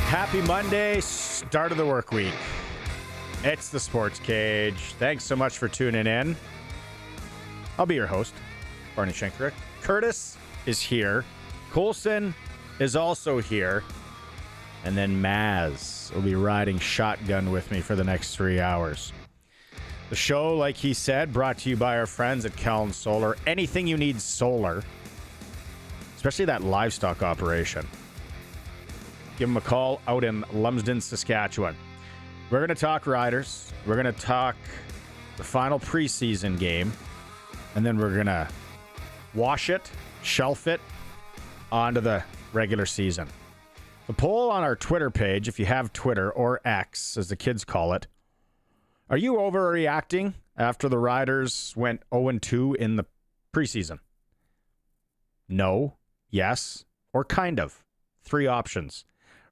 Happy Monday, start of the work week. It's the Sports Cage. Thanks so much for tuning in. I'll be your host, Barney Shankrick. Curtis is here. Coulson is also here. And then Maz will be riding shotgun with me for the next 3 hours. The show, like he said, brought to you by our friends at Callan Solar. Anything you need solar, especially that livestock operation. Give them a call out in Lumsden, Saskatchewan. We're going to talk Riders. We're going to talk the final preseason game. And then we're going to wash it, shelf it, onto the regular season. The poll on our Twitter page, if you have Twitter, or X, as the kids call it, are you overreacting after the Riders went 0-2 in the preseason? No, yes, or kind of. 3 options.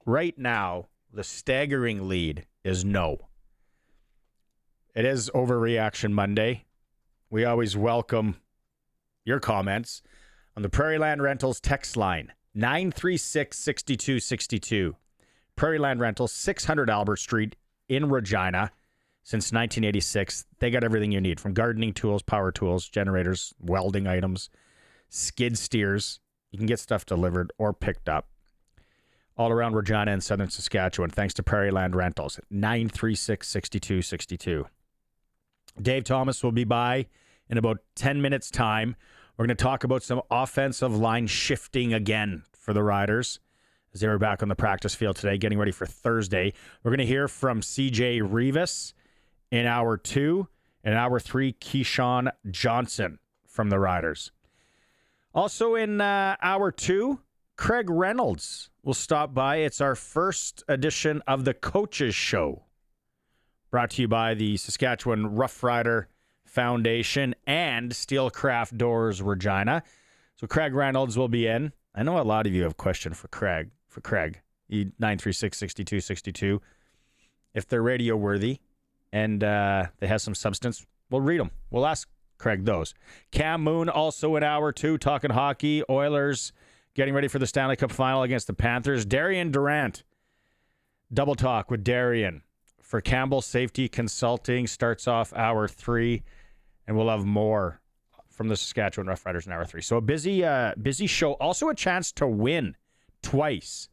Right now, the staggering lead is no. It is Overreaction Monday. We always welcome your comments on the Prairieland Rentals text line, 936-6262. Prairieland Rentals, 600 Albert Street in Regina since 1986. They got everything you need, from gardening tools, power tools, generators, welding items, skid steers. You can get stuff delivered or picked up all around Regina and southern Saskatchewan, thanks to Prairieland Rentals, 936-6262. Dave Thomas will be by in about 10 minutes' time. We're going to talk about some offensive line shifting again for the Riders as they were back on the practice field today, getting ready for Thursday. We're going to hear from CJ Rivas in Hour 2, and Hour 3, Keyshawn Johnson from the Riders. Also in Hour 2, Craig Reynolds will stop by. It's our first edition of the Coaches Show, brought to you by the Saskatchewan Roughrider Foundation and Steelcraft Doors Regina. So Craig Reynolds will be in. I know a lot of you have a question for Craig. 936-6262. If they're radio worthy and they have some substance, we'll read them. We'll ask Craig those. Cam Moon also in Hour 2, talking hockey. Oilers getting ready for the Stanley Cup Final against the Panthers. Darian Durant, double talk with Darian for Campbell Safety Consulting, starts off Hour 3, and we'll have more from the Saskatchewan Roughriders in Hour 3. So a busy show. Also a chance to win twice.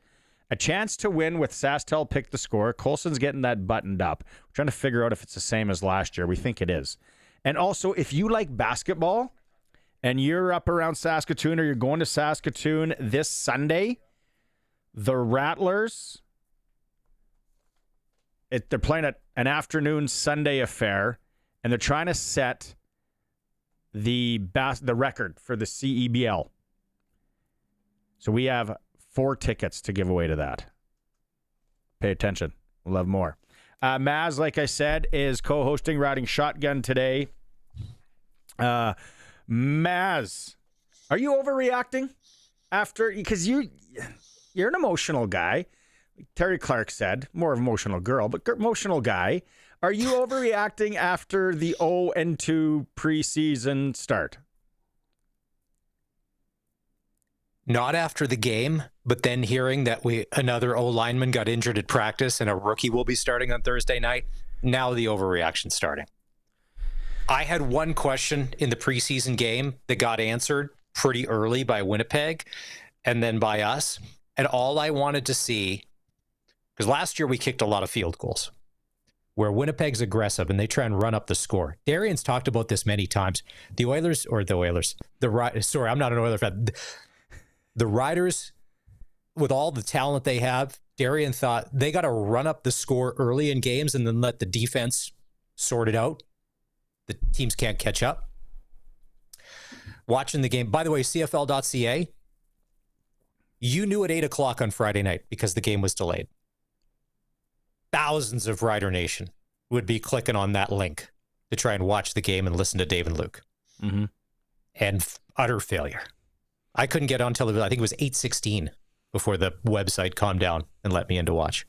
A chance to win with SaskTel Pick the Score. Coulson's getting that buttoned up. We're trying to figure out if it's the same as last year. We think it is. And also, if you like basketball and you're up around Saskatoon or you're going to Saskatoon this Sunday, the Rattlers, they're playing at an afternoon Sunday affair, and they're trying to set the record for the CEBL. So we have 4 tickets to give away to that. Pay attention. We'll have more. Maz, like I said, is co-hosting Riding Shotgun today. Maz, are you overreacting because you're an emotional guy. Terry Clark said, more of an emotional girl, but emotional guy. Are you overreacting after the 0-2 preseason start? Not after the game, but then hearing that another O-lineman got injured at practice and a rookie will be starting on Thursday night. Now the overreaction starting. I had one question in the preseason game that got answered pretty early by Winnipeg and then by us. And all I wanted to see, because last year we kicked a lot of field goals where Winnipeg's aggressive and they try and run up the score. Darian's talked about this many times. Sorry, I'm not an Oilers fan. The Riders, with all the talent they have, Darian thought they got to run up the score early in games and then let the defense sort it out. The teams can't catch up. Watching the game, by the way, CFL.ca, you knew at 8 o'clock on Friday night because the game was delayed. Thousands of Rider Nation would be clicking on that link to try and watch the game and listen to Dave and Luke. Mm-hmm. And utter failure. I couldn't get on until I think it was 8:16 before the website calmed down and let me in to watch.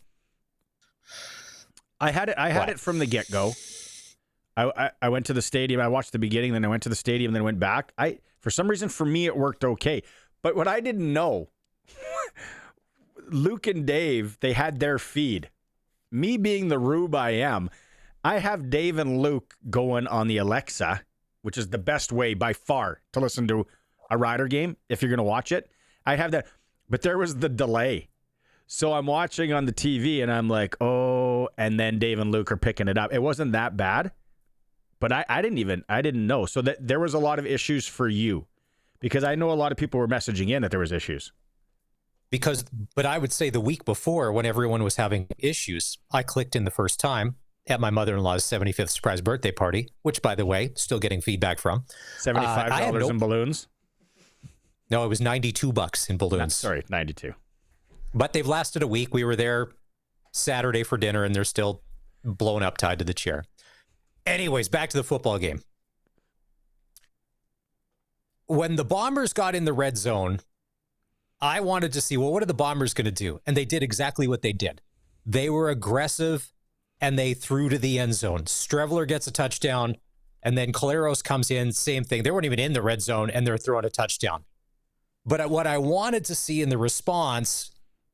I had it from the get-go. I went to the stadium. I watched the beginning, then I went to the stadium, then went back. For some reason, for me, it worked okay. But what I didn't know, Luke and Dave, they had their feed. Me being the rube I am, I have Dave and Luke going on the Alexa, which is the best way by far to listen to a Rider game if you're going to watch it. I have that, but there was the delay. So I'm watching on the TV and I'm like, oh, and then Dave and Luke are picking it up. It wasn't that bad, but I didn't know. So that there was a lot of issues for you, because I know a lot of people were messaging in that there was issues. But I would say the week before, when everyone was having issues, I clicked in the first time at my mother-in-law's 75th surprise birthday party, which, by the way, still getting feedback from. $75 in balloons? No, it was $92 in balloons. Sorry, 92. But they've lasted a week. We were there Saturday for dinner, and they're still blown up, tied to the chair. Anyways, back to the football game. When the Bombers got in the red zone, I wanted to see, well, what are the Bombers going to do? And they did exactly what they did. They were aggressive, and they threw to the end zone. Strevler gets a touchdown, and then Collaros comes in, same thing. They weren't even in the red zone, and they're throwing a touchdown. But what I wanted to see in the response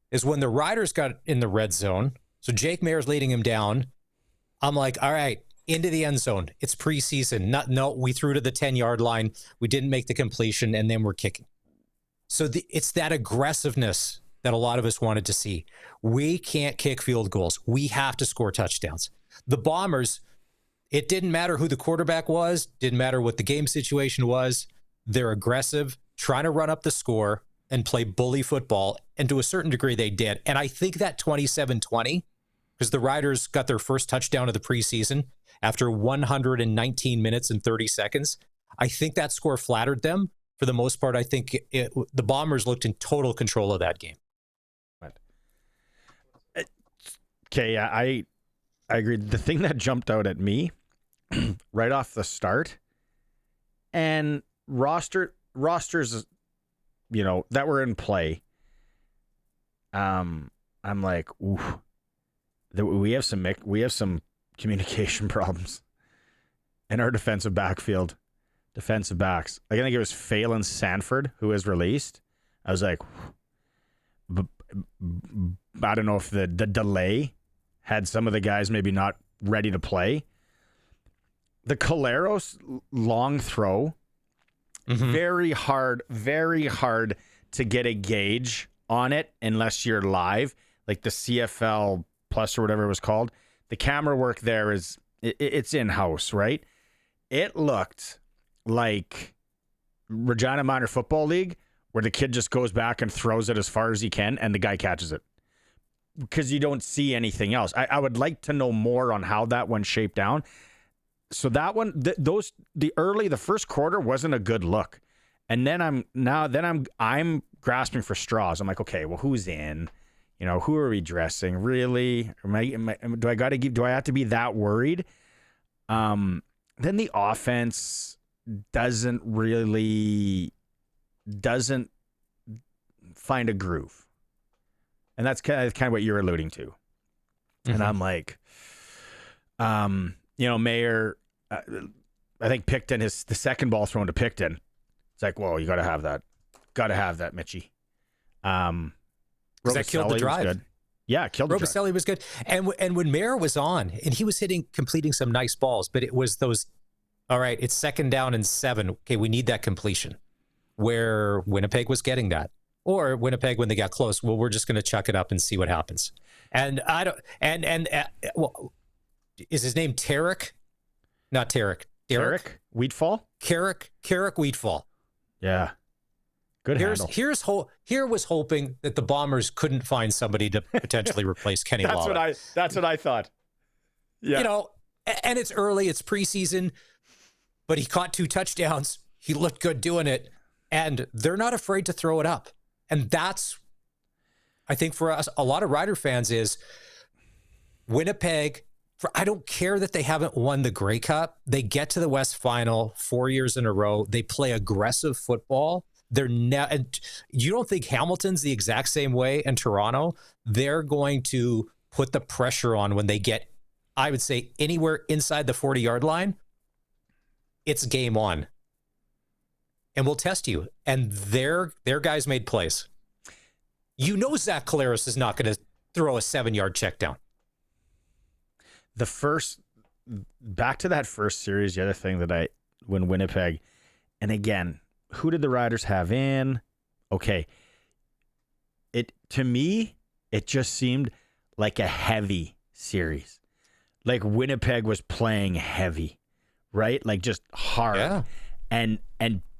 is when the Riders got in the red zone, so Jake Mayer's leading him down, I'm like, all right, into the end zone. It's preseason. No, we threw to the 10-yard line. We didn't make the completion, and then we're kicking. So it's that aggressiveness that a lot of us wanted to see. We can't kick field goals. We have to score touchdowns. The Bombers, it didn't matter who the quarterback was, didn't matter what the game situation was. They're aggressive, trying to run up the score and play bully football. And to a certain degree, they did. And I think that 27-20, because the Riders got their first touchdown of the preseason after 119 minutes and 30 seconds, I think that score flattered them. For the most part, I think the Bombers looked in total control of that game. Okay, yeah, I agree. The thing that jumped out at me right off the start, and rosters, that were in play. I'm like, ooh, we have some communication problems in our defensive backfield. Defensive backs. I think it was Phelan Sanford who was released. I was like, I don't know if the delay had some of the guys maybe not ready to play. The Collaros long throw, very hard to get a gauge on it unless you're live, like the CFL Plus or whatever it was called. The camera work there it's in-house, right? It looked like Regina Minor Football League, where the kid just goes back and throws it as far as he can, and the guy catches it. Because you don't see anything else. I would like to know more on how that one shaped down. So that one, the first quarter wasn't a good look. And then I'm grasping for straws. I'm like, okay, well, who's in? Who are we dressing? Really? Do I have to be that worried? Then the offense doesn't find a groove. And that's kind of what you're alluding to. Mm-hmm. And I'm like, Mayer, I think Picton the second ball thrown to Picton. It's like, whoa, you got to have that. Got to have that, Mitchie. That killed the drive. Good. Yeah, killed the drive. Robicelli was good. And when Mayer was on, and he was completing some nice balls, but it was those, all right, it's 2nd down and 7. Okay, we need that completion. Where Winnipeg was getting that. Or Winnipeg, when they got close, well, we're just going to chuck it up and see what happens. And I don't, well, is his name Tarek? Not Tarek. Derek Wheatfall? Carrick Wheatfall. Yeah. Good handle. Here was hoping that the Bombers couldn't find somebody to potentially replace Kenny Lawler. That's what I thought. Yeah. And it's early, it's preseason, but he caught 2 touchdowns. He looked good doing it, and they're not afraid to throw it up. And that's, I think for us, a lot of Rider fans is Winnipeg. I don't care that they haven't won the Grey Cup. They get to the West Final 4 years in a row. They play aggressive football. And you don't think Hamilton's the exact same way in Toronto? They're going to put the pressure on when they get, I would say, anywhere inside the 40-yard line. It's game on. And we'll test you. And their guys made plays. You know Zach Collaros is not going to throw a 7-yard check down. Back to that first series, the other thing that when Winnipeg, and again, who did the Riders have in? Okay. To me, it just seemed like a heavy series. Like Winnipeg was playing heavy, right? Like just hard and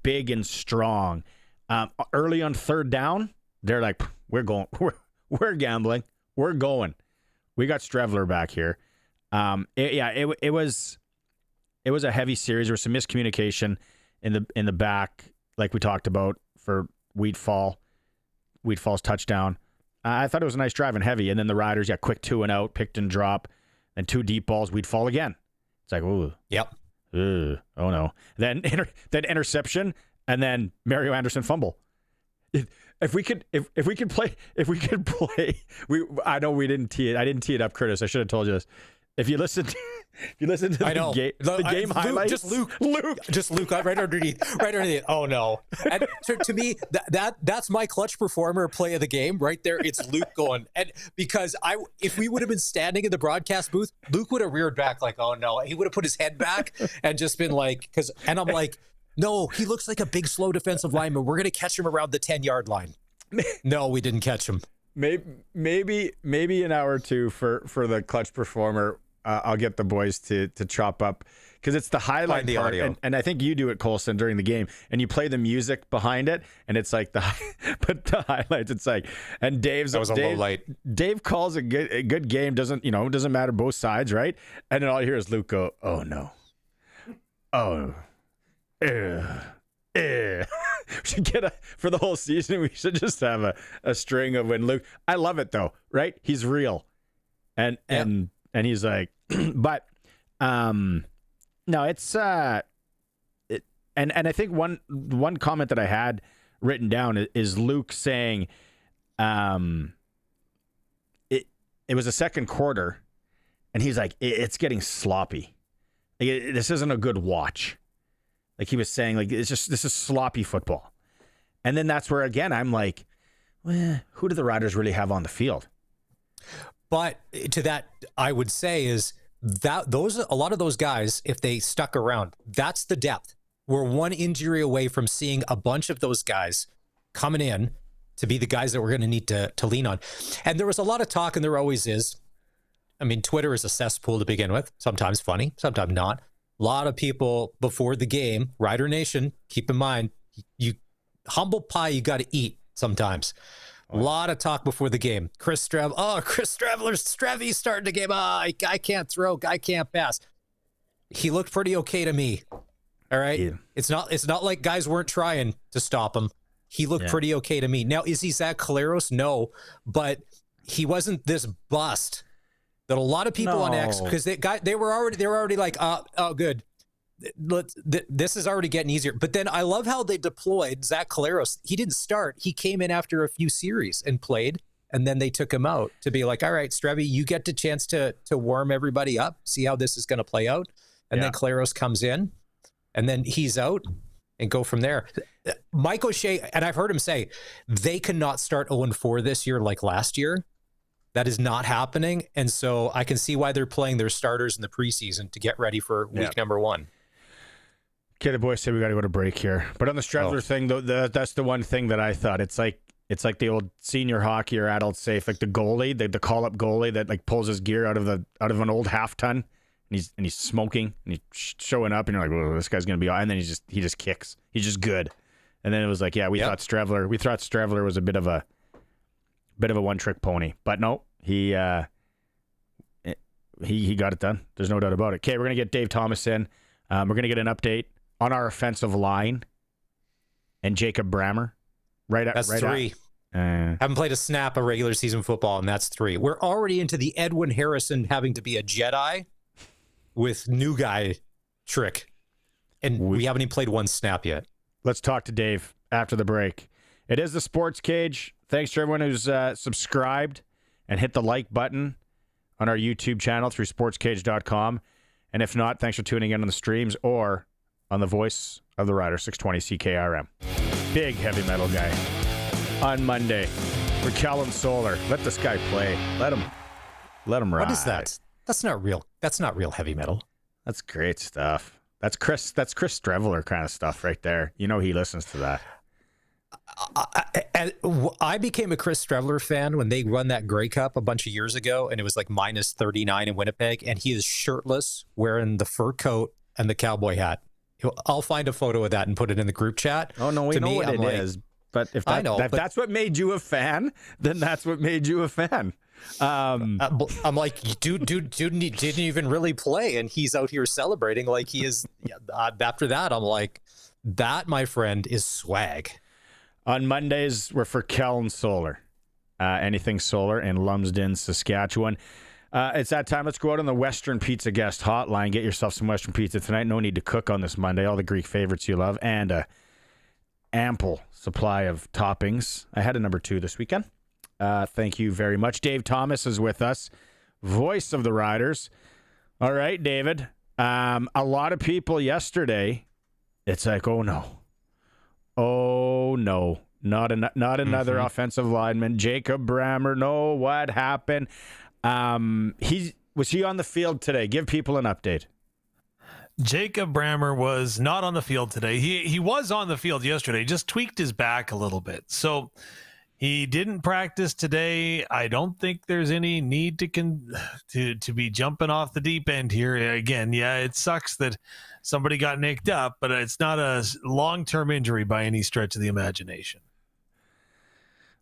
big and strong. Early on third down, they're like, we're going, we're gambling, we're going. We got Strevler back here. It was a heavy series. There was some miscommunication in the back, like we talked about for Wheatfall's touchdown. I thought it was a nice drive and heavy, and then the Riders quick 2 and out, picked and drop, and 2 deep balls. Wheatfall again. It's like, ooh, yep, oh no. Then interception, and then Mario Anderson fumble. If we could play. I know we didn't tee it. I didn't tee it up, Curtis. I should have told you this. If you listen to the game highlights, just Luke, right underneath. Oh no! And to me, that's my clutch performer play of the game right there. It's Luke going, and because if we would have been standing in the broadcast booth, Luke would have reared back like, oh no, he would have put his head back and just been like, and I'm like, no, he looks like a big slow defensive lineman. We're gonna catch him around the 10-yard line. No, we didn't catch him. Maybe an hour or two for the clutch performer. I'll get the boys to chop up because it's the highlight the part, audio. and I think you do it, Colson, during the game, and you play the music behind it, and it's like the highlights. It's like, and Dave's that was a low light. Dave calls a good game. Doesn't matter both sides, right? And then all you hear is Luke go, "Oh no, oh, we should get for the whole season. We should just have a string of when Luke. I love it though, right? He's real, and he's like, but no, it's and I think one comment that I had written down is Luke saying, it was a second quarter, and he's like, it's getting sloppy. Like, this isn't a good watch. Like he was saying, like this is sloppy football. And then that's where again I'm like, well, who do the Riders really have on the field? But to that, I would say is that a lot of those guys, if they stuck around, that's the depth. We're one injury away from seeing a bunch of those guys coming in to be the guys that we're going to need to lean on. And there was a lot of talk, and there always is. I mean, Twitter is a cesspool to begin with. Sometimes funny, sometimes not. A lot of people before the game, Rider Nation, keep in mind, you humble pie you got to eat sometimes. A lot of talk before the game. Chris Streveler's starting the game. I can't throw. I can't pass. He looked pretty okay to me. All right. Yeah. It's not like guys weren't trying to stop him. He looked pretty okay to me. Now, is he Zach Collaros? No, but he wasn't this bust that a lot of people on X, because they were already like, oh, good. This is already getting easier. But then I love how they deployed Zach Collaros. He didn't start. He came in after a few series and played, and then they took him out to be like, all right, Strevy, you get the chance to warm everybody up, see how this is going to play out. And then Collaros comes in, and then he's out, and go from there. Mike O'Shea, and I've heard him say, they cannot start 0-4 this year like last year. That is not happening. And so I can see why they're playing their starters in the preseason to get ready for week number 1. Okay, the boys say we got to go to break here. But on the Strevler thing, though, that's the one thing that I thought. It's like the old senior hockey or adult safe, like the goalie, the call-up goalie that like pulls his gear out of an old half ton, and he's smoking and he's showing up, and you're like, well, this guy's gonna be, and then he just kicks. He's just good. And then it was like, we thought Strevler was a bit of a one-trick pony, but no, he got it done. There's no doubt about it. Okay, we're gonna get Dave Thomas in. We're gonna get an update on our offensive line and Jacob Brammer. That's 3. Haven't played a snap of regular season football, and that's 3. We're already into the Edwin Harrison having to be a Jedi with new guy trick, and we haven't even played one snap yet. Let's talk to Dave after the break. It is the Sports Cage. Thanks to everyone who's subscribed and hit the like button on our YouTube channel through sportscage.com. And if not, thanks for tuning in on the streams or on the Voice of the Rider, 620 CKRM. Big heavy metal guy on Monday. for Kellen Solar. Let this guy play. Let him ride. What is that? That's not real. That's not real heavy metal. That's great stuff. That's Chris Streveler kind of stuff right there. You know he listens to that. I became a Chris Streveler fan when they won that Grey Cup a bunch of years ago, and it was like minus 39 in Winnipeg, and he is shirtless, wearing the fur coat and the cowboy hat. I'll find a photo of that and put it in the group chat. Oh, no, we know what it is. But if that's what made you a fan, then that's what made you a fan. I'm like, dude didn't even really play, and he's out here celebrating like he is. After that, I'm like, that, my friend, is swag. On Mondays, we're for Kellen Solar. Anything Solar in Lumsden, Saskatchewan. It's that time. Let's go out on the Western Pizza Guest Hotline. Get yourself some Western Pizza tonight. No need to cook on this Monday. All the Greek favorites you love, and a ample supply of toppings. I had a number 2 this weekend. Thank you very much. Dave Thomas is with us, voice of the Riders. All right, David. A lot of people yesterday, it's like, oh no, not another offensive lineman. Jacob Brammer. No, what happened? Was he on the field today? Give people an update. Jacob Brammer was not on the field today. He was on the field yesterday, just tweaked his back a little bit. So he didn't practice today. I don't think there's any need to be jumping off the deep end here. Again, yeah, it sucks that somebody got nicked up, but it's not a long-term injury by any stretch of the imagination.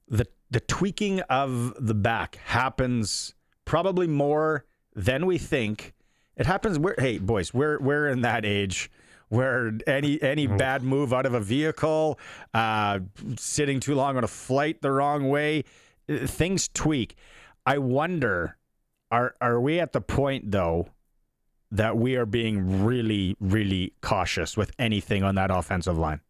The tweaking of the back happens probably more than we think. It happens hey boys, we're in that age where any bad move out of a vehicle, sitting too long on a flight the wrong way, things tweak. I wonder, are we at the point though that we are being really, really cautious with anything on that offensive line?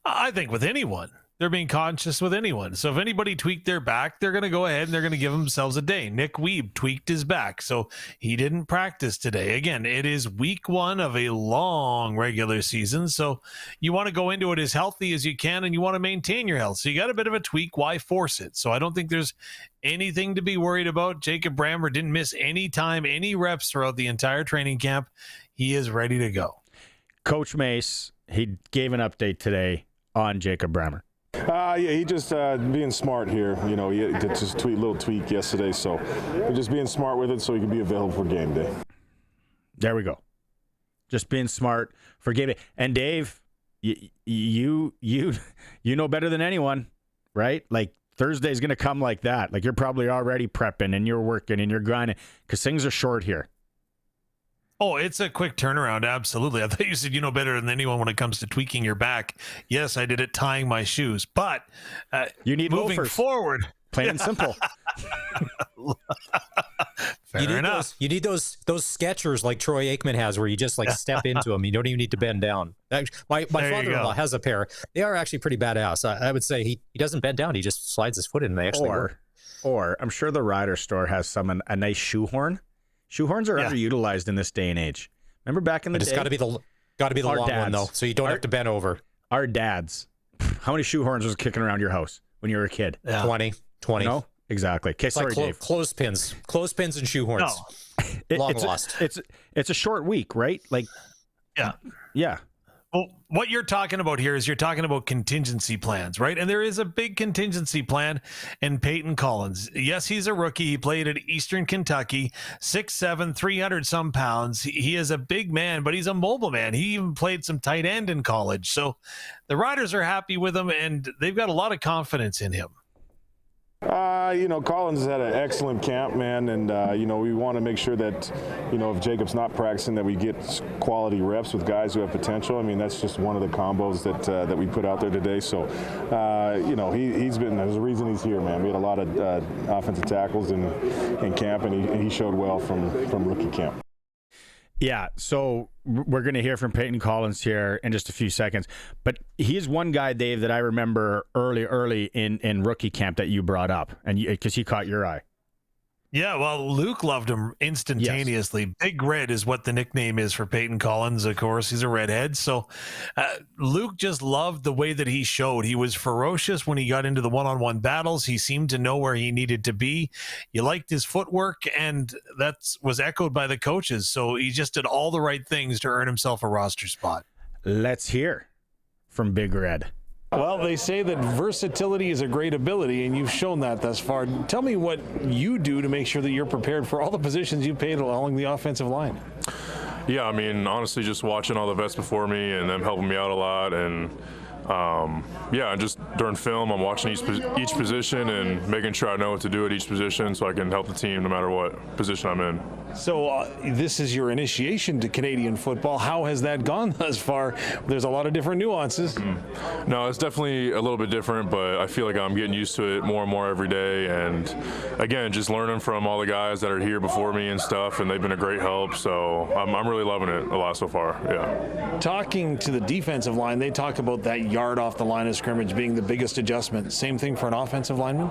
I think with anyone. They're being conscious with anyone. So if anybody tweaked their back, they're going to go ahead and they're going to give themselves a day. Nick Weeb tweaked his back, so he didn't practice today. Again, it is week 1 of a long regular season, so you want to go into it as healthy as you can, and you want to maintain your health. So you got a bit of a tweak. Why force it? So I don't think there's anything to be worried about. Jacob Brammer didn't miss any time, any reps throughout the entire training camp. He is ready to go. Coach Mace, he gave an update today on Jacob Brammer. Yeah, he just being smart here. You know, he did just little tweak yesterday, so we're just being smart with it so he can be available for game day. There we go. Just being smart for game day. And Dave, you know better than anyone, right? Like Thursday's going to come like that. Like you're probably already prepping and you're working and you're grinding because things are short here. Oh, it's a quick turnaround. Absolutely. I thought you said you know better than anyone when it comes to tweaking your back. Yes, I did it tying my shoes, but you need moving loafers. Forward. Plain and simple. Fair enough. You need those Skechers like Troy Aikman has where you just like step into them. You don't even need to bend down. My father-in-law has a pair. They are actually pretty badass. I would say he doesn't bend down. He just slides his foot in and they actually work. Or I'm sure the Rider store has a nice shoehorn. Shoehorns are underutilized in this day and age. Remember back in the day? It's got to be the long one though, so you don't have to bend over. Our dads, how many shoehorns was kicking around your house when you were a kid? Yeah. 20. No, exactly. Okay, sorry, Dave. Clothespins and shoehorns. No. Long lost. It's a short week, right? Like, yeah. Well, what you're talking about here is you're talking about contingency plans, right? And there is a big contingency plan in Peyton Collins. Yes, he's a rookie. He played at Eastern Kentucky, 6'7", 300-some pounds. He is a big man, but he's a mobile man. He even played some tight end in college. So the Riders are happy with him, and they've got a lot of confidence in him. Collins has had an excellent camp, man, and, we want to make sure that, if Jacob's not practicing, that we get quality reps with guys who have potential. I mean, that's just one of the combos that we put out there today. So, he's been, there's a reason he's here, man. We had a lot of offensive tackles in camp, and he showed well from rookie camp. Yeah, so we're going to hear from Peyton Collins here in just a few seconds. But he's one guy, Dave, that I remember early in rookie camp that you brought up, and because he caught your eye. Yeah, well, Luke loved him instantaneously. Yes. Big Red is what the nickname is for Peyton Collins. Of course, he's a redhead. So Luke just loved the way that he showed. He was ferocious when he got into the one-on-one battles. He seemed to know where he needed to be. You liked his footwork, and that was echoed by the coaches. So he just did all the right things to earn himself a roster spot. Let's hear from Big Red. Well, they say that versatility is a great ability, and you've shown that thus far. Tell me what you do to make sure that you're prepared for all the positions you played along the offensive line. Yeah, I mean, honestly, just watching all the vets before me and them helping me out a lot, and just during film, I'm watching each position and making sure I know what to do at each position so I can help the team no matter what position I'm in. So this is your initiation to Canadian football. How has that gone thus far? There's a lot of different nuances. No, it's definitely a little bit different, but I feel like I'm getting used to it more and more every day. And again, just learning from all the guys that are here before me and stuff, and they've been a great help. So I'm really loving it a lot so far. Yeah. Talking to the defensive line, they talk about that yard off the line of scrimmage being the biggest adjustment. Same thing for an offensive lineman?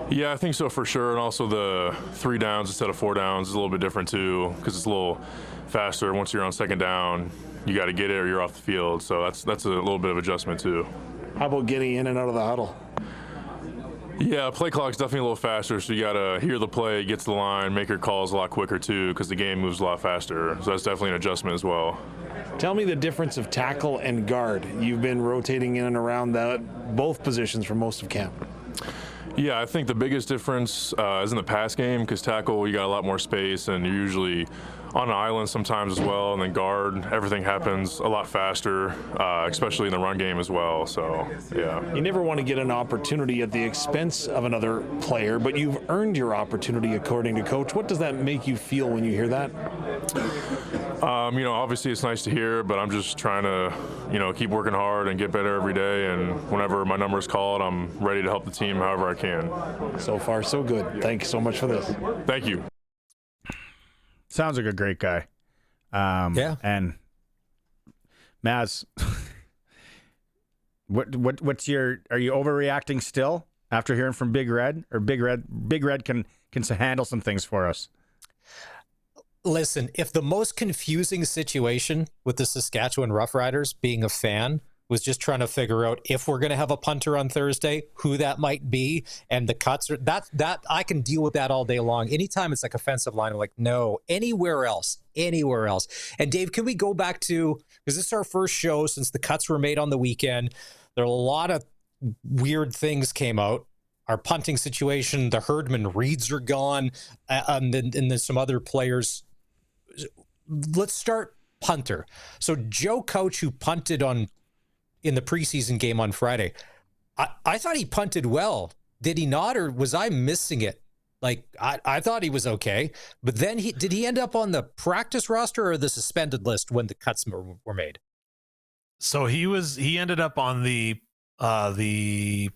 Yeah, I think so for sure. And also the 3 downs instead of 4 downs is a little bit different too, because it's a little faster. Once you're on second down, you got to get it or you're off the field. So that's a little bit of adjustment too. How about getting in and out of the huddle? Yeah, play clock's definitely a little faster, so you got to hear the play, get to the line, make your calls a lot quicker too, because the game moves a lot faster. So that's definitely an adjustment as well. Tell me the difference of tackle and guard. You've been rotating in and around both positions for most of camp. Yeah, I think the biggest difference is in the pass game, because tackle, you got a lot more space, and you're usually on an island sometimes as well, and then guard, everything happens a lot faster, especially in the run game as well. So, yeah. You never want to get an opportunity at the expense of another player, but you've earned your opportunity according to coach. What does that make you feel when you hear that? Obviously it's nice to hear, but I'm just trying to, keep working hard and get better every day. And whenever my number is called, I'm ready to help the team however I can. So far, so good. Thank you so much for this. Thank you. Sounds like a great guy. Yeah. And Maz, what's are you overreacting still after hearing from Big Red? Or Big Red can handle some things for us? Listen, if the most confusing situation with the Saskatchewan Roughriders being a fan was just trying to figure out if we're going to have a punter on Thursday, who that might be, and the cuts, that I can deal with that all day long. Anytime it's like offensive line, I'm like, no, anywhere else. And Dave, can we go back to, because this is our first show since the cuts were made on the weekend. There are a lot of weird things came out. Our punting situation, the Herdman Reeds are gone, and then some other players. Let's start punter. So Joe Couch, who punted in the preseason game on Friday, I thought he punted well. Did he not, or was I missing it? Like I thought he was okay, but then did he end up on the practice roster or the suspended list when the cuts were made? So he ended up on the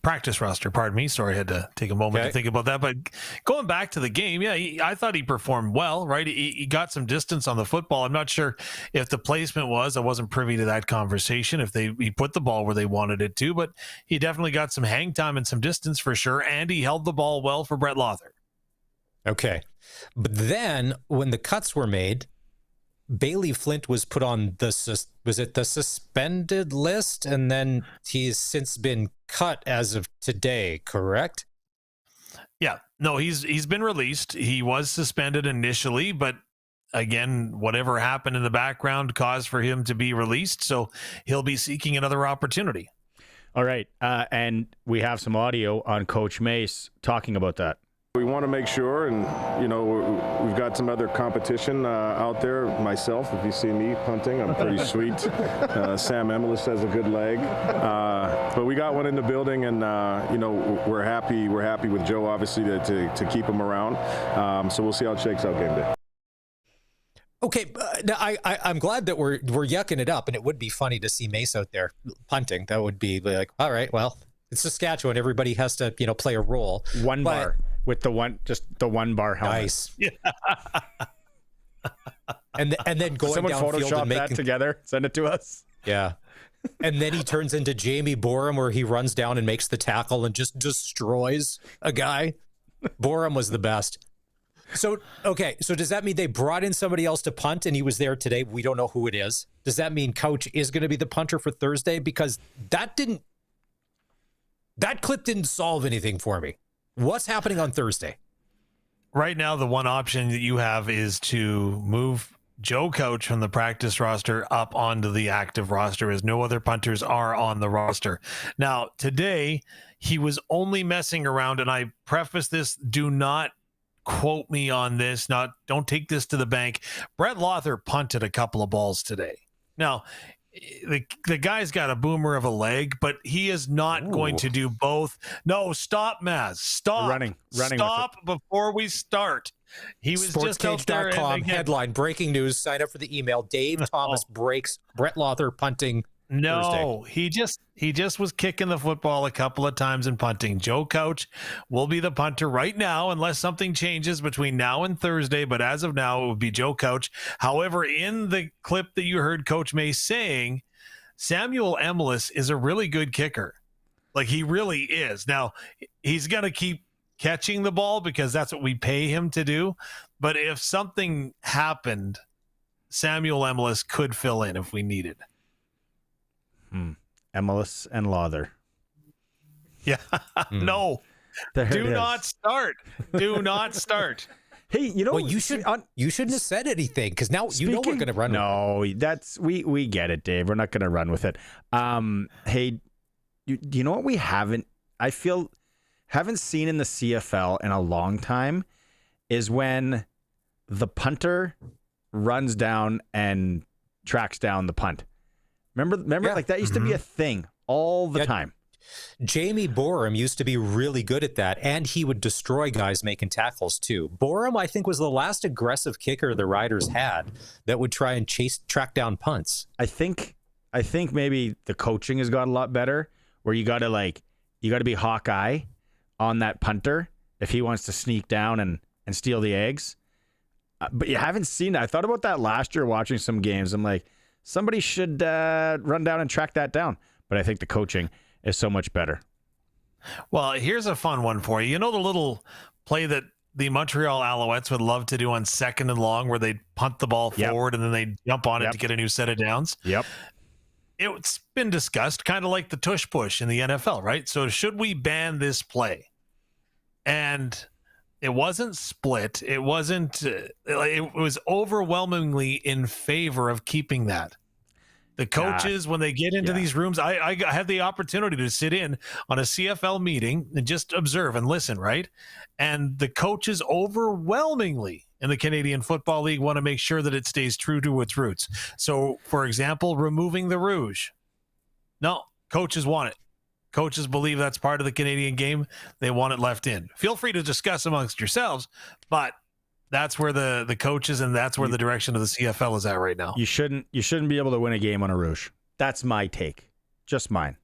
practice roster. Pardon me. Sorry, I had to take a moment to think about that. But going back to the game, yeah, I thought he performed well. Right, he got some distance on the football. I'm not sure if the placement was. I wasn't privy to that conversation. If he put the ball where they wanted it to, but he definitely got some hang time and some distance for sure. And he held the ball well for Brett Lothar. Okay, but then when the cuts were made, Bailey Flint was put on the suspended list, and then he's since been cut as of today, correct? Yeah, no, he's been released. He was suspended initially, but again, whatever happened in the background caused for him to be released, so he'll be seeking another opportunity. All right, and we have some audio on Coach Mace talking about that. We want to make sure, and we've got some other competition out there. Myself, if you see me punting, I'm pretty sweet. Sam Emelis has a good leg, but we got one in the building, and we're happy. We're happy with Joe, obviously, to keep him around. So we'll see how it shakes out game day. Okay, I'm glad that we're yucking it up, and it would be funny to see Mace out there punting. That would be like, all right, well, it's Saskatchewan. Everybody has to play a role. One bar. With the one bar helmet. Nice. Yeah. and then going someone downfield Photoshop and that together, send it to us. Yeah. And then he turns into Jamie Borum, where he runs down and makes the tackle and just destroys a guy. Borum was the best. So, okay. So does that mean they brought in somebody else to punt and he was there today? We don't know who it is. Does that mean Couch is going to be the punter for Thursday? Because that clip didn't solve anything for me. What's happening on Thursday? Right now, the one option that you have is to move Joe Couch from the practice roster up onto the active roster, as no other punters are on the roster. Now, today, he was only messing around, and I preface this, do not quote me on this, don't take this to the bank. Brett Lothar punted a couple of balls today. Now, the guy's got a boomer of a leg, but he is not going to do both. No, stop, Maz. Stop. Running Stop before we start. He was just out there. SportsCage.com headline, breaking news, sign up for the email. Dave Thomas breaks Brett Lothar punting No, Thursday. he just was kicking the football a couple of times and punting. Joe Couch will be the punter right now, unless something changes between now and Thursday. But as of now, it would be Joe Couch. However, in the clip that you heard Coach May saying, Samuel Emilus is a really good kicker. Like, he really is. Now, he's going to keep catching the ball because that's what we pay him to do. But if something happened, Samuel Emilus could fill in if we needed. Emilus and Lothar. Yeah. No. There it Do is. not start. Do not start. Hey, you know, Well, you shouldn't have said anything because now you know we're going to run. No, that's we get it, Dave. We're not going to run with it. Hey, you know what we haven't seen in the CFL in a long time is when the punter runs down and tracks down the punt. Remember, Yeah. like that used to be a thing all the time. Jamie Borum used to be really good at that, and he would destroy guys making tackles too. Borum, I think, was the last aggressive kicker the Riders had that would try and track down punts. I think maybe the coaching has got a lot better, where you got to be Hawkeye on that punter if he wants to sneak down and steal the eggs. But you haven't seen that. I thought about that last year watching some games. I'm like, somebody should run down and track that down. But I think the coaching is so much better. Well, here's a fun one for you. You know the little play that the Montreal Alouettes would love to do on 2nd and long where they'd punt the ball forward and then they'd jump on it to get a new set of downs? Yep. It's been discussed, kind of like the tush push in the NFL, right? So should we ban this play? And it wasn't split. It wasn't. It was overwhelmingly in favor of keeping that. The coaches, when they get into these rooms, I had the opportunity to sit in on a CFL meeting and just observe and listen, right? And the coaches overwhelmingly in the Canadian Football League want to make sure that it stays true to its roots. So, for example, removing the rouge. No, coaches want it. Coaches believe that's part of the Canadian game. They want it left in. Feel free to discuss amongst yourselves, but that's where the coaches and that's where the direction of the CFL is at right now. You shouldn't be able to win a game on a rouge. That's my take. Just mine.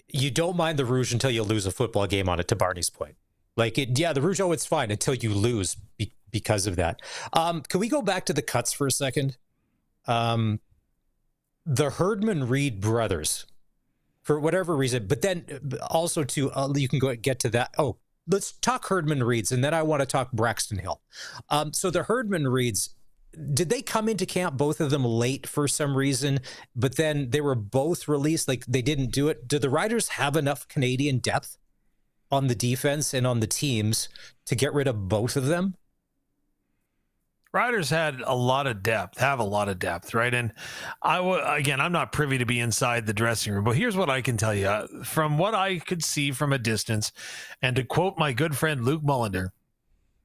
You don't mind the rouge until you lose a football game on it, to Barney's point. The rouge, it's fine until you lose because of that. Can we go back to the cuts for a second? The Herdman Reed brothers, for whatever reason, but then also you can get to that. Oh, let's talk Herdman Reeds, and then I want to talk Braxton Hill. So the Herdman Reeds, did they come into camp, both of them late for some reason, but then they were both released, like they didn't do it? Do the Riders have enough Canadian depth on the defense and on the teams to get rid of both of them? Riders have a lot of depth, right? And I'm not privy to be inside the dressing room, but here's what I can tell you. From what I could see from a distance, and to quote my good friend Luke Mullender,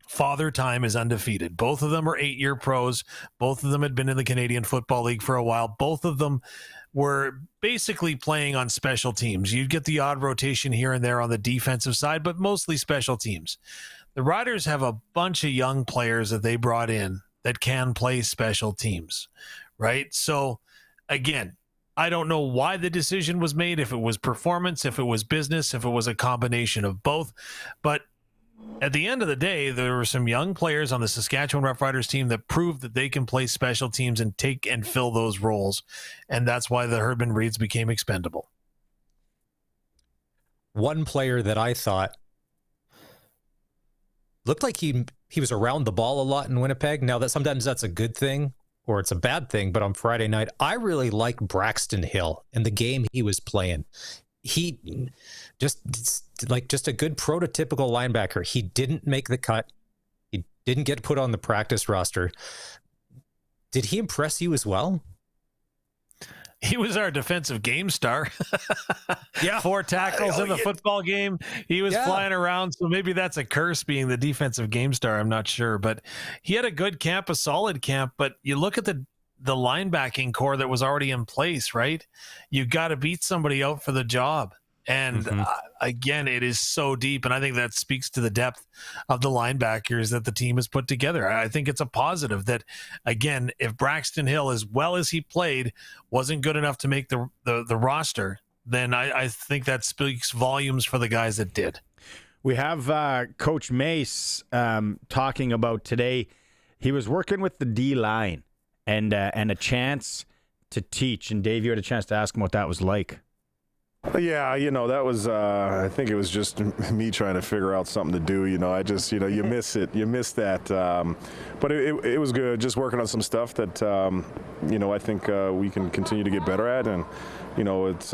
Father Time is undefeated. Both of them are 8-year pros. Both of them had been in the Canadian Football League for a while. Both of them were basically playing on special teams. You'd get the odd rotation here and there on the defensive side, but mostly special teams. The Riders have a bunch of young players that they brought in that can play special teams, right? So, again, I don't know why the decision was made, if it was performance, if it was business, if it was a combination of both. But at the end of the day, there were some young players on the Saskatchewan Roughriders team that proved that they can play special teams and take and fill those roles. And that's why the Herdman Reeds became expendable. One player that I thought looked like he was around the ball a lot in Winnipeg. Now that sometimes that's a good thing or it's a bad thing, but on Friday night, I really like Braxton Hill and the game he was playing. He just a good prototypical linebacker. He didn't make the cut. He didn't get put on the practice roster. Did he impress you as well? He was our defensive game star. Yeah. 4 tackles in the football game. He was flying around. So maybe that's a curse being the defensive game star. I'm not sure. But he had a good camp, a solid camp. But you look at the linebacking core that was already in place, right? You got to beat somebody out for the job. And again, it is so deep. And I think that speaks to the depth of the linebackers that the team has put together. I think it's a positive that, again, if Braxton Hill, as well as he played, wasn't good enough to make the roster, then I think that speaks volumes for the guys that did. We have Coach Mace talking about today. He was working with the D-line and a chance to teach. And Dave, you had a chance to ask him what that was like. Yeah, that was, I think it was just me trying to figure out something to do. I just, you miss it. You miss that. But it was good, just working on some stuff that, I think we can continue to get better at. And, it's,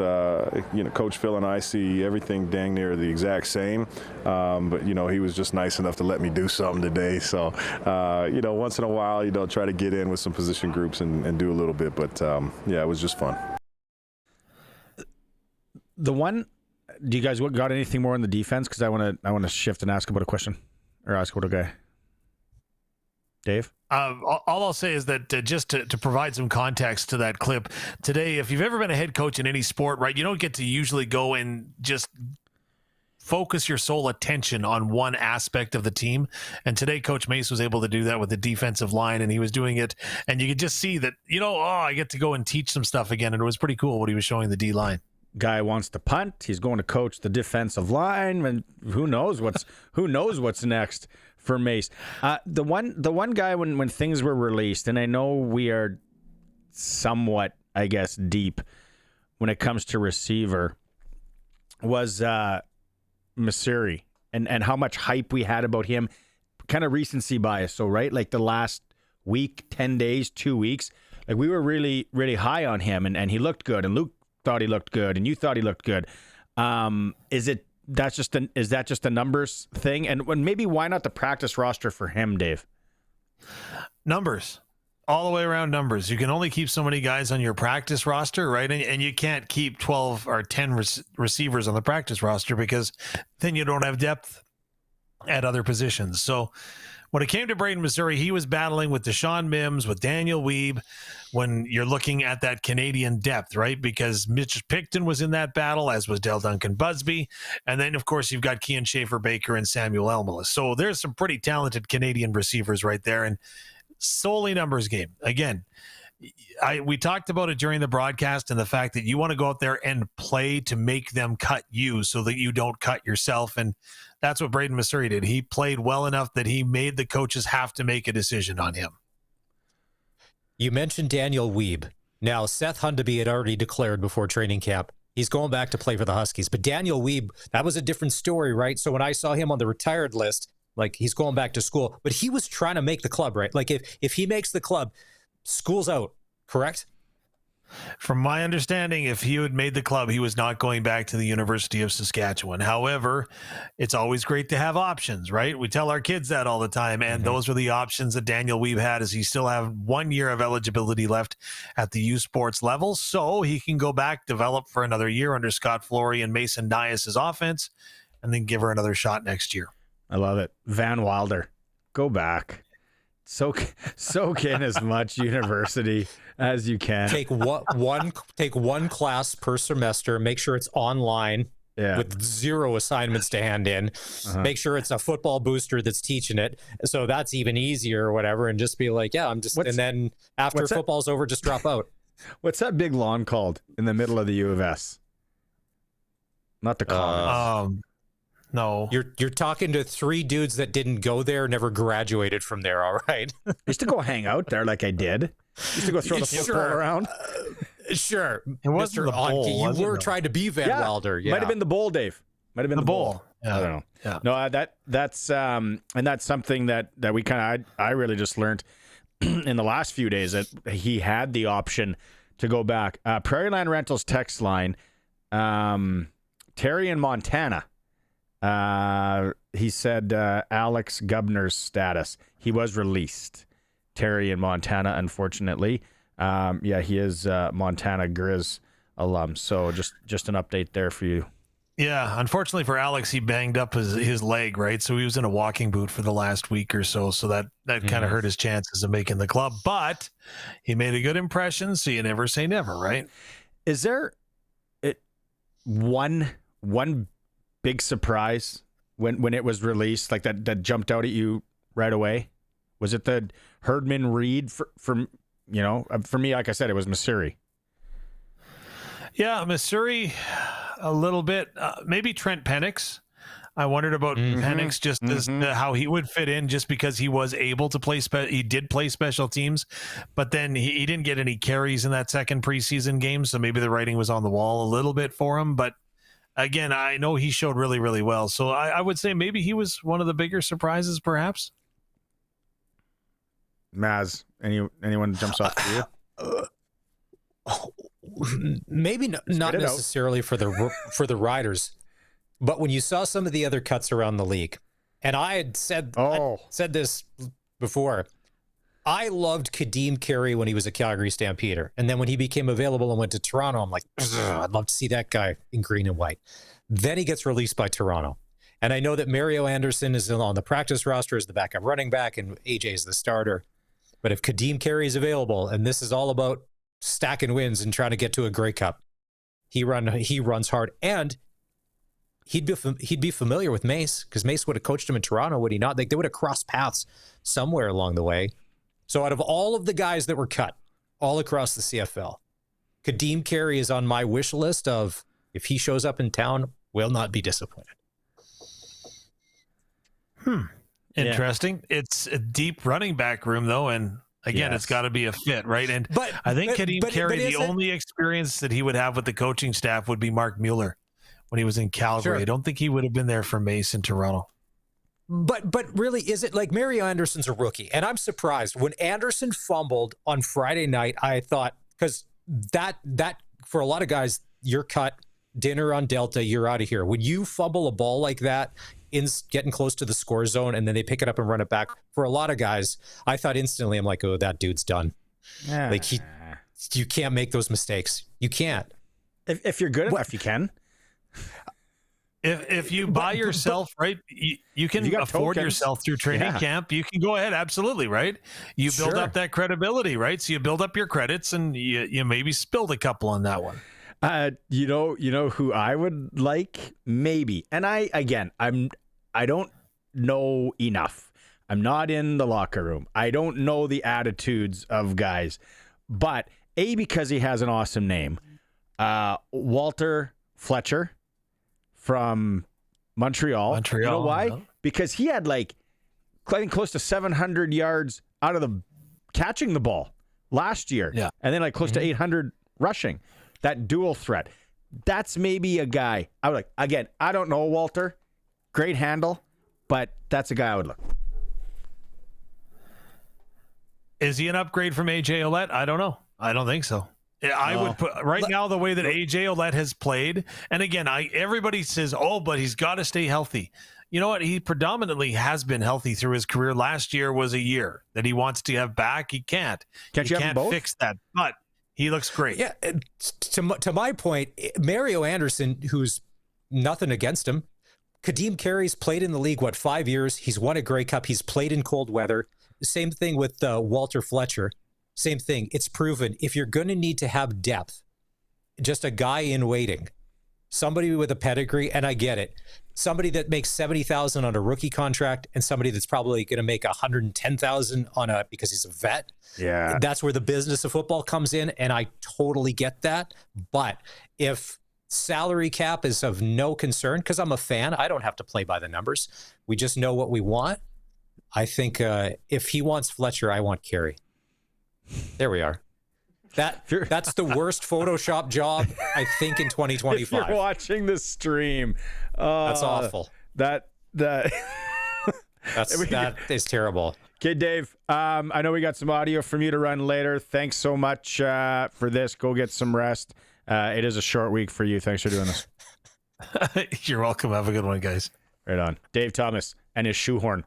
Coach Phil and I see everything dang near the exact same. But, he was just nice enough to let me do something today. So, once in a while, try to get in with some position groups and do a little bit. But, yeah, it was just fun. Do you guys got anything more on the defense? Because I want to shift and ask about a question, or ask about a guy. Dave? All I'll say is that just to provide some context to that clip today, if you've ever been a head coach in any sport, right, you don't get to usually go and just focus your sole attention on one aspect of the team. And today, Coach Mace was able to do that with the defensive line, and he was doing it. And you could just see that, I get to go and teach some stuff again. And it was pretty cool what he was showing the D line. Guy wants to punt. He's going to coach the defensive line, and who knows what's next for Mace. The one guy when things were released, and I know we are somewhat, I guess, deep when it comes to receiver, was Missouri, and how much hype we had about him. Kind of recency bias, so right, like the last week, 10 days, 2 weeks, like we were really, really high on him, and he looked good, and Luke thought he looked good, and you thought he looked good. Is that just a numbers thing? And maybe why not the practice roster for him, Dave? Numbers. All the way around numbers. You can only keep so many guys on your practice roster, right? And you can't keep 12 or 10 receivers on the practice roster, because then you don't have depth at other positions. So when it came to Braden Missouri, he was battling with Deshaun Mims, with Daniel Weeb, when you're looking at that Canadian depth, right? Because Mitch Picton was in that battle, as was Del Duncan Busby. And then, of course, you've got Kean Schaefer-Baker and Samuel Elmalis. So there's some pretty talented Canadian receivers right there. And solely numbers game. Again, we talked about it during the broadcast, and the fact that you want to go out there and play to make them cut you so that you don't cut yourself. And that's what Braden Missouri did. He played well enough that he made the coaches have to make a decision on him. You mentioned Daniel Weeb. Now, Seth Hundeby had already declared before training camp he's going back to play for the Huskies. But Daniel Weeb, that was a different story, right? So when I saw him on the retired list, like, he's going back to school. But he was trying to make the club, right? Like, if he makes the club, school's out, correct? From my understanding, if he had made the club, he was not going back to the University of Saskatchewan. However, it's always great to have options, right? We tell our kids that all the time, and those were the options that Daniel Weeb had, as he still have 1 year of eligibility left at the U Sports level, so he can go back, develop for another year under Scott Flory and Mason Nias' offense, and then give her another shot next year. I love it. Van Wilder, go back. Soak in as much university as you can. Take one class per semester. Make sure it's online with 0 assignments to hand in. Make sure it's a football booster that's teaching it, so that's even easier or whatever. And just be like, and then after football's over, just drop out. What's that big lawn called in the middle of the U of S? Not the Commons. No. You're talking to 3 dudes that didn't go there, never graduated from there, all right? I used to go hang out there like I did. I used to go throw the football around. Sure. It wasn't the bowl, you were trying to be Van Wilder. Yeah. Might have been the bowl, Dave. Might have been the bowl. Yeah. I don't know. Yeah. No, that's and that's something that we I really just learned in the last few days, that he had the option to go back. Prairie Land Rentals text line, Terry in Montana. He said Alex Gubner's status. He was released. Terry in Montana, unfortunately. He is Montana Grizz alum. So just an update there for you. Yeah, unfortunately for Alex, he banged up his leg, right? So he was in a walking boot for the last week or so. So that kind of hurt his chances of making the club. But he made a good impression, so you never say never, right? Is there one big surprise when it was released, like that jumped out at you right away? Was it the Herdman Reed for me? Like I said, it was Missouri. Yeah, Missouri, a little bit. Maybe Trent Penix. I wondered about Penix just as how he would fit in, just because he was able to play. He did play special teams, but then he didn't get any carries in that second preseason game. So maybe the writing was on the wall a little bit for him. But again, I know he showed really, really well. So I would say maybe he was one of the bigger surprises, perhaps. Maz, anyone jumps off to you? Maybe not necessarily for the Riders, but when you saw some of the other cuts around the league, and I had said this before, I loved Kadeem Carey when he was a Calgary Stampeder, and then when he became available and went to Toronto, I'm like, I'd love to see that guy in green and white. Then he gets released by Toronto, and I know that Mario Anderson is on the practice roster as the backup running back, and AJ is the starter. But if Kadeem Carey is available, and this is all about stacking wins and trying to get to a Grey Cup, he runs hard, and he'd be familiar with Mace, because Mace would have coached him in Toronto, would he not? Like, they would have crossed paths somewhere along the way. So out of all of the guys that were cut all across the CFL, Kadeem Carey is on my wish list of, if he shows up in town, will not be disappointed. Interesting. It's a deep running back room, though, and again, it's got to be a fit, right? And I think Kadeem Carey, the only experience that he would have with the coaching staff would be Mark Mueller when he was in Calgary. Sure. I don't think he would have been there for Mace in Toronto. But really, is it like Mario Anderson's a rookie? And I'm surprised when Anderson fumbled on Friday night. I thought, because that for a lot of guys, you're cut, dinner on Delta, you're out of here. When you fumble a ball like that, getting close to the score zone, and then they pick it up and run it back, for a lot of guys, I thought instantly, I'm like, oh, that dude's done. Yeah. Like, you can't make those mistakes. You can't. If you're good enough, you can. If you buy yourself, right, you can afford yourself through training camp. You can go ahead, absolutely, right? You build up that credibility, right? So you build up your credits, and you maybe spilled a couple on that one. You know who I would like, maybe, and I don't know enough. I'm not in the locker room. I don't know the attitudes of guys, but because he has an awesome name, Walter Fletcher from Montreal. You know why? Yeah. Because he had I think close to 700 yards out of the catching the ball last year, and then close to 800 rushing. That dual threat. That's maybe a guy I would like. Again, I don't know Walter. Great handle, but that's a guy I would look. Is he an upgrade from AJ Ouellette? I don't know. I don't think so. I would put now the way that AJ Ouellette has played, and again, everybody says, but he's got to stay healthy. You know what? He predominantly has been healthy through his career. Last year was a year that he wants to have back. He can't. You can't fix that, but he looks great. Yeah. To my point, Mario Anderson, who's nothing against him, Kadeem Carey's played in the league, 5 years? He's won a Grey Cup. He's played in cold weather. Same thing with Walter Fletcher. Same thing. It's proven if you're going to need to have depth, just a guy in waiting, somebody with a pedigree, and I get it. Somebody that makes $70,000 on a rookie contract, and somebody that's probably going to make $110,000 because he's a vet. Yeah, that's where the business of football comes in, and I totally get that. But if salary cap is of no concern, because I'm a fan, I don't have to play by the numbers. We just know what we want. I think if he wants Fletcher, I want Carey. There we are. That's the worst Photoshop job, I think, in 2025. If you're watching the stream, That's awful. That That is terrible. Okay, Dave, I know we got some audio from you to run later. Thanks so much for this. Go get some rest. It is a short week for you. Thanks for doing this. You're welcome. Have a good one, guys. Right on. Dave Thomas and his shoehorn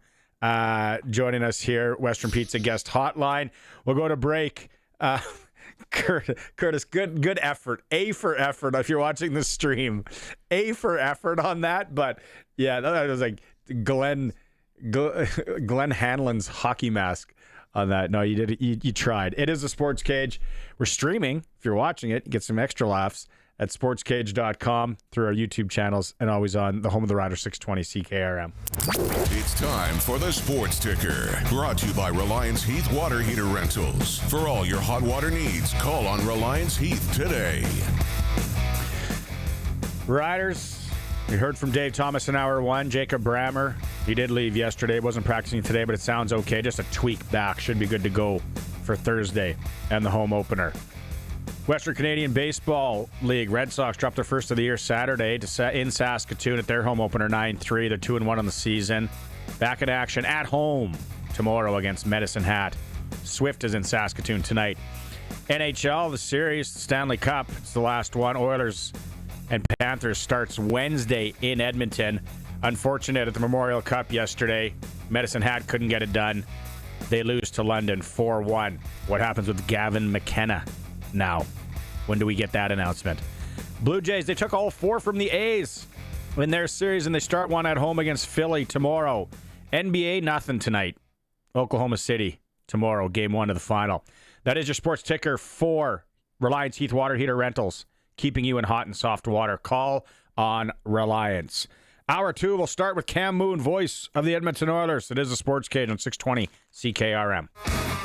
joining us here, Western Pizza Guest Hotline. We'll go to break. Curtis, good effort. A for effort if you're watching the stream. A for effort on that. But, yeah, that was like Glenn Hanlon's hockey mask on that. No, you did it. You tried. It is a Sports Cage. We're streaming. If you're watching it, get some extra laughs at sportscage.com through our YouTube channels and always on the home of the Rider 620 CKRM. It's time for the Sports Ticker, brought to you by Reliance Heath Water Heater Rentals. For all your hot water needs, call on Reliance Heath today. Riders, we heard from Dave Thomas in hour one. Jacob Brammer, he did leave yesterday, wasn't practicing today, but it sounds okay. Just a tweak back, should be good to go for Thursday and the home Western Canadian Baseball League, Red Sox dropped their first of the year Saturday in Saskatoon at their home opener 9-3. They're 2-1 on the season. Back in action at home tomorrow against Medicine Hat. Swift is in Saskatoon tonight. NHL, the series, the Stanley Cup, it's the last one. Oilers and Panthers starts Wednesday in Edmonton. Unfortunate at the Memorial Cup yesterday. Medicine Hat couldn't get it done. They lose to London 4-1. What happens with Gavin McKenna now? When do we get that announcement? Blue Jays, they took all 4 from the A's in their series, and they start one at home against Philly tomorrow. NBA, nothing tonight. Oklahoma City tomorrow, game 1 of the final. That is your sports ticker for Reliance Heath Water Heater Rentals, keeping you in hot and soft water. Call on Reliance. Hour 2, we'll start with Cam Moon, voice of the Edmonton Oilers. It is a Sports Cage on 620 CKRM.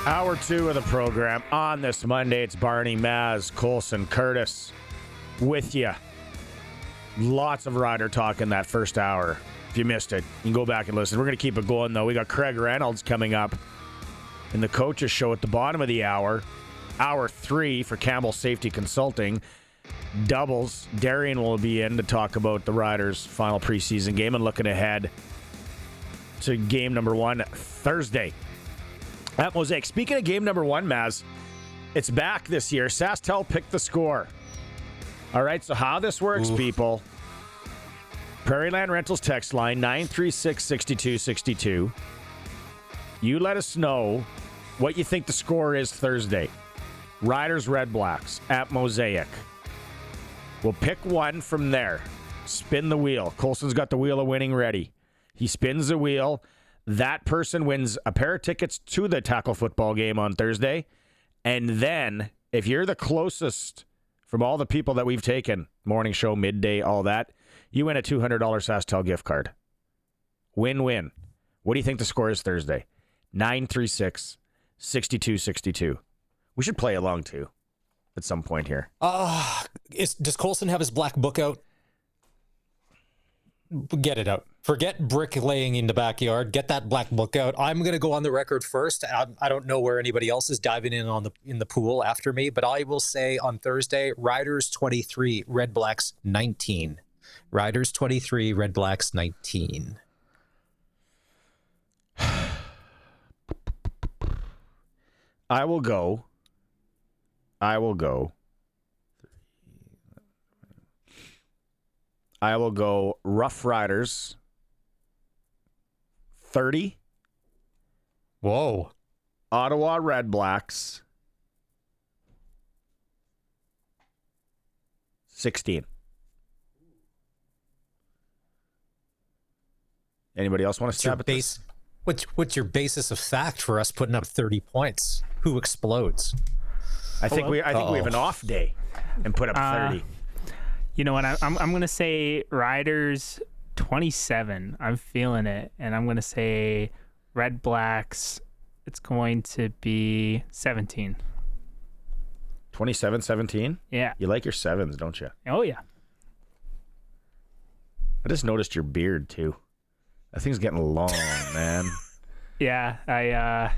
Hour 2 of the program. On this Monday, it's Barney, Maz, Colson, Curtis with you. Lots of Rider talk in that first hour. If you missed it, you can go back and listen. We're going to keep it going, though. We got Craig Reynolds coming up in the coaches show at the bottom of the hour. Hour 3 for Campbell Safety Consulting. Doubles. Darian will be in to talk about the Riders' final preseason game and looking ahead to game number 1 Thursday at Mosaic. Speaking of game number 1, Maz, it's back this year. SaskTel picked the score. All right, so how this works, people. Prairie Land Rentals text line 936-6262. You let us know what you think the score is Thursday. Riders Red Blacks at Mosaic. We'll pick one from there. Spin the wheel. Colson's got the wheel of winning ready. He spins the wheel. That person wins a pair of tickets to the tackle football game on Thursday. And then, if you're the closest from all the people that we've taken, morning show, midday, all that, you win a $200 SaskTel gift card. Win-win. What do you think the score is Thursday? 936-6262. We should play along, too, at some point here. Does Colson have his black book out? Get it out. Forget bricklaying in the backyard. Get that black book out. I'm going to go on the record first. I don't know where anybody else is diving in the pool after me, but I will say on Thursday, Riders 23, Red Blacks 19. Riders 23, Red Blacks 19. I will go. I will go Roughriders 30. Whoa. Ottawa Red Blacks 16. Anybody else want to stab at this? What's your basis of fact for us putting up 30 points? Who explodes? I think we have an off day and put up 30. You know what? I'm going to say Riders 27. I'm feeling it. And I'm going to say Red Blacks, it's going to be 17. 27-17? Yeah. You like your sevens, don't you? Oh, yeah. I just noticed your beard, too. That thing's getting long, man. Yeah.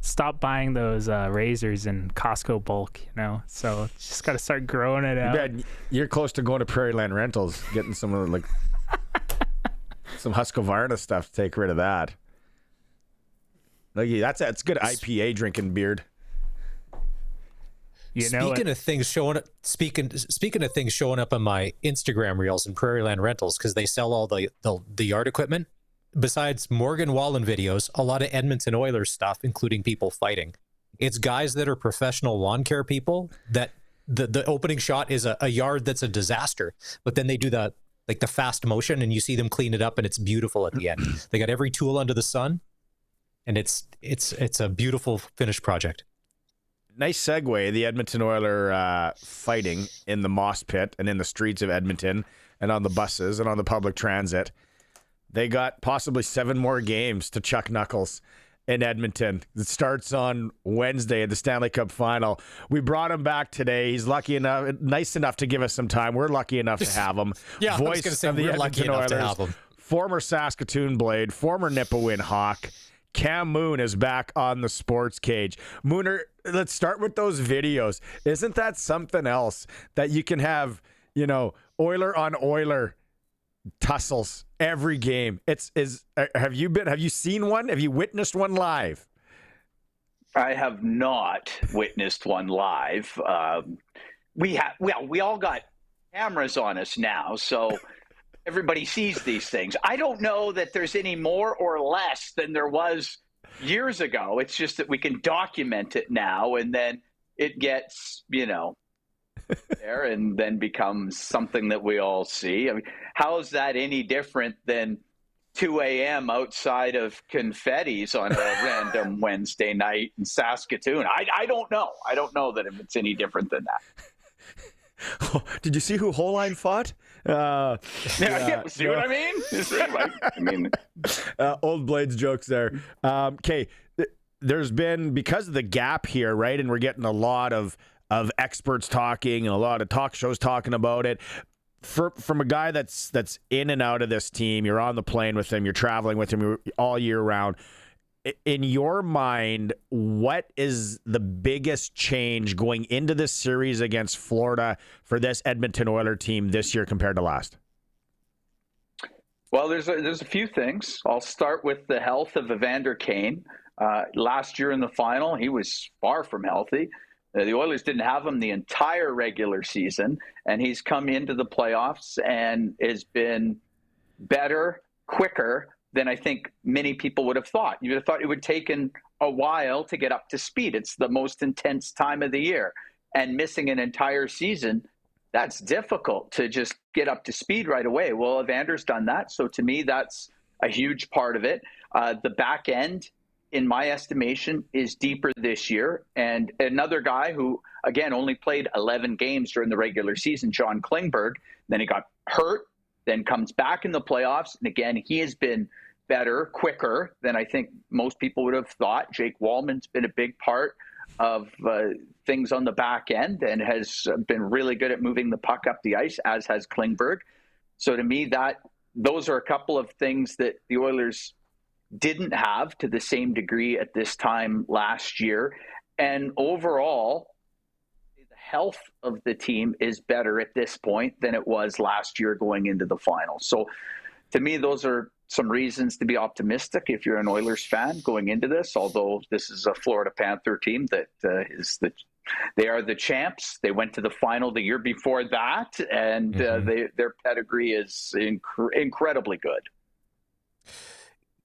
stop buying those razors in Costco bulk, So just got to start growing it out. Yeah, you're close to going to Prairie Land Rentals, getting some of the, some Husqvarna stuff to take rid of that. That's good IPA drinking beard. Speaking of things showing up on my Instagram reels and Prairie Land Rentals, because they sell all the yard equipment. Besides Morgan Wallen videos, a lot of Edmonton Oilers stuff, including people fighting. It's guys that are professional lawn care people that the opening shot is a yard that's a disaster, but then they do the fast motion and you see them clean it up and it's beautiful at the end. They got every tool under the sun, and it's a beautiful finished project. Nice segue. The Edmonton Oiler fighting in the moss pit and in the streets of Edmonton and on the buses and on the public transit. They got possibly 7 more games to Chuck Knuckles in Edmonton. It starts on Wednesday at the Stanley Cup Final. We brought him back today. He's nice enough to give us some time. We're lucky enough to have him. Yeah, Voice I was going to say of the we're Edmonton lucky enough Oilers, to have him. Former Saskatoon Blade, former Nipawin Hawk. Cam Moon is back on the Sports Cage. Mooner, let's start with those videos. Isn't that something else that you can have, Oiler on Oiler tussles every game? Have you seen one? Have you witnessed one live? I have not witnessed one live. We all got cameras on us now, so everybody sees these things. I don't know that there's any more or less than there was years ago. It's just that we can document it now, and then it gets, there and then becomes something that we all see. I mean, how is that any different than 2 a.m. outside of Confetti's on a random Wednesday night in Saskatoon? I don't know. I don't know that it's any different than that. Did you see who Holine fought? See what I mean? You see, old Blades jokes there. Okay, there's been, because of the gap here, right, and we're getting a lot of experts talking and a lot of talk shows talking about it. From a guy that's in and out of this team, you're on the plane with him, you're traveling with him all year round. In your mind, what is the biggest change going into this series against Florida for this Edmonton Oilers team this year compared to last? Well, there's a few things. I'll start with the health of Evander Kane. Last year in the final, he was far from healthy. The Oilers didn't have him the entire regular season, and he's come into the playoffs and has been better, quicker than I think many people would have thought. You would have thought it would take a while to get up to speed. It's the most intense time of the year, and missing an entire season, that's difficult to just get up to speed right away. Well, Evander's done that, so to me, that's a huge part of it. The back end, in my estimation, is deeper this year. And another guy who, again, only played 11 games during the regular season, John Klingberg, then he got hurt, then comes back in the playoffs. And again, he has been better, quicker than I think most people would have thought. Jake Wallman's been a big part of things on the back end and has been really good at moving the puck up the ice, as has Klingberg. So to me, those are a couple of things that the Oilers didn't have to the same degree at this time last year. And overall, the health of the team is better at this point than it was last year going into the final. So to me, those are some reasons to be optimistic if you're an Oilers fan going into this, although this is a Florida Panther team that they are the champs. They went to the final the year before that, and their pedigree is incredibly good.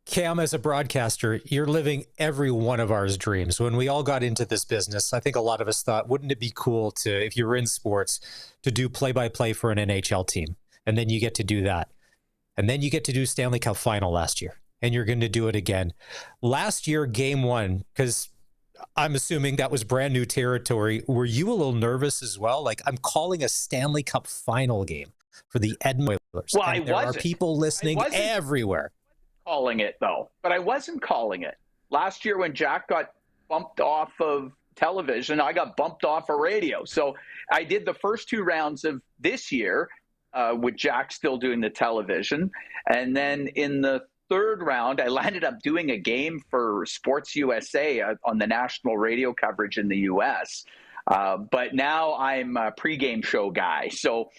Cam, as a broadcaster, you're living every one of our dreams. When we all got into this business, I think a lot of us thought, wouldn't it be cool to, if you were in sports, to do play-by-play for an NHL team? And then you get to do that. And then you get to do Stanley Cup Final last year, and you're going to do it again. Last year, Game 1, because I'm assuming that was brand new territory, were you a little nervous as well? Like, I'm calling a Stanley Cup Final game for the Edmonton Oilers. Well, and there are people listening everywhere. Calling it, though, but I wasn't calling it. Last year when Jack got bumped off of television, I got bumped off of radio. So I did the first 2 rounds of this year with Jack still doing the television. And then in the third round, I landed up doing a game for Sports USA on the national radio coverage in the U.S. But now I'm a pregame show guy. So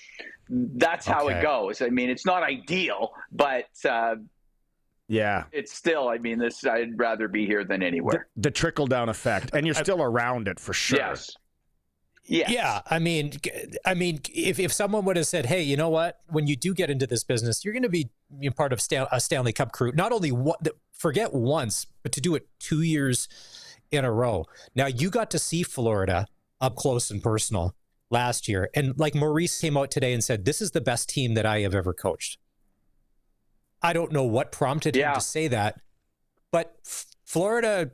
that's how it goes. I mean, it's not ideal, but yeah, it's still, I mean, I'd rather be here than anywhere. The trickle-down effect, and you're still around it for sure. Yes. Yes. Yeah, I mean, if someone would have said, "Hey, you know what? When you do get into this business, you're going to be part of a Stanley Cup crew. Not only forget once, but to do it 2 years in a row." Now you got to see Florida up close and personal last year, and like Maurice came out today and said, "This is the best team that I have ever coached." I don't know what prompted him to say that, but Florida,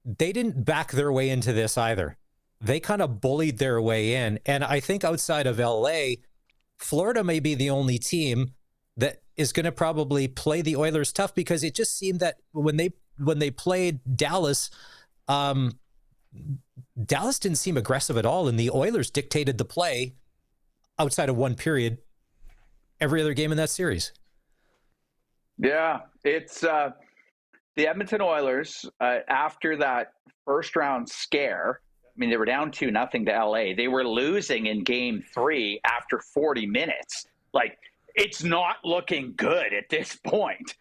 they didn't back their way into this either. They kind of bullied their way in. And I think outside of LA, Florida may be the only team that is going to probably play the Oilers tough, because it just seemed that when they played Dallas, Dallas didn't seem aggressive at all. And the Oilers dictated the play outside of one period every other game in that series. Yeah, it's the Edmonton Oilers after that first round scare. I mean, they were down 2-0 to LA. They were losing in game 3 after 40 minutes. Like, it's not looking good at this point.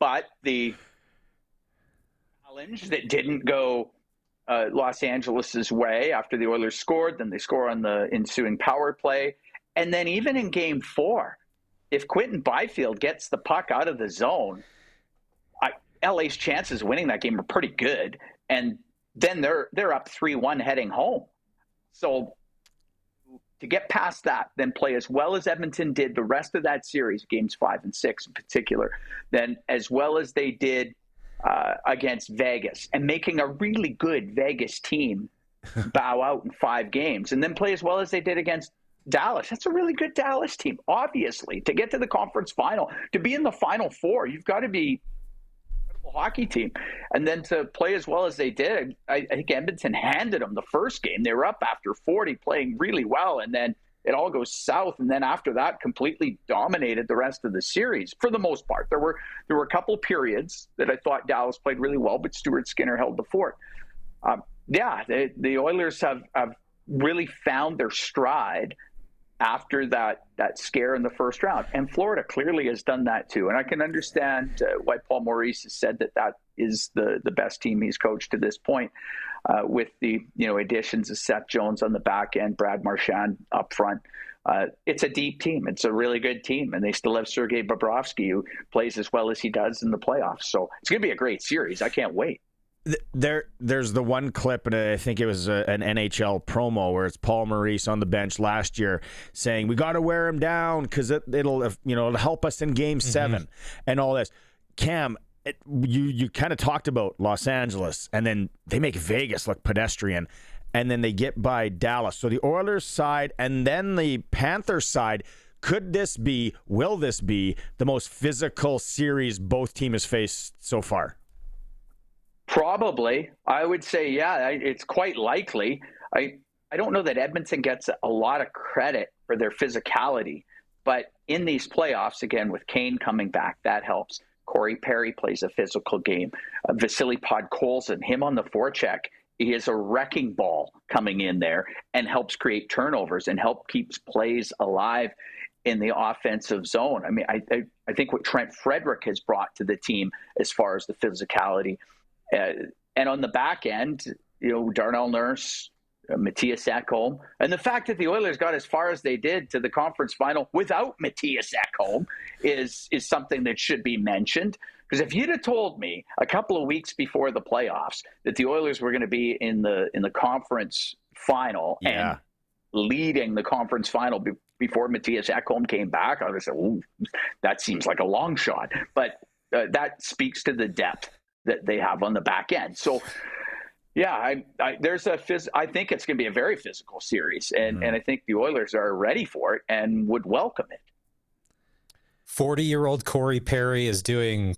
But the challenge that didn't go Los Angeles's way after the Oilers scored, then they score on the ensuing power play. And then even in game 4, if Quentin Byfield gets the puck out of the zone, LA's chances of winning that game are pretty good. And then they're up 3-1 heading home. So to get past that, then play as well as Edmonton did the rest of that series, games 5 and 6 in particular, then as well as they did against Vegas, and making a really good Vegas team bow out in 5 games, and then play as well as they did against Dallas. That's a really good Dallas team. Obviously, to get to the conference final, to be in the Final Four, you've got to be hockey team, and then to play as well as they did. I think Edmonton handed them the first game. They were up after 40, playing really well, and then it all goes south. And then after that, completely dominated the rest of the series for the most part. There were a couple periods that I thought Dallas played really well, but Stuart Skinner held the fort. The Oilers have really found their stride after that scare in the first round. And Florida clearly has done that too. And I can understand why Paul Maurice has said that is the best team he's coached to this point, with the additions of Seth Jones on the back end, Brad Marchand up front. It's a deep team. It's a really good team. And they still have Sergei Bobrovsky, who plays as well as he does in the playoffs. So it's going to be a great series. I can't wait. There's the one clip, and I think it was an NHL promo where it's Paul Maurice on the bench last year saying, "We got to wear him down because it'll help us in Game 7 and all this." Cam, you kind of talked about Los Angeles, and then they make Vegas look pedestrian, and then they get by Dallas. So the Oilers side and then the Panthers side. Will this be the most physical series both teams faced so far? Probably. I would say, yeah, it's quite likely. I don't know that Edmonton gets a lot of credit for their physicality, but in these playoffs, again, with Kane coming back, that helps. Corey Perry plays a physical game. Vasily Podkolzin, him on the forecheck, he is a wrecking ball coming in there and helps create turnovers and keeps plays alive in the offensive zone. I mean, I think what Trent Frederick has brought to the team as far as the physicality. And on the back end, Darnell Nurse, Matthias Ekholm, and the fact that the Oilers got as far as they did to the conference final without Matthias Ekholm is something that should be mentioned. Because if you'd have told me a couple of weeks before the playoffs that the Oilers were going to be in the conference final and leading the conference final before Matthias Ekholm came back, I would have said, "Ooh, that seems like a long shot." But that speaks to the depth that they have on the back end. So, yeah, I think it's going to be a very physical series, and I think the Oilers are ready for it and would welcome it. 40-year-old Corey Perry is doing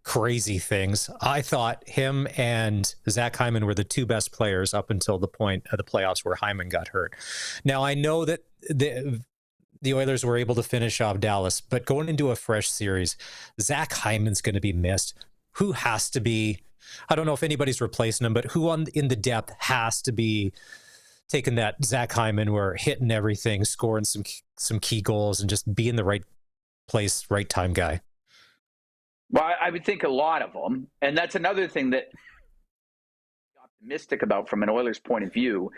crazy things. I thought him and Zach Hyman were the two best players up until the point of the playoffs where Hyman got hurt. Now, I know that the Oilers were able to finish off Dallas, but going into a fresh series, Zach Hyman's going to be missed. Who has to be, I don't know if anybody's replacing him, but who in the depth has to be taking that Zach Hyman, where hitting everything, scoring some key goals, and just being the right place, right time guy? Well, I would think a lot of them. And that's another thing that I'm optimistic about from an Oilers point of view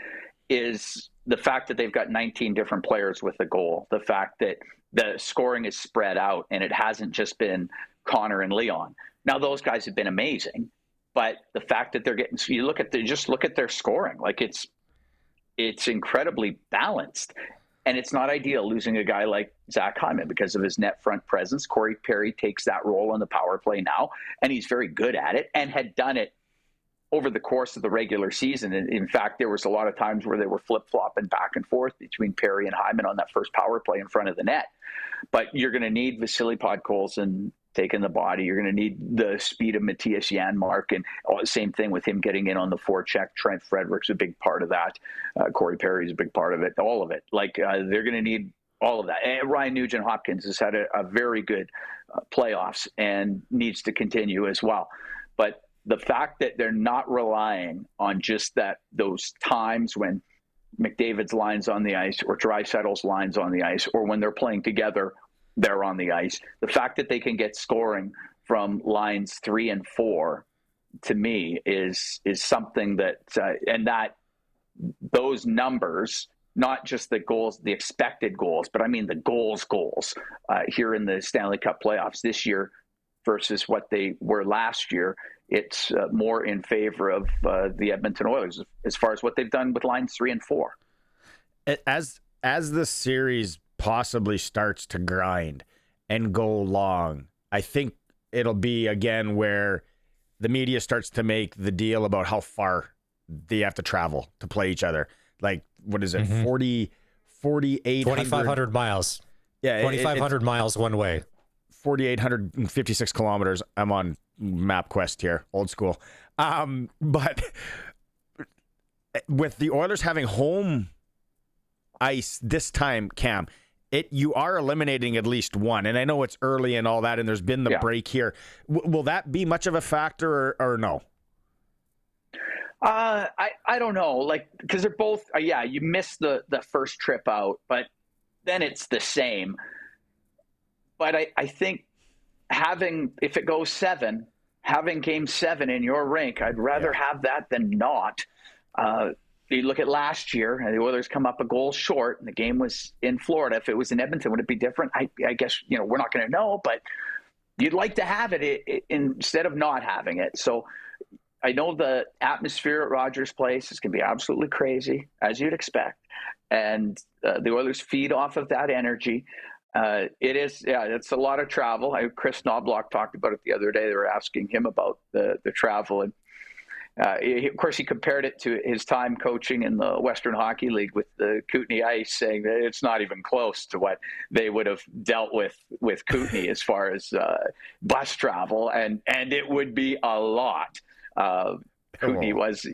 is the fact that they've got 19 different players with a goal. The fact that the scoring is spread out and it hasn't just been Connor and Leon. Now, those guys have been amazing, but the fact that they're getting, just look at their scoring. Like it's incredibly balanced. And it's not ideal losing a guy like Zach Hyman because of his net front presence. Corey Perry takes that role on the power play now, and he's very good at it and had done it over the course of the regular season. And in fact, there was a lot of times where they were flip-flopping back and forth between Perry and Hyman on that first power play in front of the net. But you're going to need Vasily Podkolzin taking the body. You're going to need the speed of Matthias Janmark, and same thing with him getting in on the forecheck. Trent Frederick's a big part of that. Corey Perry's a big part of it. All of it. They're going to need all of that. And Ryan Nugent-Hopkins has had a very good playoffs and needs to continue as well. But the fact that they're not relying on just those times when McDavid's line's on the ice or Draisaitl's line's on the ice, or when they're playing together, they're on the ice. The fact that they can get scoring from lines 3 and 4, to me, is something that and that those numbers, not just the goals, the expected goals, but I mean the goals here in the Stanley Cup playoffs this year versus what they were last year. It's more in favor of the Edmonton Oilers as far as what they've done with lines 3 and 4. As the series possibly starts to grind and go long, I think it'll be again where the media starts to make the deal about how far they have to travel to play each other. Like, what is it? 2,500 miles. Yeah. 2,500 miles one way. 4,856 kilometers. I'm on MapQuest here, old school. But with the Oilers having home ice this time, Cam, you are eliminating at least one. And I know it's early and all that, and there's been the break here. Will that be much of a factor or no? I don't know. Because they're both, you miss the first trip out, but then it's the same. But I think if it goes 7, having game 7 in your rink, I'd rather have that than not. You look at last year, and the Oilers come up a goal short, and the game was in Florida. If it was in Edmonton, would it be different? I guess, we're not going to know, but you'd like to have it instead of not having it. So I know the atmosphere at Rogers Place is going to be absolutely crazy, as you'd expect. And the Oilers feed off of that energy. It's a lot of travel. Chris Knobloch talked about it the other day. They were asking him about the travel. And of course, he compared it to his time coaching in the Western Hockey League with the Kootenay Ice, saying that it's not even close to what they would have dealt with Kootenay as far as bus travel. And it would be a lot. Kootenay was,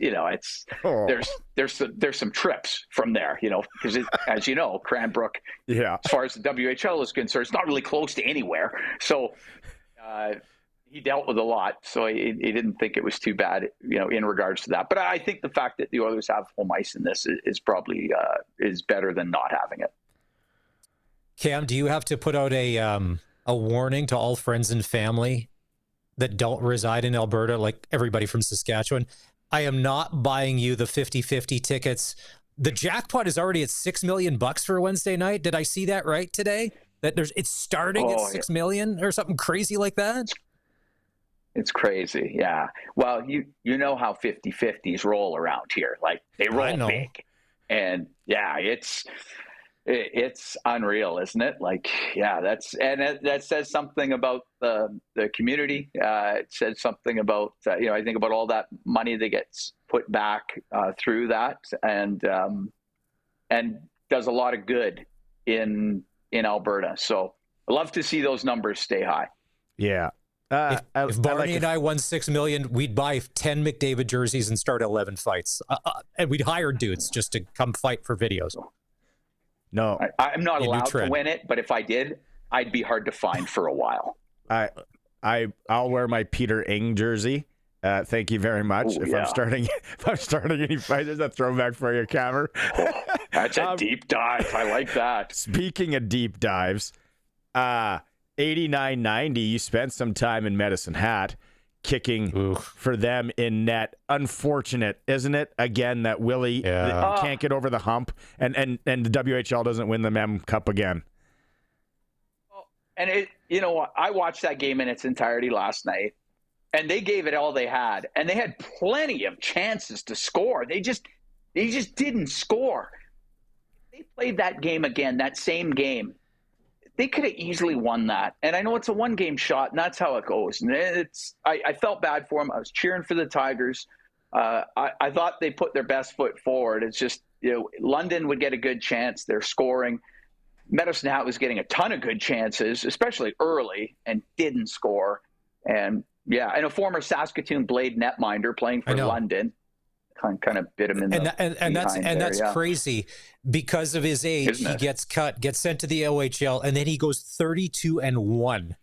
there's some trips from there, because as you know, Cranbrook, as far as the WHL is concerned, it's not really close to anywhere. So he dealt with a lot. So he didn't think it was too bad, in regards to that. But I think the fact that the Oilers have home ice in this is probably is better than not having it. Cam, do you have to put out a warning to all friends and family that don't reside in Alberta, like everybody from Saskatchewan? I am not buying you the 50-50 tickets. The jackpot is already at $6 million for Wednesday night. Did I see that right today? That it's starting at $6 million or something crazy like that? It's crazy, yeah. Well, you know how 50-50s roll around here. Like, they roll big. And yeah, it's unreal, isn't it? Like, yeah, that says something about the community. It says something about I think about all that money that gets put back through that, and does a lot of good in Alberta. So I love to see those numbers stay high. Yeah. If Barney and I won $6 million, we'd buy 10 McDavid jerseys and start 11 fights, and we'd hire dudes just to come fight for videos. No, I'm not A new allowed to trend. win it, but if I did, I'd be hard to find for a while. I'll wear my Peter Ing jersey. Thank you very much. Ooh, if yeah. I'm starting any fights, there's a throwback for you, Cameron. That's a deep dive. I like that. Speaking of deep dives, 89-90, you spent some time in Medicine Hat kicking for them in net. Unfortunate, isn't it? Again, that Willie can't get over the hump, and the WHL doesn't win the Mem Cup again. And I watched that game in its entirety last night, and they gave it all they had, and they had plenty of chances to score. They just didn't score. They played that game again, that same game. They could have easily won that. And I know it's a one-game shot, and that's how it goes. And I felt bad for them. I was cheering for the Tigers. I thought they put their best foot forward. It's just, London would get a good chance. They're scoring. Medicine Hat was getting a ton of good chances, especially early, and didn't score. And a former Saskatoon Blade netminder playing for London kind of bit him in that's crazy because of his age. He gets cut, gets sent to the OHL, and then he goes 32-1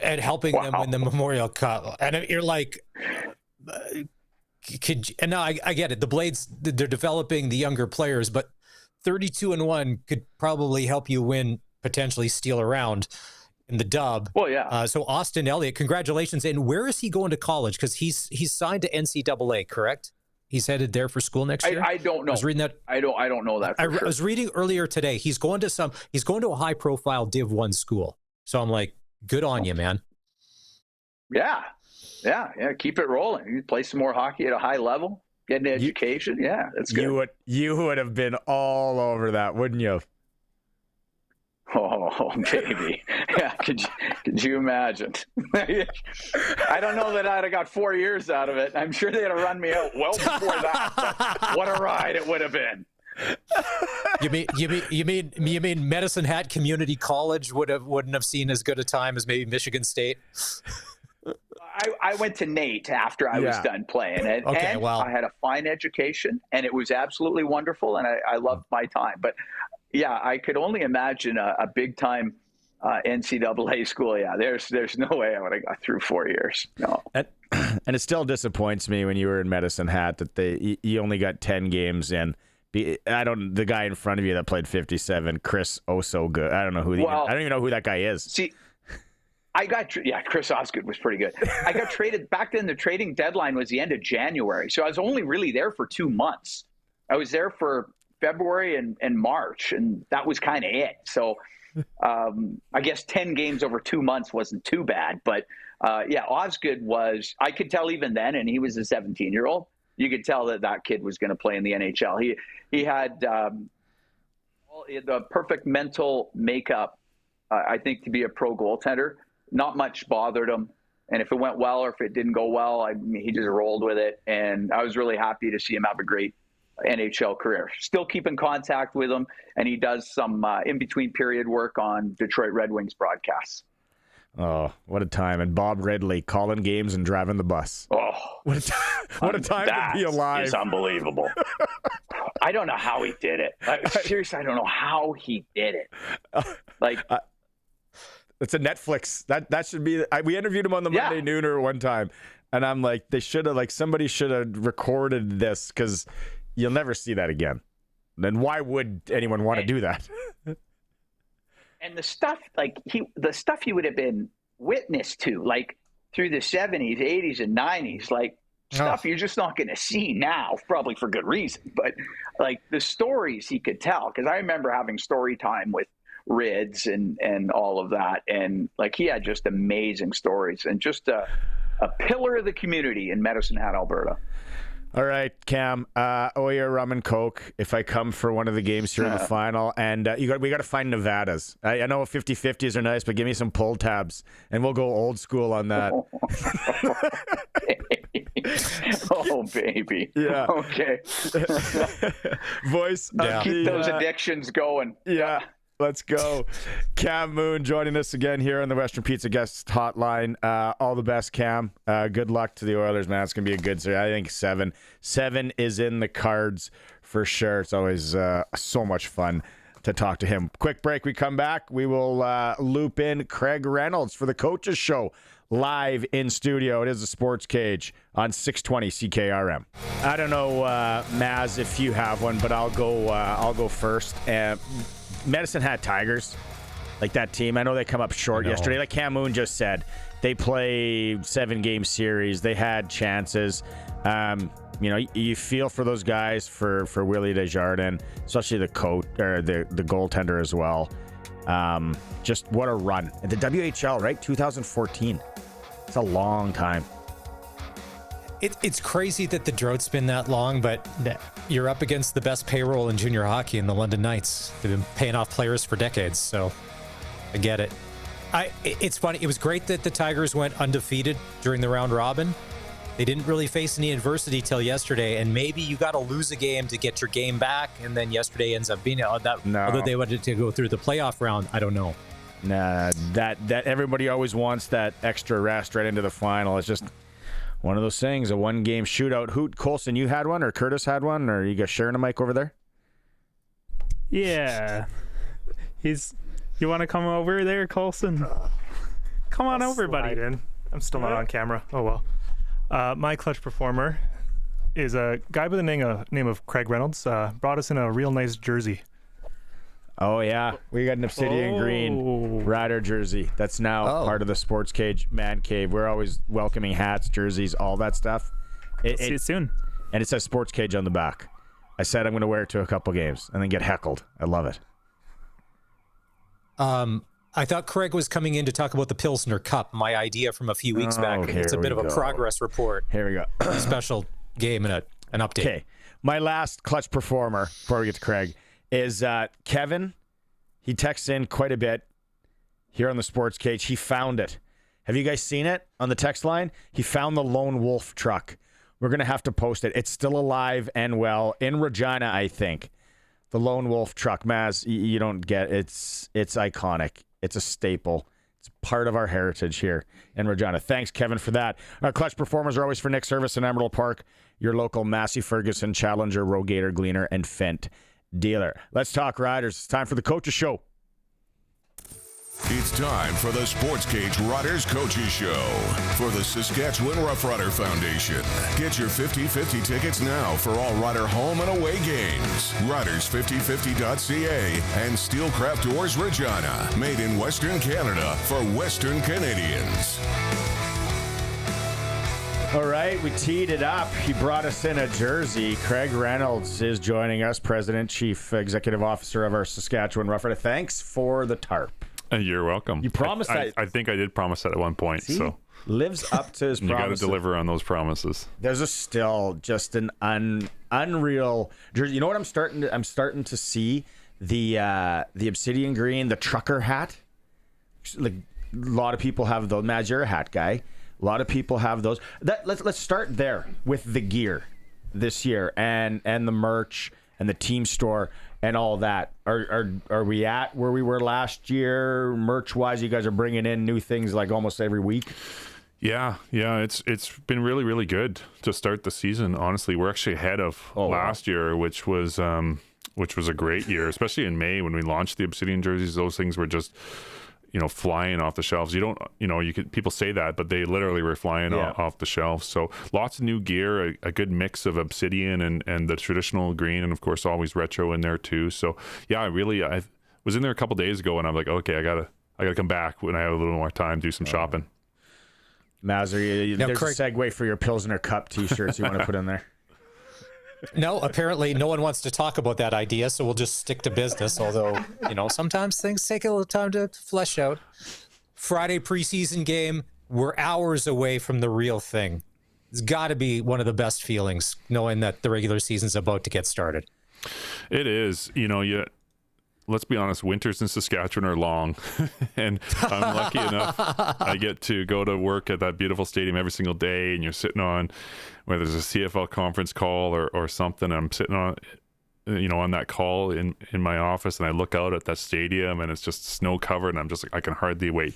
at helping them win the Memorial Cup. And you're like, I get it. The Blades, they're developing the younger players, but 32-1 could probably help you win, potentially steal a round in the dub. Well, yeah. So Austin Elliott, congratulations. And where is he going to college? Because he's signed to NCAA, correct? He's headed there for school next year. I don't know. I was reading that. I don't know that. I was reading earlier today. He's going to a high profile Div 1 school. So I'm like, good on you, man. Yeah. Keep it rolling. You play some more hockey at a high level, get an education. That's good. You would have been all over that, wouldn't you? Oh, baby. Yeah, could you imagine? I don't know that I'd have got 4 years out of it. I'm sure they'd have run me out well before that. But what a ride it would have been. You mean Medicine Hat Community College wouldn't have seen as good a time as maybe Michigan State? I went to Nate after I was done playing, and I had a fine education, and it was absolutely wonderful, and I loved my time. But yeah, I could only imagine a big time NCAA school. Yeah, there's no way I would have got through 4 years. No. And it still disappoints me when you were in Medicine Hat that you only got 10 games in. The guy in front of you that played 57, Chris Good. I don't know who I don't even know who that guy is. See, Chris Osgood was pretty good. I got traded back then. The trading deadline was the end of January, so I was only really there for 2 months. I was there for February and March, and that was kind of it. So I guess 10 games over 2 months wasn't too bad. But Osgood was, I could tell even then, and he was a 17-year-old, you could tell that kid was going to play in the NHL. He had the perfect mental makeup, I think, to be a pro goaltender. Not much bothered him. And if it went well or if it didn't go well, he just rolled with it. And I was really happy to see him have a great NHL career. Still keep in contact with him, and he does some in-between period work on Detroit Red Wings broadcasts. Oh, what a time. And Bob Ridley calling games and driving the bus. Oh, what a time to be alive. It's unbelievable. I don't know how he did it. Seriously, I don't know how he did it. It's a Netflix. That should be. We interviewed him on the Monday Nooner one time, and I'm like, somebody should have recorded this because you'll never see that again. Then why would anyone want to do that? And the stuff he would have been witness to, like through the 70s, 80s, and 90s, stuff you're just not going to see now, probably for good reason. But like the stories he could tell, because I remember having story time with Rids and all of that, and like he had just amazing stories and just a pillar of the community in Medicine Hat, Alberta. All right, Cam, Oya Rum and Coke, if I come for one of the games here in the final, and we got to find Nevadas. I know 50-50s are nice, but give me some pull tabs, and we'll go old school on that. Oh, baby. Yeah. Okay. Voice. Keep those addictions going. Yeah. Let's go. Cam Moon joining us again here on the Western Pizza Guest Hotline. All the best, Cam. Good luck to the Oilers, man. It's going to be a good series. I think 7 is in the cards for sure. It's always so much fun to talk to him. Quick break. We come back. We will loop in Craig Reynolds for the Coaches Show live in studio. It is the Sports Cage on 620 CKRM. I don't know, Maz, if you have one, but I'll go first. Medicine Hat Tigers, like that team. I know they come up short yesterday. Like Cam Moon just said, they play 7-game series. They had chances. You feel for those guys, for Willie Desjardins, especially the coach or the goaltender as well. Just what a run. And the WHL, right? 2014. It's a long time. It's crazy that the drought's been that long, but you're up against the best payroll in junior hockey in the London Knights. They've been paying off players for decades, so I get it. It's funny. It was great that the Tigers went undefeated during the round robin. They didn't really face any adversity till yesterday, and maybe you got to lose a game to get your game back, and then yesterday ends up being although they wanted to go through the playoff round. I don't know. Nah, that everybody always wants that extra rest right into the final. It's just one of those things, a one-game shootout. Colson, you had one, or Curtis had one, or you guys sharing a mic over there? Yeah. You want to come over there, Colson? Come on over, buddy. In. I'm still not on camera. Oh, well. My clutch performer is a guy by the name of Craig Reynolds. Brought us in a real nice jersey. Oh, yeah. We got an obsidian green Rider jersey. That's now part of the Sports Cage Man Cave. We're always welcoming hats, jerseys, all that stuff. See you soon. And it says Sports Cage on the back. I said I'm going to wear it to a couple games and then get heckled. I love it. I thought Craig was coming in to talk about the Pilsner Cup, my idea from a few weeks back. It's a bit of a progress report. Here we go. Special game and an update. Okay. My last clutch performer, before we get to Craig, is Kevin. He texts in quite a bit here on the Sports Cage. He found it. Have you guys seen it on the text line? He found the Lone Wolf truck. We're going to have to post it. It's still alive and well in Regina, I think. The Lone Wolf truck. Maz, you don't get it. It's iconic. It's a staple. It's part of our heritage here in Regina. Thanks, Kevin, for that. Our clutch performers are always for Nick Service in Emerald Park, your local Massey Ferguson, Challenger, Rogator, Gleaner, and Fent dealer. Let's talk Riders. It's time for the Coaches Show. It's time for the Sports Cage Riders Coaches Show for the Saskatchewan Roughrider Foundation. Get your 50-50 tickets now for all Rider home and away games. Riders5050.ca and Steelcraft Doors Regina. Made in Western Canada for Western Canadians. All right, we teed it up. He brought us in a jersey. Craig Reynolds is joining us, President, Chief Executive Officer of our Saskatchewan Roughrider. Thanks for the tarp. You're welcome. You promised that. I think I did promise that at one point. See? So lives up to his promises. You got to deliver on those promises. There's still just an unreal jersey. You know what I'm starting to see the obsidian green, the trucker hat. Like a lot of people have those. Maz, you're a hat guy. A lot of people have those. Let's start there with the gear this year and the merch and the team store and all that. Are we at where we were last year merch wise? You guys are bringing in new things like almost every week. Yeah, it's been really, really good to start the season. Honestly, we're actually ahead of last year, which was a great year, especially in May when we launched the Obsidian jerseys. Those things were just flying off the shelves. People say that, but they literally were flying off the shelves. So lots of new gear, a good mix of Obsidian and the traditional green, and of course always retro in there too. So yeah, I was in there a couple days ago, and I'm like, okay, I gotta come back when I have a little more time, do some shopping. Maz, there's a segue for your Pilsner Cup t-shirts you want to put in there. No, apparently no one wants to talk about that idea, so we'll just stick to business. Although, sometimes things take a little time to flesh out. Friday preseason game, we're hours away from the real thing. It's got to be one of the best feelings, knowing that the regular season's about to get started. It is. Let's be honest, winters in Saskatchewan are long, and I'm lucky enough I get to go to work at that beautiful stadium every single day, and you're sitting on, whether there's a CFL conference call or something, I'm sitting on on that call in my office, and I look out at that stadium and it's just snow covered, and I'm just like, I can hardly wait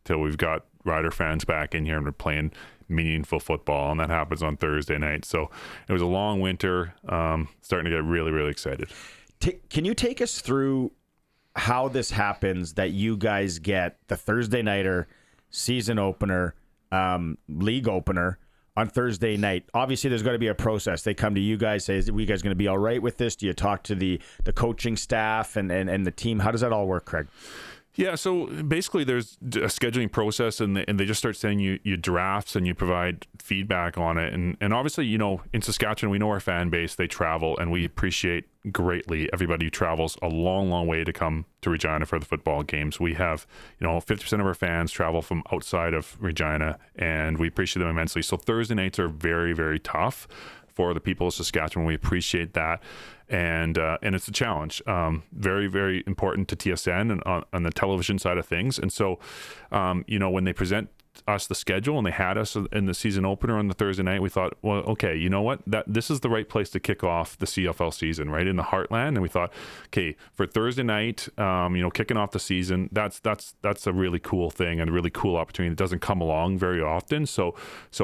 till we've got Rider fans back in here and we're playing meaningful football, and that happens on Thursday night. So it was a long winter, starting to get really, really excited. Can you take us through how this happens, that you guys get the Thursday nighter, season opener, league opener on Thursday night? Obviously, there's got to be a process. They come to you guys, say, "Are you guys going to be all right with this?" Do you talk to the coaching staff and the team? How does that all work, Craig? Yeah, so basically there's a scheduling process, and they just start sending you drafts, and you provide feedback on it. And obviously, in Saskatchewan, we know our fan base, they travel, and we appreciate greatly everybody who travels a long, long way to come to Regina for the football games. We have, 50% of our fans travel from outside of Regina, and we appreciate them immensely. So Thursday nights are very, very tough for the people of Saskatchewan. We appreciate that. And it's a challenge. Very, very important to TSN and on the television side of things. And so, when they present us the schedule and they had us in the season opener on the Thursday night, we thought, well, okay, you know what? This is the right place to kick off the CFL season, right in the heartland. And we thought, okay, for Thursday night, kicking off the season, that's a really cool thing and a really cool opportunity that doesn't come along very often. So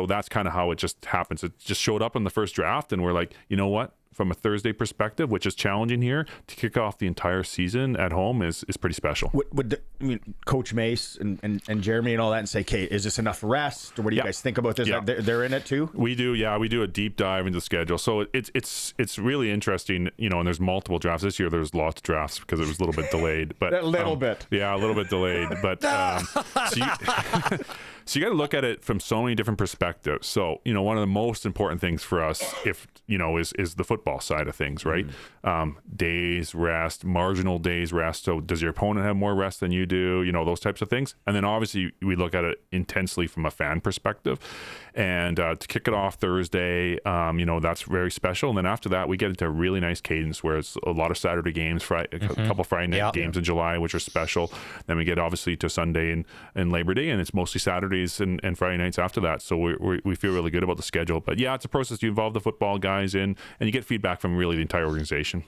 that's kind of how it just happens. It just showed up in the first draft, and we're like, you know what? From a Thursday perspective, which is challenging here, to kick off the entire season at home is pretty special. Would Coach Mace and Jeremy and all that, and say, okay, is this enough rest? Or what do you guys think about this? Yeah. They're in it too? We do, yeah. We do a deep dive into the schedule. So it's really interesting, and there's multiple drafts. This year there's lots of drafts because it was a little bit delayed. But a little bit. Yeah, a little bit delayed. But so you got to look at it from so many different perspectives. So, one of the most important things for us, is the football side of things, right? Days rest, marginal days rest. So does your opponent have more rest than you do? Those types of things. And then obviously we look at it intensely from a fan perspective. And to kick it off Thursday, that's very special. And then after that, we get into a really nice cadence where it's a lot of Saturday games, a couple Friday night games in July, which are special. Then we get obviously to Sunday and Labor Day, and it's mostly Saturdays and Friday nights after that. So we feel really good about the schedule. But yeah, it's a process. You involve the football guys in, and you get feedback from really the entire organization.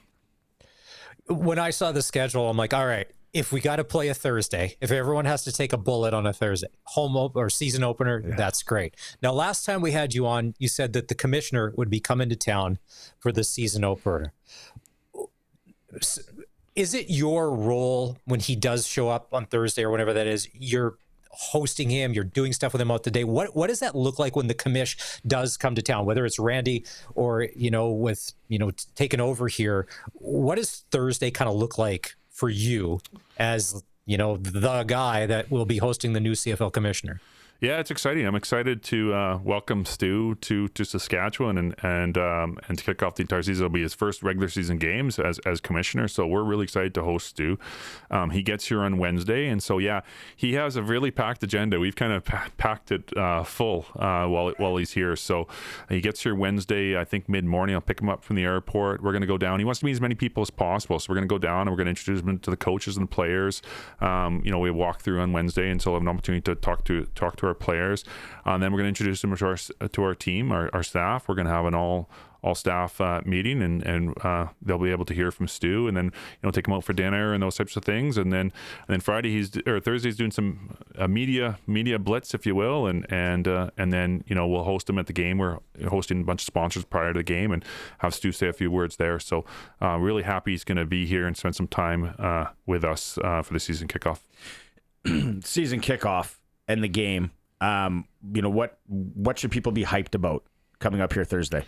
When I saw the schedule, I'm like, all right, if we got to play a Thursday, if everyone has to take a bullet on a Thursday, or season opener, that's great. Now, last time we had you on, you said that the commissioner would be coming to town for the season opener. Is it your role when he does show up on Thursday or whenever that is, you're hosting him, you're doing stuff with him out the day? What does that look like when the commish does come to town, whether it's Randy or, with, taking over here? What does Thursday kind of look like for you as, the guy that will be hosting the new CFL commissioner? Yeah, it's exciting. I'm excited to welcome Stu to Saskatchewan and to kick off the entire season. It'll be his first regular season games as commissioner, so we're really excited to host Stu. He gets here on Wednesday, and so yeah, he has a really packed agenda. We've kind of packed it full while he's here. So he gets here Wednesday, I think mid-morning. I'll pick him up from the airport. We're going to go down. He wants to meet as many people as possible, so we're going to go down and we're going to introduce him to the coaches and the players. We walk through on Wednesday, and so we'll have an opportunity to talk to our players, and then we're going to introduce them to our team, our staff. We're going to have an all staff meeting, and they'll be able to hear from Stu, and then take him out for dinner and those types of things. And then Thursday he's doing some media blitz, if you will, and then we'll host him at the game. We're hosting a bunch of sponsors prior to the game and have Stu say a few words there. So really happy he's going to be here and spend some time with us for the season kickoff. Season kickoff and the game. What should people be hyped about coming up here Thursday?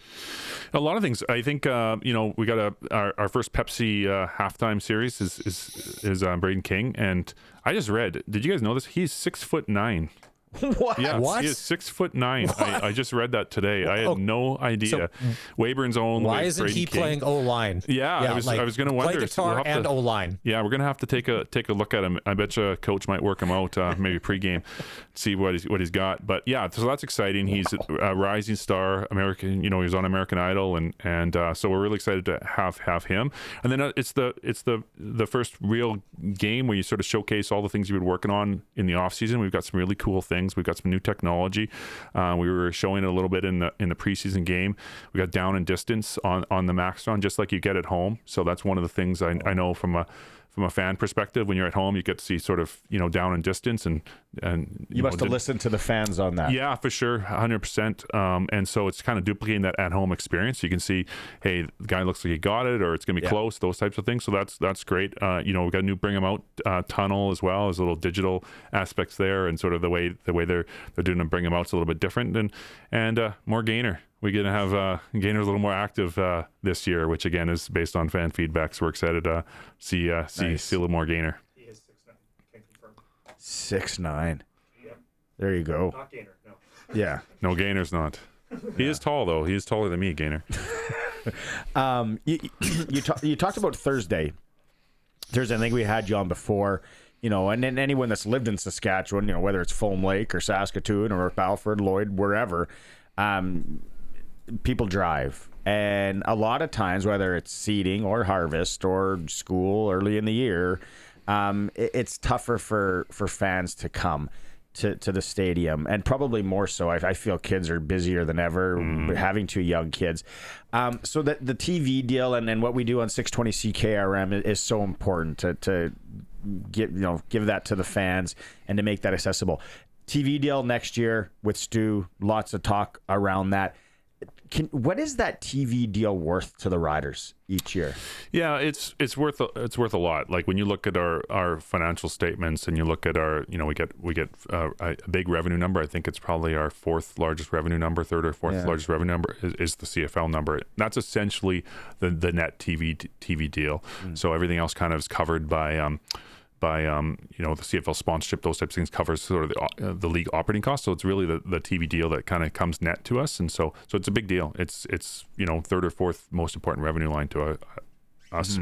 A lot of things. I think we got our first Pepsi halftime series is Braden King, and I just read. Did you guys know this? He's 6'9". What? Yeah, what? He is 6'9". I just read that today. I had no idea. So, Weyburn's own. Why isn't Braden he King. playing O-line? Yeah, I was going to wonder. Play guitar and O-line. Yeah, we're going to have to take a look at him. I bet you a coach might work him out, maybe pregame, see what he's got. But yeah, so that's exciting. He's a rising star, American. He was on American Idol, and so we're really excited to have him. And then it's the first real game where you sort of showcase all the things you've been working on in the off season. We've got some really cool things things. We've got some new technology. We were showing it a little bit in the preseason game. We got down and distance on the Maxtron, just like you get at home. So that's one of the things I know from a fan perspective. When you're at home, you get to see sort of, down and distance, and you must have listened to the fans on that. Yeah, for sure, 100%. And so it's kind of duplicating that at home experience. You can see, hey, the guy looks like he got it, or it's going to be close. Those types of things. So that's great. We got a new bring them out tunnel as well. There's little digital aspects there, and sort of the way they're doing them, bring them out's a little bit different, and more gainer. We're going to have Gainer's a little more active this year, which again is based on fan feedback. So we're excited to see a little more Gainer. He is 6'9". Can confirm. 6'9". Yeah. There you go. Not Gainer, no. Yeah. No, Gainer's not. He is tall though. He is taller than me, Gainer. You talked about Thursday. I think we had you on before. And then anyone that's lived in Saskatchewan, whether it's Foam Lake or Saskatoon or Balford, Lloyd, wherever. People drive, and a lot of times, whether it's seeding or harvest or school early in the year, it's tougher for fans to come to the stadium, and probably more so. I feel kids are busier than ever, having 2 young kids. So that the TV deal and what we do on 620 CKRM is so important to give that to the fans and to make that accessible. TV deal next year with Stu, lots of talk around that. What is that TV deal worth to the Riders each year? Yeah, it's worth a lot. Like when you look at our financial statements and you look at our, we get a big revenue number. I think it's probably our 4th largest revenue number, 3rd or 4th largest revenue number is the CFL number. That's essentially the net TV deal. So everything else kind of is covered by the CFL sponsorship, those types of things covers sort of the league operating costs. So it's really the TV deal that kind of comes net to us, and so it's a big deal. It's 3rd or 4th most important revenue line to us.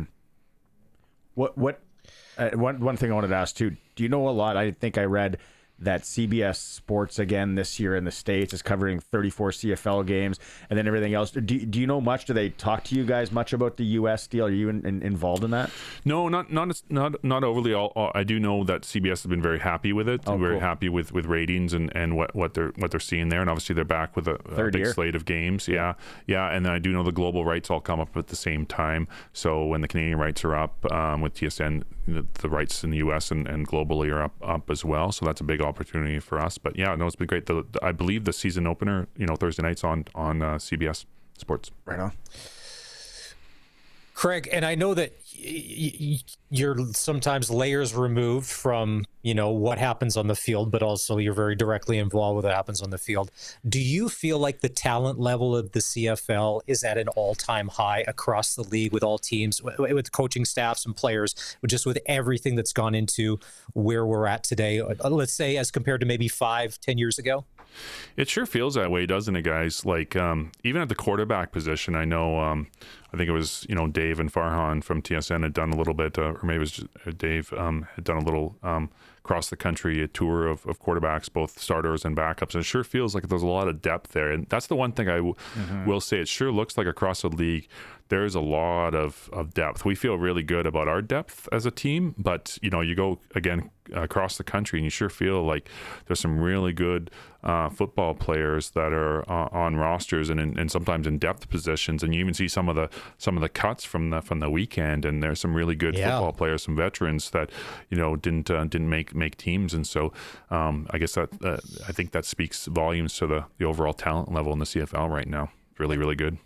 One thing I wanted to ask too. Do you know a lot? I think I read that CBS Sports again this year in the States is covering 34 CFL games, and then everything else. Do you know much? Do they talk to you guys much about the US deal? Are you involved in that? No, not overly. I do know that CBS has been very happy with it. Very happy with ratings and what they're seeing there, and obviously they're back with a big slate of games. Yeah, and then I do know the global rights all come up at the same time. So when the Canadian rights are up with TSN, the rights in the US and globally are up as well. So that's a big opportunity for us. But yeah, no, it's been great. I believe the season opener, Thursday nights on CBS Sports. Right on. Craig, and I know that you're sometimes layers removed from, what happens on the field, but also you're very directly involved with what happens on the field. Do you feel like the talent level of the CFL is at an all-time high across the league with all teams, with coaching staffs and players, just with everything that's gone into where we're at today, let's say as compared to maybe 5-10 years ago? It sure feels that way, doesn't it, guys? Like even at the quarterback position, I know I think it was Dave and Farhan from TSN had done a little bit, or maybe it was just Dave had done a little across the country a tour of quarterbacks, both starters and backups. And it sure feels like there's a lot of depth there, and that's the one thing I will say. It sure looks like across the league there's a lot of depth. We feel really good about our depth as a team, but you go again across the country and you sure feel like there's some really good football players that are on rosters and sometimes in depth positions, and you even see some of the cuts from the weekend, and there's some really good football players, some veterans that didn't make teams, and so I guess that I think that speaks volumes to the overall talent level in the CFL right now. Really, really good.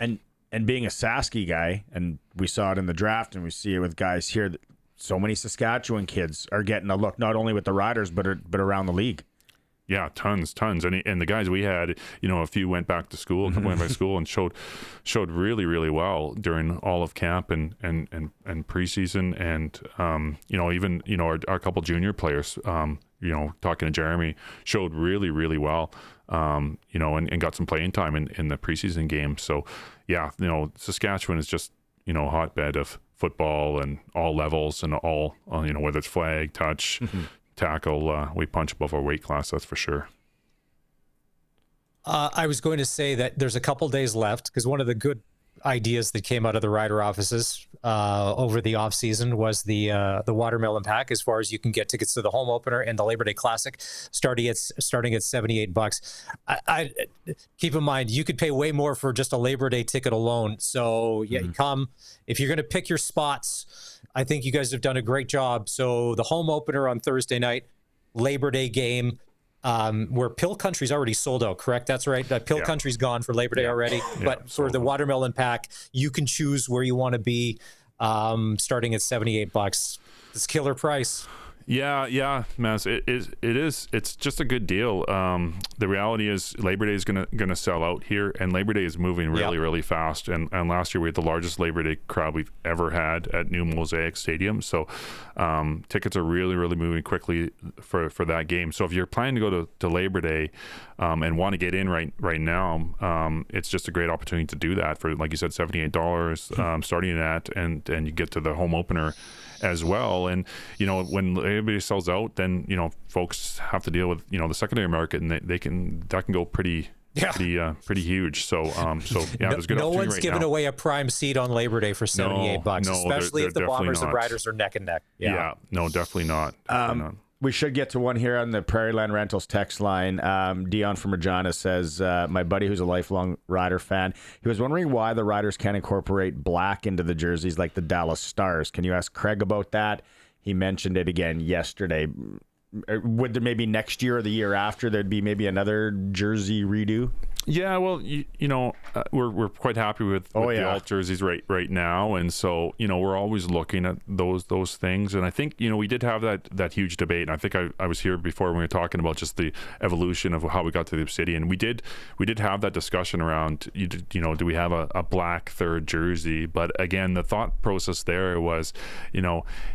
And being a Sasky guy, and we saw it in the draft, and we see it with guys here, that so many Saskatchewan kids are getting a look, not only with the Riders, but around the league. Yeah, tons. And the guys we had, a few went back to school, a couple went back to school and showed really, really well during all of camp and preseason. And, even, our couple junior players, talking to Jeremy, showed really, really well, and got some playing time in the preseason game. So, yeah, Saskatchewan is just, a hotbed of football and all levels and all, whether it's flag, touch, tackle, we punch above our weight class, that's for sure. I was going to say that there's a couple days left, because one of the good ideas that came out of the Rider offices over the off season was the watermelon pack, as far as you can get tickets to the home opener and the Labor Day Classic starting at $78. I keep in mind, you could pay way more for just a Labor Day ticket alone. So yeah, come if you're going to pick your spots. I think you guys have done a great job. So the home opener on Thursday night, Labor Day game. Where Pill Country's already sold out, correct? That's right. Pill Country's gone for Labor Day already. But for the watermelon pack, you can choose where you want to be, starting at $78. It's killer price. Yeah, Maz. It is. It's just a good deal. The reality is Labor Day is gonna sell out here, and Labor Day is moving really fast. And last year we had the largest Labor Day crowd we've ever had at New Mosaic Stadium. So tickets are really moving quickly for that game. So if you're planning to go to Labor Day and want to get in right now, it's just a great opportunity to do that for, like you said, $78 starting at, and you get to the home opener as well. And when everybody sells out, then folks have to deal with the secondary market, and that can go pretty huge. So there's good. No one's giving away a prime seat on Labor Day for $78, especially if the Bombers and Riders are neck and neck. Yeah, no, definitely not. We should get to one here on the Prairie Land Rentals text line. Dion from Regina says, my buddy who's a lifelong Rider fan, he was wondering why the Riders can't incorporate black into the jerseys like the Dallas Stars. Can you ask Craig about that? He mentioned it again yesterday. Would there maybe next year or the year after there'd be maybe another jersey redo? Yeah, well, we're quite happy with the alt jerseys right now, and so we're always looking at those things. And I think we did have that huge debate. And I think I was here before when we were talking about just the evolution of how we got to the Obsidian. We did have that discussion around do we have a black third jersey? But again, the thought process there was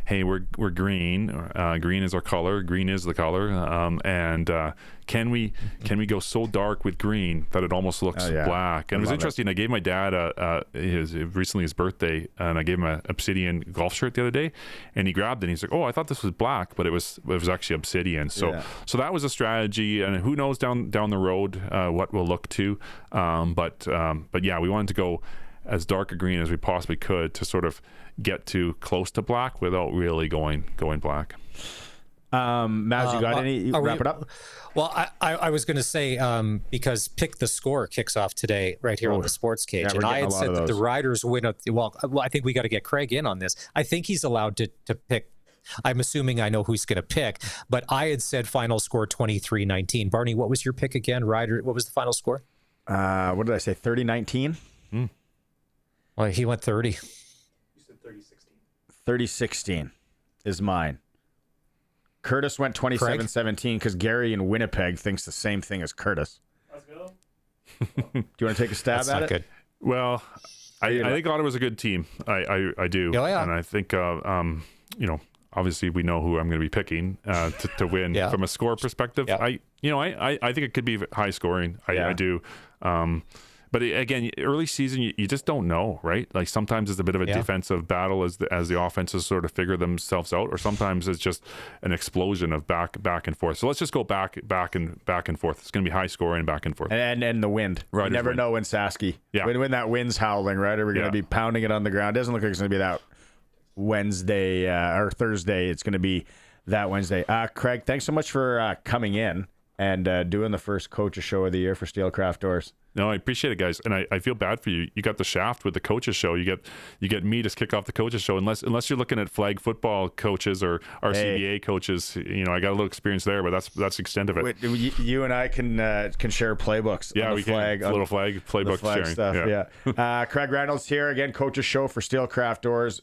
hey, we're green. Green is our color. Green is the color. And can we go so dark with green that it almost looks black? And it was interesting. I gave my dad recently his birthday, and I gave him an Obsidian golf shirt the other day, and he grabbed it and he's like, "Oh, I thought this was black, but it was actually Obsidian." So that was a strategy, and who knows down the road what we'll look to. But yeah, we wanted to go as dark a green as we possibly could to sort of get to close to black without really going black. Maz, you got any? Wrap it up. Well, I was going to say, because Pick the Score kicks off today right here on the SportsCage, and I had said that the Riders win. Well, I think we got to get Craig in on this. I think he's allowed to pick. I'm assuming I know who he's going to pick, but I had said final score 23-19. Barney, what was your pick again? Ryder, what was the final score? What did I say? 30-19. Well, he went 30. You said 30-16. 30-16 is mine. Curtis went 27-17 because Gary in Winnipeg thinks the same thing as Curtis. Let's go. Do you want to take a stab at it? Good. Well, I think Ottawa's a good team. I do. Oh, yeah. And I think obviously we know who I'm going to be picking to win from a score perspective. Yeah. I think it could be high scoring. I do. But again, early season, you just don't know, right? Like sometimes it's a bit of a defensive battle as the offenses sort of figure themselves out, or sometimes it's just an explosion of back and forth. So let's just go back and forth. It's going to be high scoring back and forth. And the wind. Right. You never know when Sasky. Yeah. When that wind's howling, right? We're going to be pounding it on the ground. It doesn't look like it's going to be that Wednesday or Thursday. It's going to be that Wednesday. Craig, thanks so much for coming in and doing the first Coaches Show of the year for Steelcraft Doors. No, I appreciate it, guys, and I feel bad for you. You got the shaft with the Coaches Show. You get me to kick off the Coaches Show. Unless you're looking at flag football coaches or RCBA coaches, I got a little experience there, but that's the extent of it. You and I can share playbooks. Yeah, on the flag, can. A little flag playbook sharing stuff. Yeah. Craig Reynolds here again. Coaches Show for Steelcraft Doors.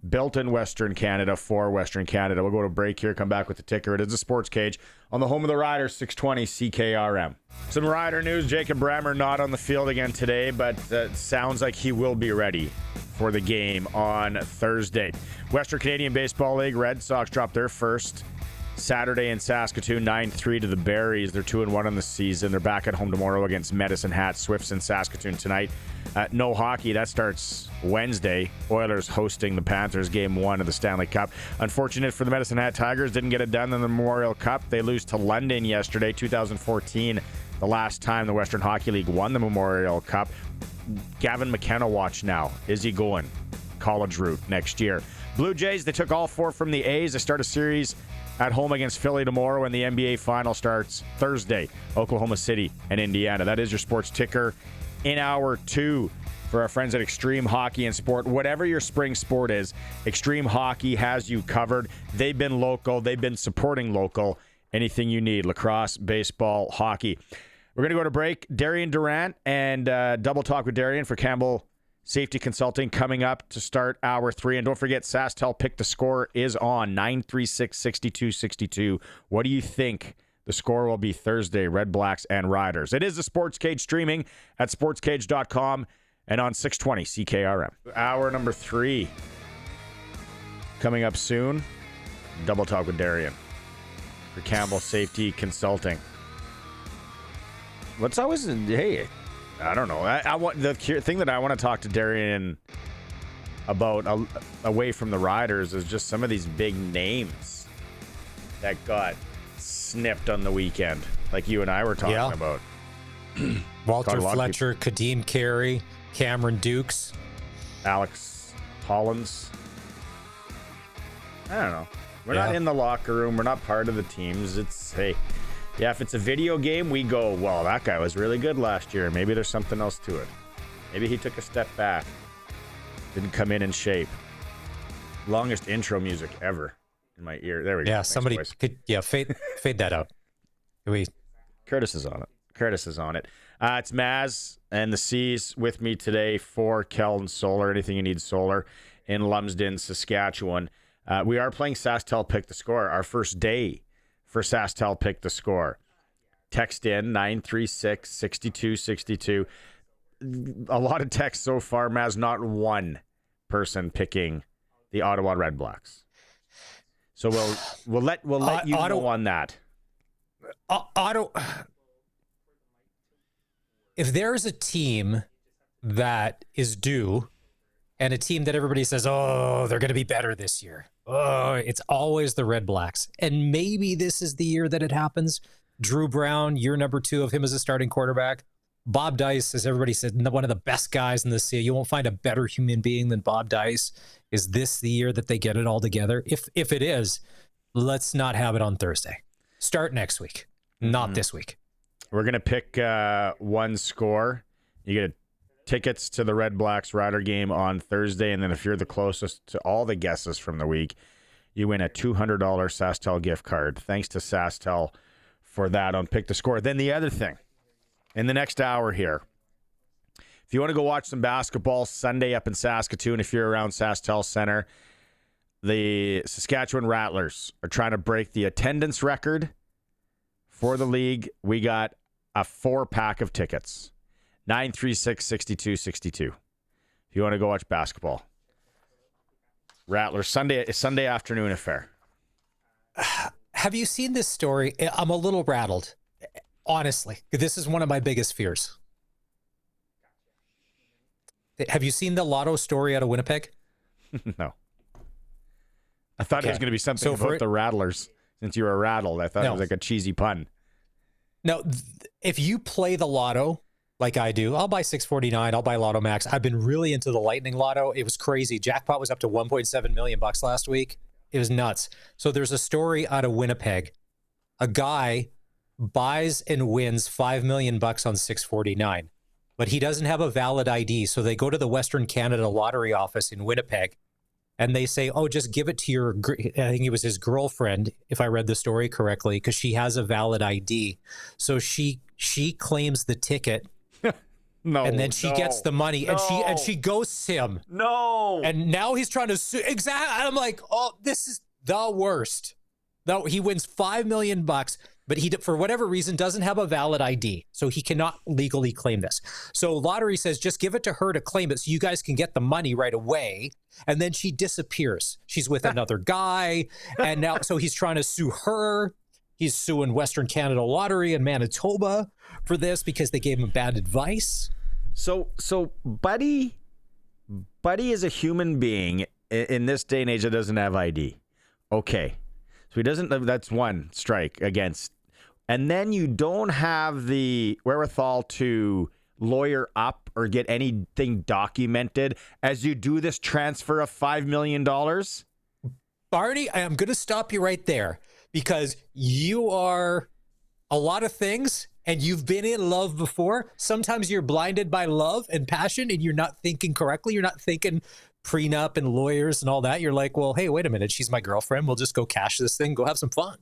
Built in Western Canada for Western Canada. We'll go to break here, come back with the ticker. It is the SportsCage on the home of the Riders, 620 CKRM. Some Rider news. Jacob Brammer not on the field again today, but sounds like he will be ready for the game on Thursday. Western Canadian Baseball League, Red Sox dropped their first Saturday in Saskatoon, 9-3 to the Berries. They're 2-1 on the season. They're back at home tomorrow against Medicine Hat. Swifts in Saskatoon tonight. No hockey. That starts Wednesday. Oilers hosting the Panthers, Game 1 of the Stanley Cup. Unfortunate for the Medicine Hat Tigers. Didn't get it done in the Memorial Cup. They lose to London yesterday, 2014 the last time the Western Hockey League won the Memorial Cup. Gavin McKenna watch now. Is he going college route next year? Blue Jays, they took all 4 from the A's. They start a series at home against Philly tomorrow, and the NBA final starts Thursday, Oklahoma City and Indiana. That is your sports ticker in hour 2 for our friends at Extreme Hockey and Sport. Whatever your spring sport is, Extreme Hockey has you covered. They've been local. They've been supporting local. Anything you need, lacrosse, baseball, hockey. We're going to go to break. Darian Durant and Double Talk with Darian for Campbell Safety Consulting coming up to start hour 3. And don't forget, SaskTel Pick the Score is on 936-6262. What do you think the score will be Thursday, Red Blacks and Riders? It is the Sports Cage, streaming at sportscage.com and on 620 CKRM. Hour number 3 coming up soon. Double Talk with Darian for Campbell Safety Consulting. What's always, hey, I don't know. I want the thing that I want to talk to Darian about away from the Riders is just some of these big names that got snipped on the weekend, like you and I were talking about. Walter Fletcher, Kadeem Carey, Cameron Dukes, Alex Hollins. I don't know. We're not in the locker room. We're not part of the teams. It's, hey, yeah, if it's a video game, we go, well, that guy was really good last year. Maybe there's something else to it. Maybe he took a step back. Didn't come in shape. Longest intro music ever in my ear. There we go. Yeah, somebody could, fade that out. Curtis is on it. It's Maz and the C's with me today for Kelton Solar. Anything you need solar in Lumsden, Saskatchewan. We are playing SaskTel Pick the Score, our first day for SaskTel Pick the Score. Text in 936-6262. A lot of text so far, Maz. Not one person picking the Ottawa Red Blacks. So we'll let you know on that. If there's a team that is due, and a team that everybody says, oh, they're going to be better this year, oh, it's always the Red Blacks. And maybe this is the year that it happens. Drew Brown, year number 2 of him as a starting quarterback. Bob Dice, as everybody said, one of the best guys in the city. You won't find a better human being than Bob Dice. Is this the year that they get it all together? If it is, let's not have it on Thursday. Start next week, not this week. We're going to pick one score. You get tickets to the Red Blacks Rider game on Thursday, and then if you're the closest to all the guesses from the week, you win a $200 SaskTel gift card. Thanks to SaskTel for that on Pick the Score. Then the other thing, in the next hour here, if you want to go watch some basketball Sunday up in Saskatoon, if you're around SaskTel Center, the Saskatchewan Rattlers are trying to break the attendance record for the league. We got a 4-pack of tickets. 936-6262. If you want to go watch basketball. Rattlers, Sunday afternoon affair. Have you seen this story? I'm a little rattled. Honestly, this is one of my biggest fears. Have you seen the Lotto story out of Winnipeg? No. I thought it was going to be something about the Rattlers. Since you were rattled, I thought it was like a cheesy pun. No, if you play the Lotto like I do, I'll buy 649. I'll buy Lotto Max. I've been really into the Lightning Lotto. It was crazy. Jackpot was up to $1.7 million last week. It was nuts. So there's a story out of Winnipeg. A guy buys and wins $5 million on 649, but he doesn't have a valid ID. So they go to the Western Canada Lottery office in Winnipeg, and they say, oh, just give it to your, I think it was his girlfriend, if I read the story correctly, because she has a valid ID. So she claims the ticket. No, and then she gets the money, and she ghosts him. No. And now he's trying to sue. Exactly. I'm like, oh, this is the worst. No, he wins $5 million, but he, for whatever reason, doesn't have a valid ID, so he cannot legally claim this. So lottery says, just give it to her to claim it so you guys can get the money right away. And then she disappears. She's with another guy, and now, so he's trying to sue her. He's suing Western Canada Lottery in Manitoba for this because they gave him bad advice. So Buddy is a human being in this day and age that doesn't have ID. Okay. So he doesn't, that's one strike against. and then you don't have the wherewithal to lawyer up or get anything documented as you do this transfer of $5 million? Barney, I am going to stop you right there because you are a lot of things and you've been in love before. Sometimes you're blinded by love and passion and you're not thinking correctly. You're not thinking prenup and lawyers and all that. You're like, well, hey, wait a minute. She's my girlfriend. We'll just go cash this thing, go have some fun.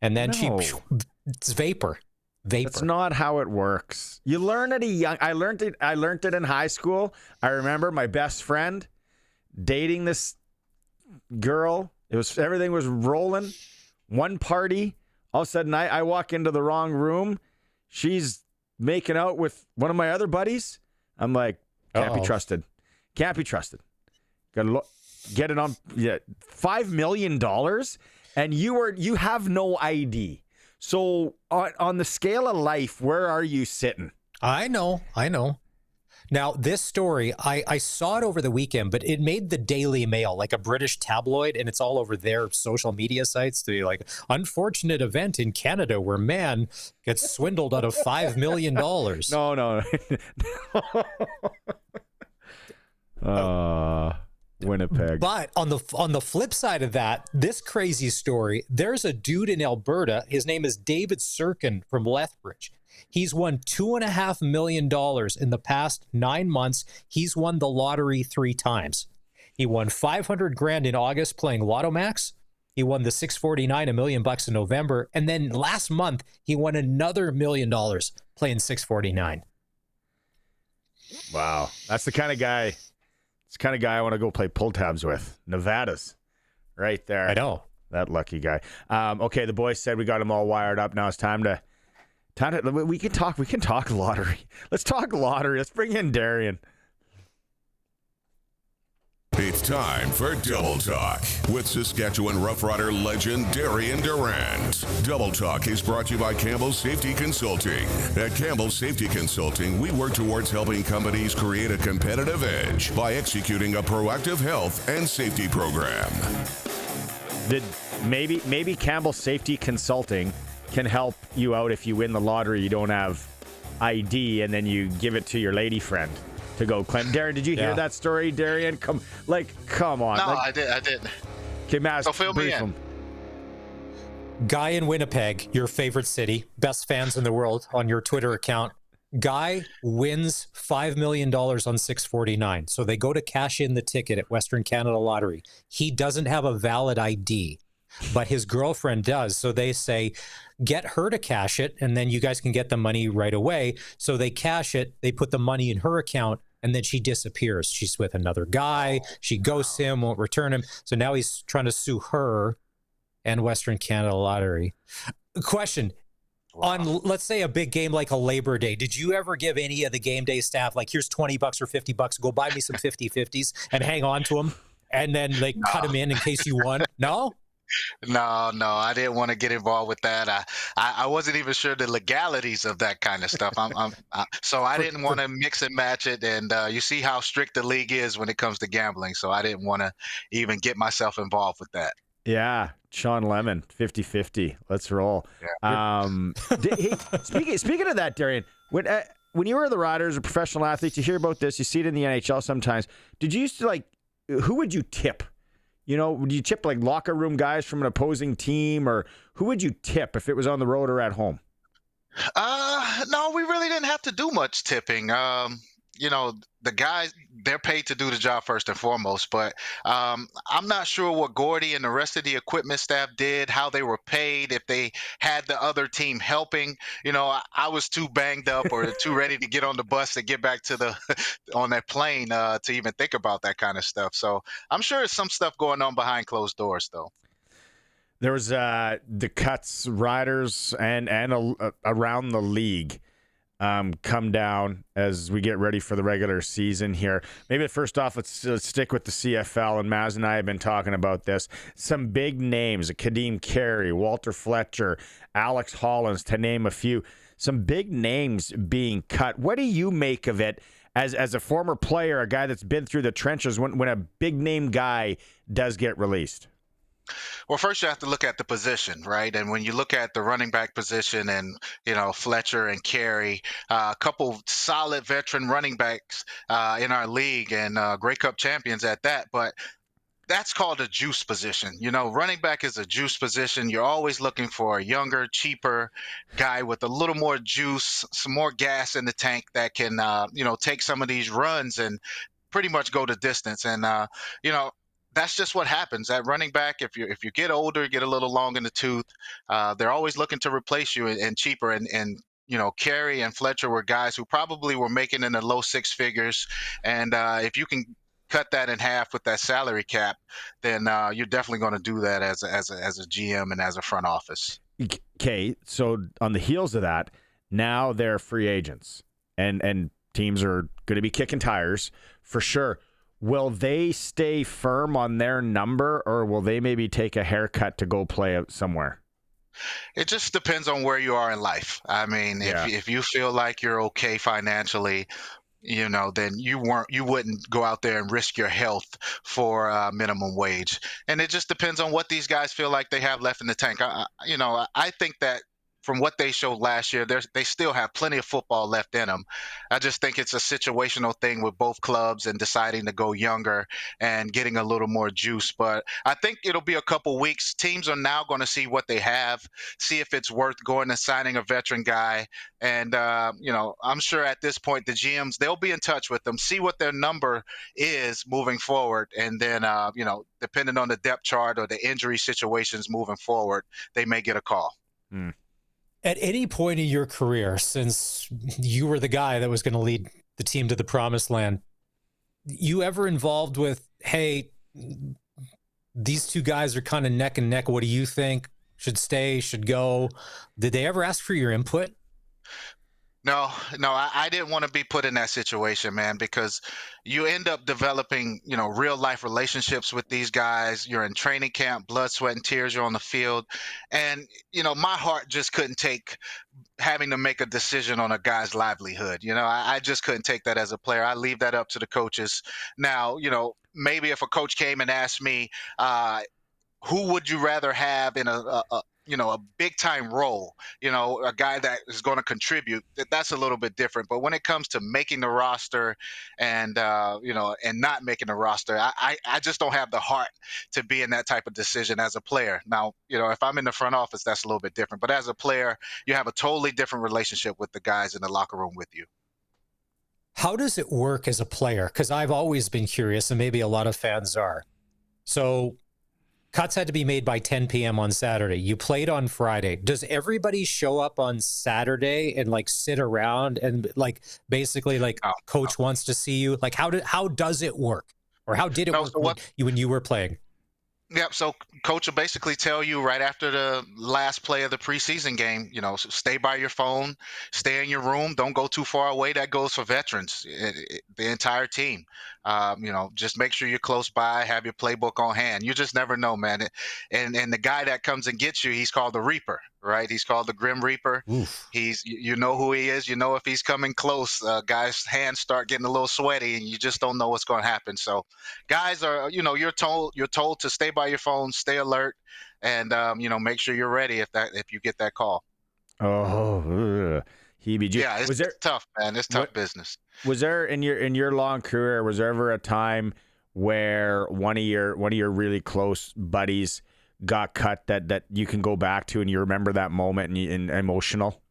And then it's vapor. That's not how it works. You learn at a young. I learned it in high school. I remember my best friend dating this girl. Everything was rolling. One party, all of a sudden I walk into the wrong room. She's making out with one of my other buddies. I'm like, can't be trusted. Can't be trusted. Gotta get it on. Yeah, $5 million, and you have no ID. So on the scale of life, where are you sitting? I know. Now, this story, I saw it over the weekend, but it made the Daily Mail, like a British tabloid, and it's all over their social media sites. To be like, unfortunate event in Canada where man gets swindled out of $5 million. No. Winnipeg. But on the flip side of that, this crazy story, there's a dude in Alberta. His name is David Sirkin from Lethbridge. He's won $2.5 million in the past 9 months. He's won the lottery 3 times. He won $500,000 in August playing Lotto Max. He won the 649, $1 million in November. And then last month, he won another $1 million playing 649. Wow. That's the kind of guy. It's the kind of guy I want to go play pull tabs with. Nevada's right there. I know. That lucky guy. Okay, the boys said we got them all wired up. Now it's time to we can talk lottery. Let's talk lottery. Let's bring in Darian. It's time for Double Talk with Saskatchewan Roughrider legend Darian Durant. Double Talk is brought to you by Campbell Safety Consulting. At Campbell Safety Consulting, we work towards helping companies create a competitive edge by executing a proactive health and safety program. Maybe Campbell Safety Consulting can help you out if you win the lottery, you don't have ID, and then you give it to your lady friend to go claim. Darren, did you hear that story, Darian? Come on. No, I did. Okay, Maz, So fill me in. Guy in Winnipeg, your favorite city, best fans in the world on your Twitter account. Guy wins $5 million on 649. So they go to cash in the ticket at Western Canada Lottery. He doesn't have a valid ID, but his girlfriend does. So they say, get her to cash it, and then you guys can get the money right away. So they cash it. They put the money in her account, and then she disappears. She's with another guy. She ghosts him, won't return him. So now he's trying to sue her and Western Canada Lottery. Question. On, let's say, a big game like a Labor Day, did you ever give any of the game day staff, like, here's $20 or $50, go buy me some 50-50s and hang on to them, and then cut them in case you won? No? No, I didn't want to get involved with that. I wasn't even sure the legalities of that kind of stuff. So I didn't want to mix and match it. And you see how strict the league is when it comes to gambling. So I didn't want to even get myself involved with that. Yeah, Sean Lemon, 50-50. Let's roll. Yeah. Speaking of that, Darian, when you were the Riders or professional athletes, you hear about this, you see it in the NHL sometimes. Did you used to, who would you tip? You know, would you tip locker room guys from an opposing team, or who would you tip if it was on the road or at home? No, we really didn't have to do much tipping. The guys, they're paid to do the job first and foremost, but I'm not sure what Gordy and the rest of the equipment staff did, how they were paid, if they had the other team helping. I was too banged up or too ready to get on the bus to get back to on that plane to even think about that kind of stuff. So I'm sure there's some stuff going on behind closed doors, though. There was the Cuts Riders and around the league come down as we get ready for the regular season here. Maybe first off, let's stick with the CFL, and Maz and I have been talking about this. Some big names, Kadeem Carey, Walter Fletcher, Alex Hollins, to name a few. Some big names being cut. What do you make of it as a former player, a guy that's been through the trenches, when a big name guy does get released? Well, first you have to look at the position, right? And when you look at the running back position and, Fletcher and Carey, a couple solid veteran running backs in our league and Grey Cup champions at that. But that's called a juice position. Running back is a juice position. You're always looking for a younger, cheaper guy with a little more juice, some more gas in the tank that can, take some of these runs and pretty much go the distance. And, that's just what happens at running back. If you get older, get a little long in the tooth, they're always looking to replace you and cheaper. And Carey and Fletcher were guys who probably were making in the low six figures. And if you can cut that in half with that salary cap, then you're definitely going to do that as a GM and as a front office. Okay, so on the heels of that, now they're free agents, and teams are going to be kicking tires for sure. Will they stay firm on their number, or will they maybe take a haircut to go play out somewhere? It just depends on where you are in life. I mean, if you feel like you're okay financially, then you wouldn't go out there and risk your health for minimum wage. And it just depends on what these guys feel like they have left in the tank. I think that from what they showed last year, they still have plenty of football left in them. I just think it's a situational thing with both clubs and deciding to go younger and getting a little more juice. But I think it'll be a couple weeks. Teams are now going to see what they have, see if it's worth going and signing a veteran guy. And, I'm sure at this point, the GMs, they'll be in touch with them, see what their number is moving forward. And then, depending on the depth chart or the injury situations moving forward, they may get a call. At any point in your career, since you were the guy that was going to lead the team to the promised land, you ever involved with, hey, these two guys are kind of neck and neck. What do you think? Should stay, should go? Did they ever ask for your input? No, I didn't want to be put in that situation, man, because you end up developing, real life relationships with these guys. You're in training camp, blood, sweat, and tears. You're on the field. And, my heart just couldn't take having to make a decision on a guy's livelihood. I just couldn't take that as a player. I leave that up to the coaches. Now, maybe if a coach came and asked me, who would you rather have in a big time role, a guy that is going to contribute, that's a little bit different. But when it comes to making the roster and, and not making the roster, I just don't have the heart to be in that type of decision as a player. Now, if I'm in the front office, that's a little bit different. But as a player, you have a totally different relationship with the guys in the locker room with you. How does it work as a player? Because I've always been curious, and maybe a lot of fans are. So cuts had to be made by 10 p.m. on Saturday. You played on Friday. Does everybody show up on Saturday and sit around and basically coach wants to see you? How does it work? Or how did it work when you were playing? Yep. So coach will basically tell you right after the last play of the preseason game, stay by your phone, stay in your room, don't go too far away. That goes for veterans, the entire team. Just make sure you're close by, have your playbook on hand. You just never know, man. And the guy that comes and gets you, he's called the Reaper, right? He's called the Grim Reaper. Oof. You know who he is. If he's coming close, guys' hands start getting a little sweaty, and you just don't know what's going to happen. So, guys are, you're told to stay by your phone, stay alert, and make sure you're ready if you get that call. Oh, heebie-jeebies. Yeah, it's tough, man. It's tough business. Was there in your long career, was there ever a time where one of your really close buddies got cut that you can go back to and you remember that moment and emotional?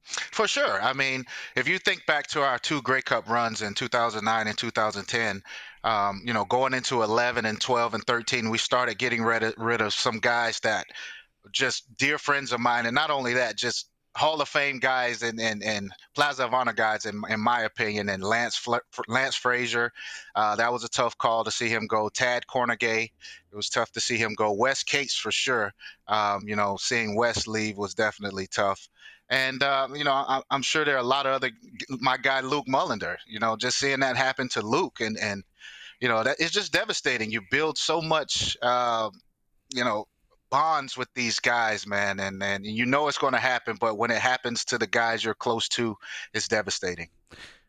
For sure. I mean, if you think back to our two Grey Cup runs in 2009 and 2010, going into 11 and 12 and 13, we started getting rid of some guys that just dear friends of mine. And not only that, just Hall of Fame guys and Plaza of Honor guys, in my opinion, and Lance Frazier. That was a tough call to see him go. Tad Cornegay, it was tough to see him go. Wes Cates, for sure. Seeing Wes leave was definitely tough. And, I'm sure there are a lot of my guy, Luke Mullender, just seeing that happen to Luke and that it's just devastating. You build so much, bonds with these guys, man. And it's going to happen. But when it happens to the guys you're close to, it's devastating.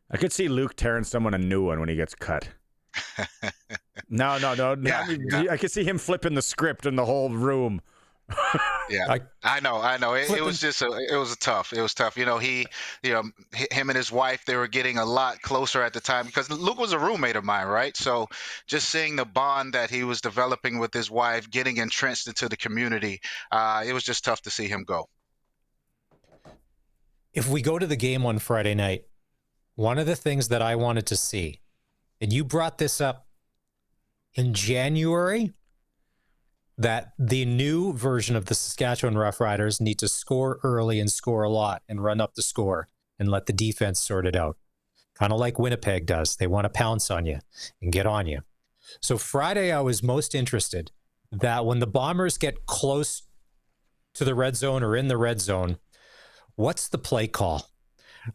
I could see Luke tearing someone a new one when he gets cut. No. Yeah, I could see him flipping the script in the whole room. Yeah, I know. It was just it was tough. It was tough. Him and his wife, they were getting a lot closer at the time because Luke was a roommate of mine, right? So just seeing the bond that he was developing with his wife, getting entrenched into the community, it was just tough to see him go. If we go to the game on Friday night, one of the things that I wanted to see, and you brought this up in January, that the new version of the Saskatchewan Roughriders need to score early and score a lot and run up the score and let the defense sort it out. Kind of like Winnipeg does. They want to pounce on you and get on you. So Friday, I was most interested that when the Bombers get close to the red zone or in the red zone, what's the play call?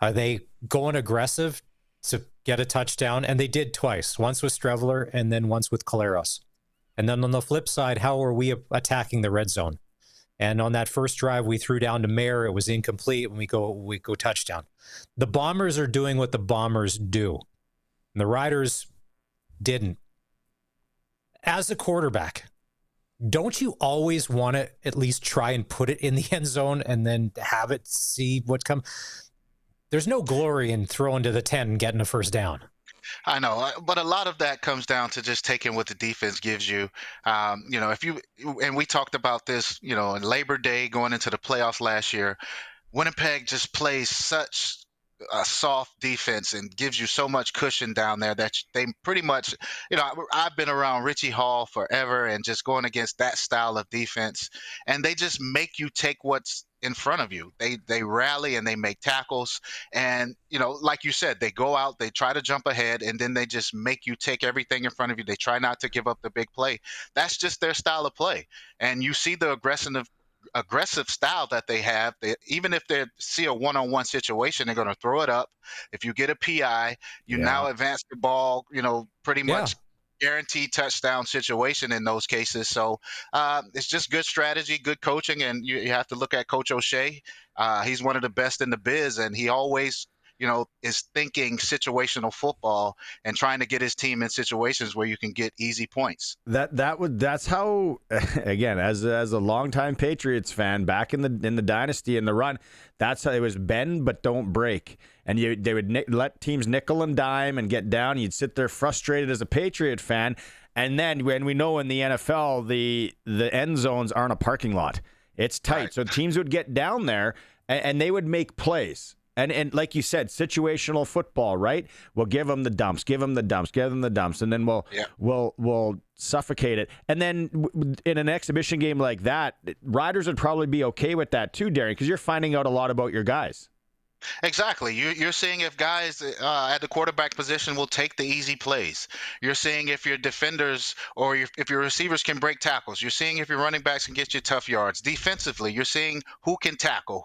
Are they going aggressive to get a touchdown? And they did twice, once with Streveler and then once with Collaros. And then on the flip side, how are we attacking the red zone? And on that first drive, we threw down to Mayer. It was incomplete, and we go touchdown. The Bombers are doing what the Bombers do. And the Riders didn't. As a quarterback, don't you always want to at least try and put it in the end zone and then have it see what comes? There's no glory in throwing to the 10 and getting a first down. I know, but a lot of that comes down to just taking what the defense gives you. And we talked about this, in Labor Day going into the playoffs last year, Winnipeg just plays such a soft defense and gives you so much cushion down there that they pretty much, I've been around Richie Hall forever and just going against that style of defense, and they just make you take what's in front of you. They rally and they make tackles, and like you said, they go out, they try to jump ahead, and then they just make you take everything in front of you. They try not to give up the big play. That's just their style of play, and you see the aggressive style that they have. Even if they see a one-on-one situation, they're going to throw it up. If you get a PI, you now advance the ball, pretty much guaranteed touchdown situation in those cases. So it's just good strategy, good coaching, and you have to look at Coach O'Shea. He's one of the best in the biz, and he always is thinking situational football and trying to get his team in situations where you can get easy points. That's how, again, as a longtime Patriots fan back in the dynasty in the run, that's how it was: bend but don't break. And they would let teams nickel and dime and get down. You'd sit there frustrated as a Patriot fan, and then when we know in the NFL the end zones aren't a parking lot, it's tight. Right. So teams would get down there and they would make plays. And like you said, situational football, right? We'll give them the dumps, and then we'll suffocate it. And then in an exhibition game like that, Riders would probably be okay with that too, Darian, because you're finding out a lot about your guys. Exactly. You're seeing if guys at the quarterback position will take the easy plays. You're seeing if your defenders or if your receivers can break tackles. You're seeing if your running backs can get you tough yards. Defensively, you're seeing who can tackle,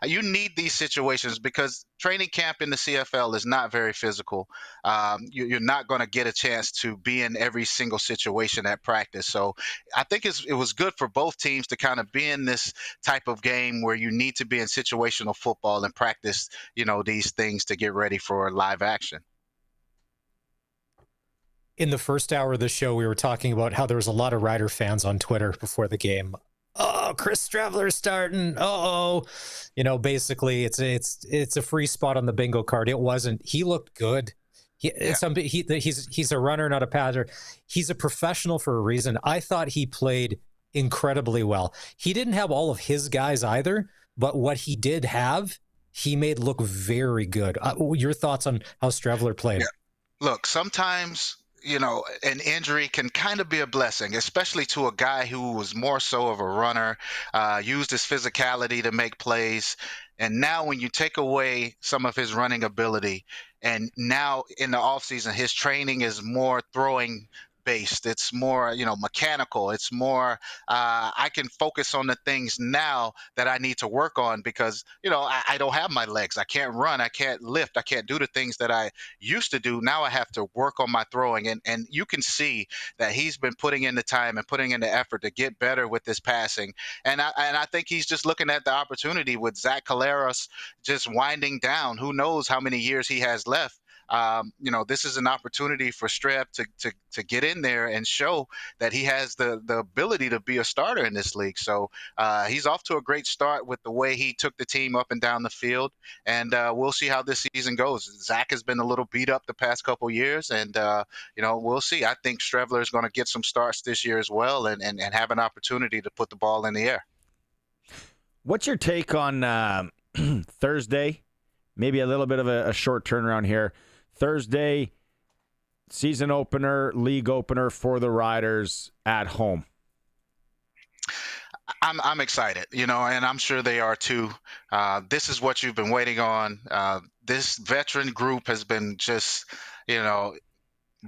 you need these situations because training camp in the CFL is not very physical. You're not going to get a chance to be in every single situation at practice. So I think it was good for both teams to kind of be in this type of game where you need to be in situational football and practice, these things to get ready for live action. In the first hour of the show, we were talking about how there was a lot of Rider fans on Twitter before the game. Oh, Chris Streveler's starting. Basically it's a free spot on the bingo card. It wasn't. He looked good. He's a runner, not a passer. He's a professional for a reason. I thought he played incredibly well. He didn't have all of his guys either, but what he did have, he made look very good. Your thoughts on how Streveler played? Yeah. Look, sometimes, an injury can kind of be a blessing, especially to a guy who was more so of a runner, used his physicality to make plays. And now when you take away some of his running ability, and now in the offseason, his training is more throwing based. It's more, mechanical. It's more, I can focus on the things now that I need to work on because, I don't have my legs. I can't run. I can't lift. I can't do the things that I used to do. Now I have to work on my throwing. And you can see that he's been putting in the time and putting in the effort to get better with this passing. And I think he's just looking at the opportunity with Zach Collaros just winding down. Who knows how many years he has left. this is an opportunity for Streb to get in there and show that he has the ability to be a starter in this league. So he's off to a great start with the way he took the team up and down the field, and we'll see how this season goes. Zach has been a little beat up the past couple years, and we'll see. I think Strevler is going to get some starts this year as well, and have an opportunity to put the ball in the air. What's your take on Thursday? Maybe a little bit of a short turnaround here. Thursday, season opener, league opener for the Riders at home. I'm excited, and I'm sure they are too. This is what you've been waiting on. This veteran group has been just,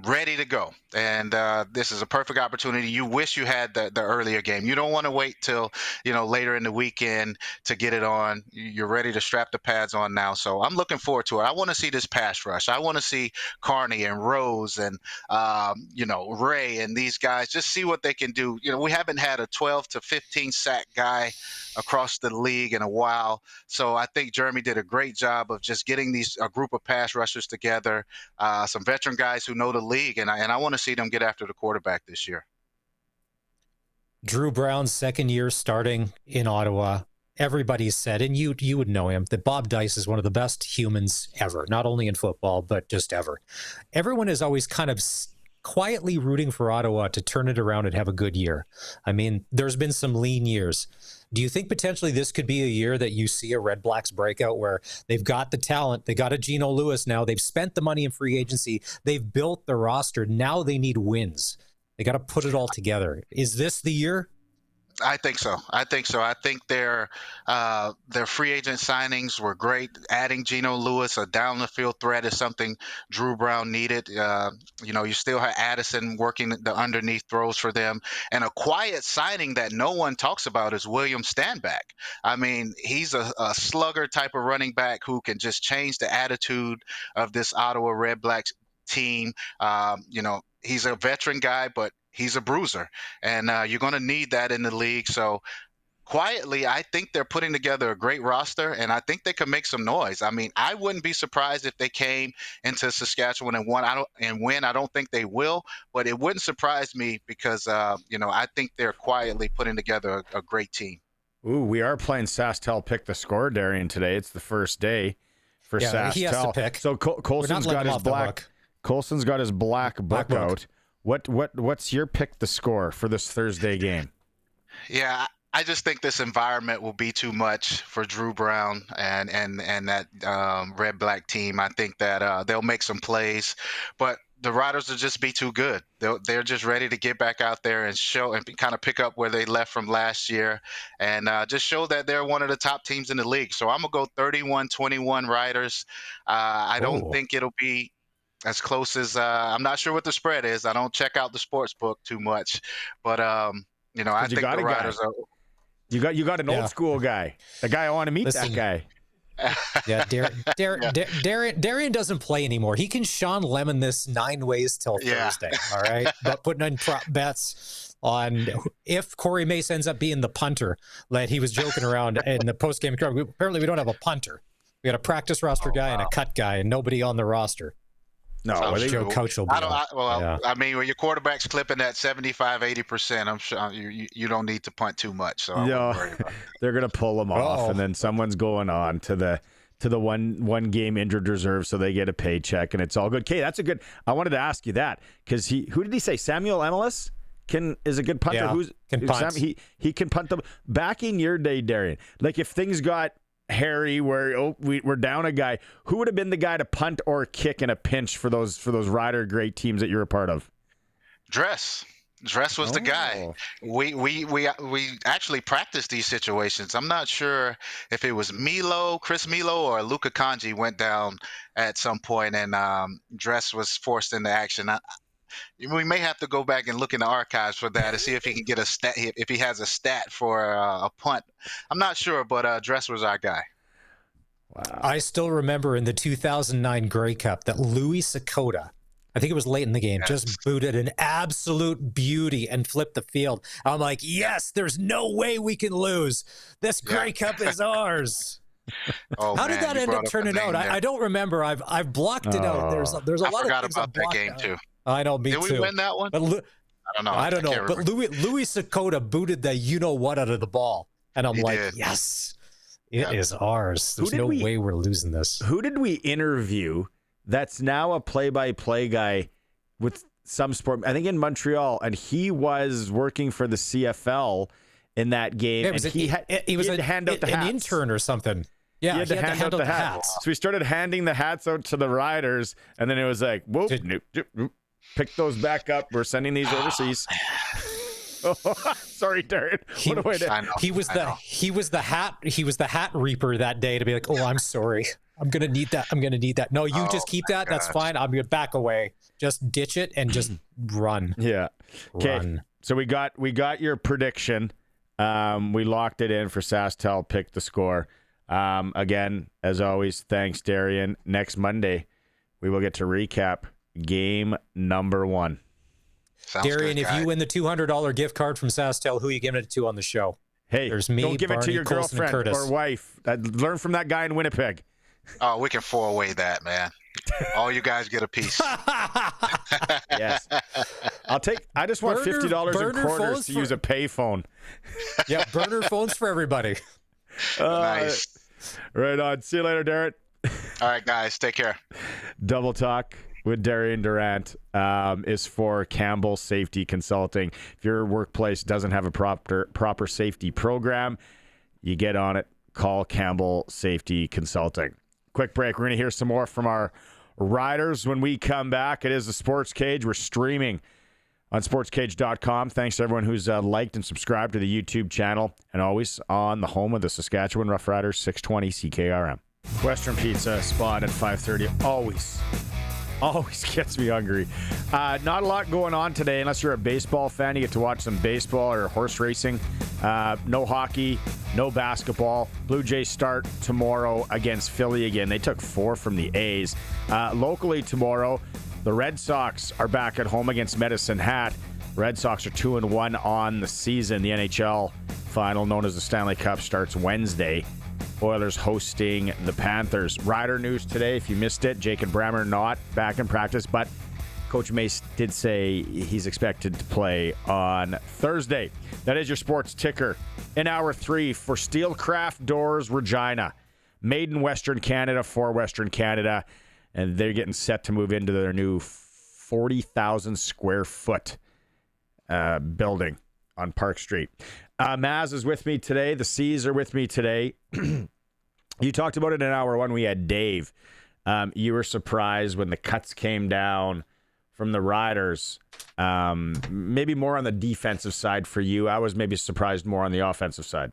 ready to go. And this is a perfect opportunity. You wish you had the earlier game. You don't want to wait till, later in the weekend to get it on. You're ready to strap the pads on now. So I'm looking forward to it. I want to see this pass rush. I want to see Carney and Rose and, Ray and these guys, just see what they can do. We haven't had a 12 to 15 sack guy across the league in a while. So I think Jeremy did a great job of just getting a group of pass rushers together, some veteran guys who know the league, and I want to see them get after the quarterback this year. Drew Brown's second year starting in Ottawa. Everybody said, and you would know him, that Bob Dice is one of the best humans ever, not only in football, but just ever. Everyone is always kind of quietly rooting for Ottawa to turn it around and have a good year. I mean, there's been some lean years. Do you think potentially this could be a year that you see a Red Blacks breakout where they've got the talent, they got a Geno Lewis now, they've spent the money in free agency, they've built the roster, now they need wins. They got to put it all together. Is this the year? I think so. I think their free agent signings were great. Adding Geno Lewis, a down the field threat, is something Drew Brown needed. You still have Addison working the underneath throws for them, and a quiet signing that no one talks about is William Stanback. I mean, he's a slugger type of running back who can just change the attitude of this Ottawa Red Blacks team. He's a veteran guy, but he's a bruiser, and you're going to need that in the league. So quietly, I think they're putting together a great roster, and I think they can make some noise. I mean, I wouldn't be surprised if they came into Saskatchewan and won. I don't think they will, but it wouldn't surprise me because, I think they're quietly putting together a great team. Ooh, we are playing SaskTel Pick the Score, Darian, today. It's the first day for SaskTel. He has to pick. So Colson's got his black. Colson's got his black book out. What's your pick the score for this Thursday game? Yeah, I just think this environment will be too much for Drew Brown and that Red Black team. I think that they'll make some plays, but the Riders will just be too good. They're just ready to get back out there and show and kind of pick up where they left from last year, and just show that they're one of the top teams in the league. So I'm gonna go 31-21 Riders. I don't think it'll be as close as I'm not sure what the spread is. I don't check out the sports book too much, but I think the Riders are. You got an old school guy. The guy I want to meet. Listen, that guy. Darian doesn't play anymore. He can Sean Lemon this 9 ways till Thursday. All right, but putting in prop bets on if Corey Mace ends up being the punter that he was joking around in the post game. Apparently, we don't have a punter. We got a practice roster guy and a cut guy, and nobody on the roster. No, Joe Coach will be. I mean, when your quarterback's clipping at 75-80%, I'm sure you don't need to punt too much. So they're gonna pull them off, and then someone's going on to the one game injured reserve, so they get a paycheck, and it's all good. Okay, that's a good. I wanted to ask you that because who did he say? Samuel Emelis is a good punter. Yeah, can punt. He can punt them. Back in your day, Darian, like if things got hairy where we're down a guy, who would have been the guy to punt or kick in a pinch for those Rider great teams that you're a part of? Dress was the guy. We actually practiced these situations. I'm not sure if it was Chris Milo or Luka Kanji went down at some point, and Dress was forced into action. We may have to go back and look in the archives for that to see if he can get a stat, if he has a stat for a punt. I'm not sure, but Dress was our guy. Wow. I still remember in the 2009 Grey Cup that Louis Sakota, I think it was late in the game, just booted an absolute beauty and flipped the field. I'm like, yes, there's no way we can lose. This Grey Cup is ours. Oh, How man, did that you end brought up up turning the out? name there. I don't remember. I've blocked it out. There's a I lot of forgot things about I've that blocked game out. too. I know, me Did too. we win that one? But I don't know. I don't know. can't But remember. Louis Sakota booted the you-know-what out of the ball. And I'm He like, did. yes, it is ours. There's did no we- way we're losing this. Who did we interview that's now a play-by-play guy with some sport? I think in Montreal, and he was working for the CFL in that game. Yeah, he was had to hand out the hats. an intern or something. Yeah, he had to hand out the hats. So we started handing the hats out to the riders, and then it was like, whoop, nope, pick those back up. We're sending these overseas. Sorry, Darian. What a way to... He was the hat reaper that day to be like, oh, I'm sorry. I'm gonna need that. No, you just keep that. That's fine. I'm gonna back away. Just ditch it and just run. Yeah. Okay. Run. So we got your prediction. We locked it in for SaskTel. Pick the score. Again, as always, thanks, Darian. Next Monday, we will get to recap game number 1. Sounds Darian, good, if guy. you win the $200 gift card from SaskTel, who are you giving it to on the show? Hey, there's me, don't give it to Barney, your Colson, and girlfriend Curtis. or wife. Learn from that guy in Winnipeg. Oh, we can throw away that, man. All you guys get a piece. Yes. I just want Burner- $50 in burner quarters phones to for- use a payphone. Yeah, burner phones for everybody. Nice. Right on. See you later, Darren. All right, guys. Take care. Double Talk with Darian Durant is for Campbell Safety Consulting. If your workplace doesn't have a proper safety program, you get on it. Call Campbell Safety Consulting. Quick break. We're going to hear some more from our riders when we come back. It is the Sports Cage. We're streaming on sportscage.com. Thanks to everyone who's liked and subscribed to the YouTube channel, and always on the home of the Saskatchewan Roughriders, 620 CKRM. Western Pizza spot at 5:30. Always gets me hungry. Not a lot going on today unless you're a baseball fan. You get to watch some baseball or horse racing. No hockey, no basketball. Blue Jays start tomorrow against Philly again. They took 4 from the A's. Locally tomorrow, the Red Sox are back at home against Medicine Hat. Red Sox are 2-1 on the season. The NHL final, known as the Stanley Cup, starts Wednesday. Oilers hosting the Panthers. Rider news today, if you missed it, Jacob Brammer not back in practice, but Coach Mace did say he's expected to play on Thursday. That is your sports ticker. In hour 3 for Steelcraft Doors Regina. Made in Western Canada for Western Canada, and they're getting set to move into their new 40,000 square foot building on Park Street. Maz is with me today. The C's are with me today. You talked about it in hour 1. We had Dave. You were surprised when the cuts came down from the Riders. Maybe more on the defensive side for you. I was maybe surprised more on the offensive side.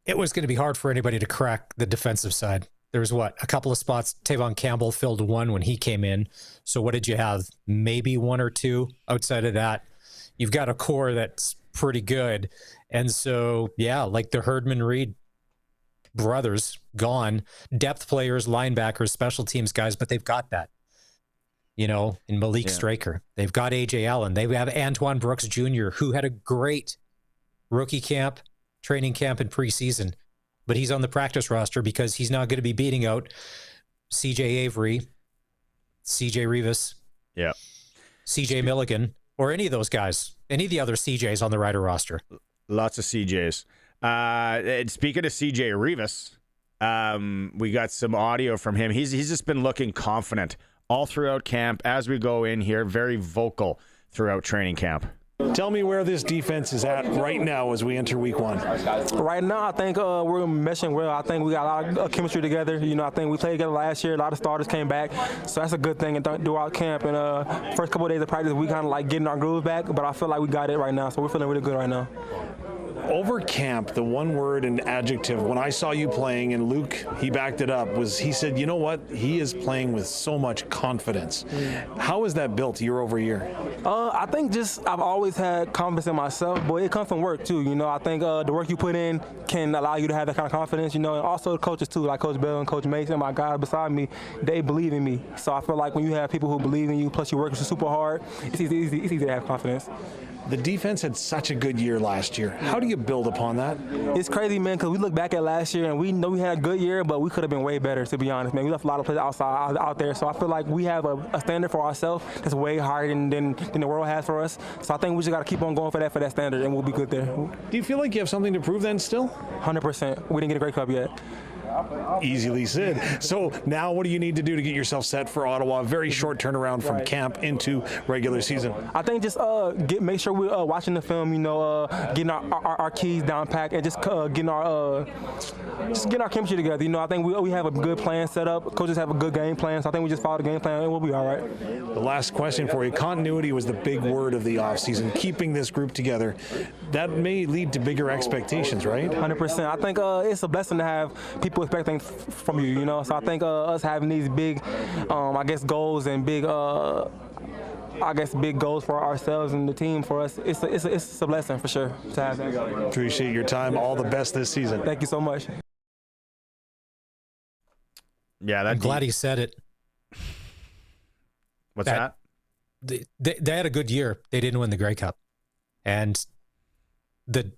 It was going to be hard for anybody to crack the defensive side. There was a couple of spots. Tavon Campbell filled 1 when he came in. So what did you have? Maybe 1 or 2 outside of that. You've got a core that's pretty good. And so, yeah, like the Herdman Reed brothers gone, depth players, linebackers, special teams guys, but they've got that, in Malik Straker. They've got A.J. Allen. They have Antoine Brooks Jr., who had a great rookie camp, training camp, and preseason. But he's on the practice roster because he's not going to be beating out C.J. Avery, C.J. Rivas, C.J. Milligan, or any of those guys, any of the other CJs on the Rider roster. Lots of CJs. Speaking of CJ Rivas, we got some audio from him. He's just been looking confident all throughout camp as we go in here, very vocal throughout training camp. Tell me where this defense is at right now as we enter week 1. Right now, I think we're meshing well. I think we got a lot of chemistry together. I think we played together last year. A lot of starters came back, so that's a good thing. And throughout camp and first couple of days of practice, we kind of like getting our groove back. But I feel like we got it right now, so we're feeling really good right now. Over camp, the one word and adjective, when I saw you playing, and Luke, he backed it up, was he said, you know what? He is playing with so much confidence. How is that built year over year? I think I've always had confidence in myself, but it comes from work too. I think the work you put in can allow you to have that kind of confidence, and also the coaches too, like Coach Bell and Coach Mason, my guys beside me, they believe in me. So I feel like when you have people who believe in you, plus you're working super hard, it's easy to have confidence. The defense had such a good year last year. How do you build upon that? It's crazy, man, because we look back at last year and we know we had a good year, but we could have been way better, to be honest, man. We left a lot of players out there, so I feel like we have a standard for ourselves that's way higher than the world has for us. So I think we just got to keep on going for that standard, and we'll be good there. Do you feel like you have something to prove then still? 100%. We didn't get a Grey Cup yet. Easily said. So now what do you need to do to get yourself set for Ottawa? Very short turnaround from camp into regular season. I think just make sure we're watching the film, getting our keys down packed, and just getting our chemistry together. I think we have a good plan set up. Coaches have a good game plan, so I think we just follow the game plan and we'll be all right. The last question for you. Continuity was the big word of the offseason, keeping this group together. That may lead to bigger expectations, right? 100%. I think it's a blessing to have people expecting from you, So I think us having these big, goals and big, big goals for ourselves and the team for us, it's a blessing for sure to have that. Appreciate your time. All the best this season. Thank you so much. Yeah, I'm glad he said it. What's that? They had a good year. They didn't win the Grey Cup. And the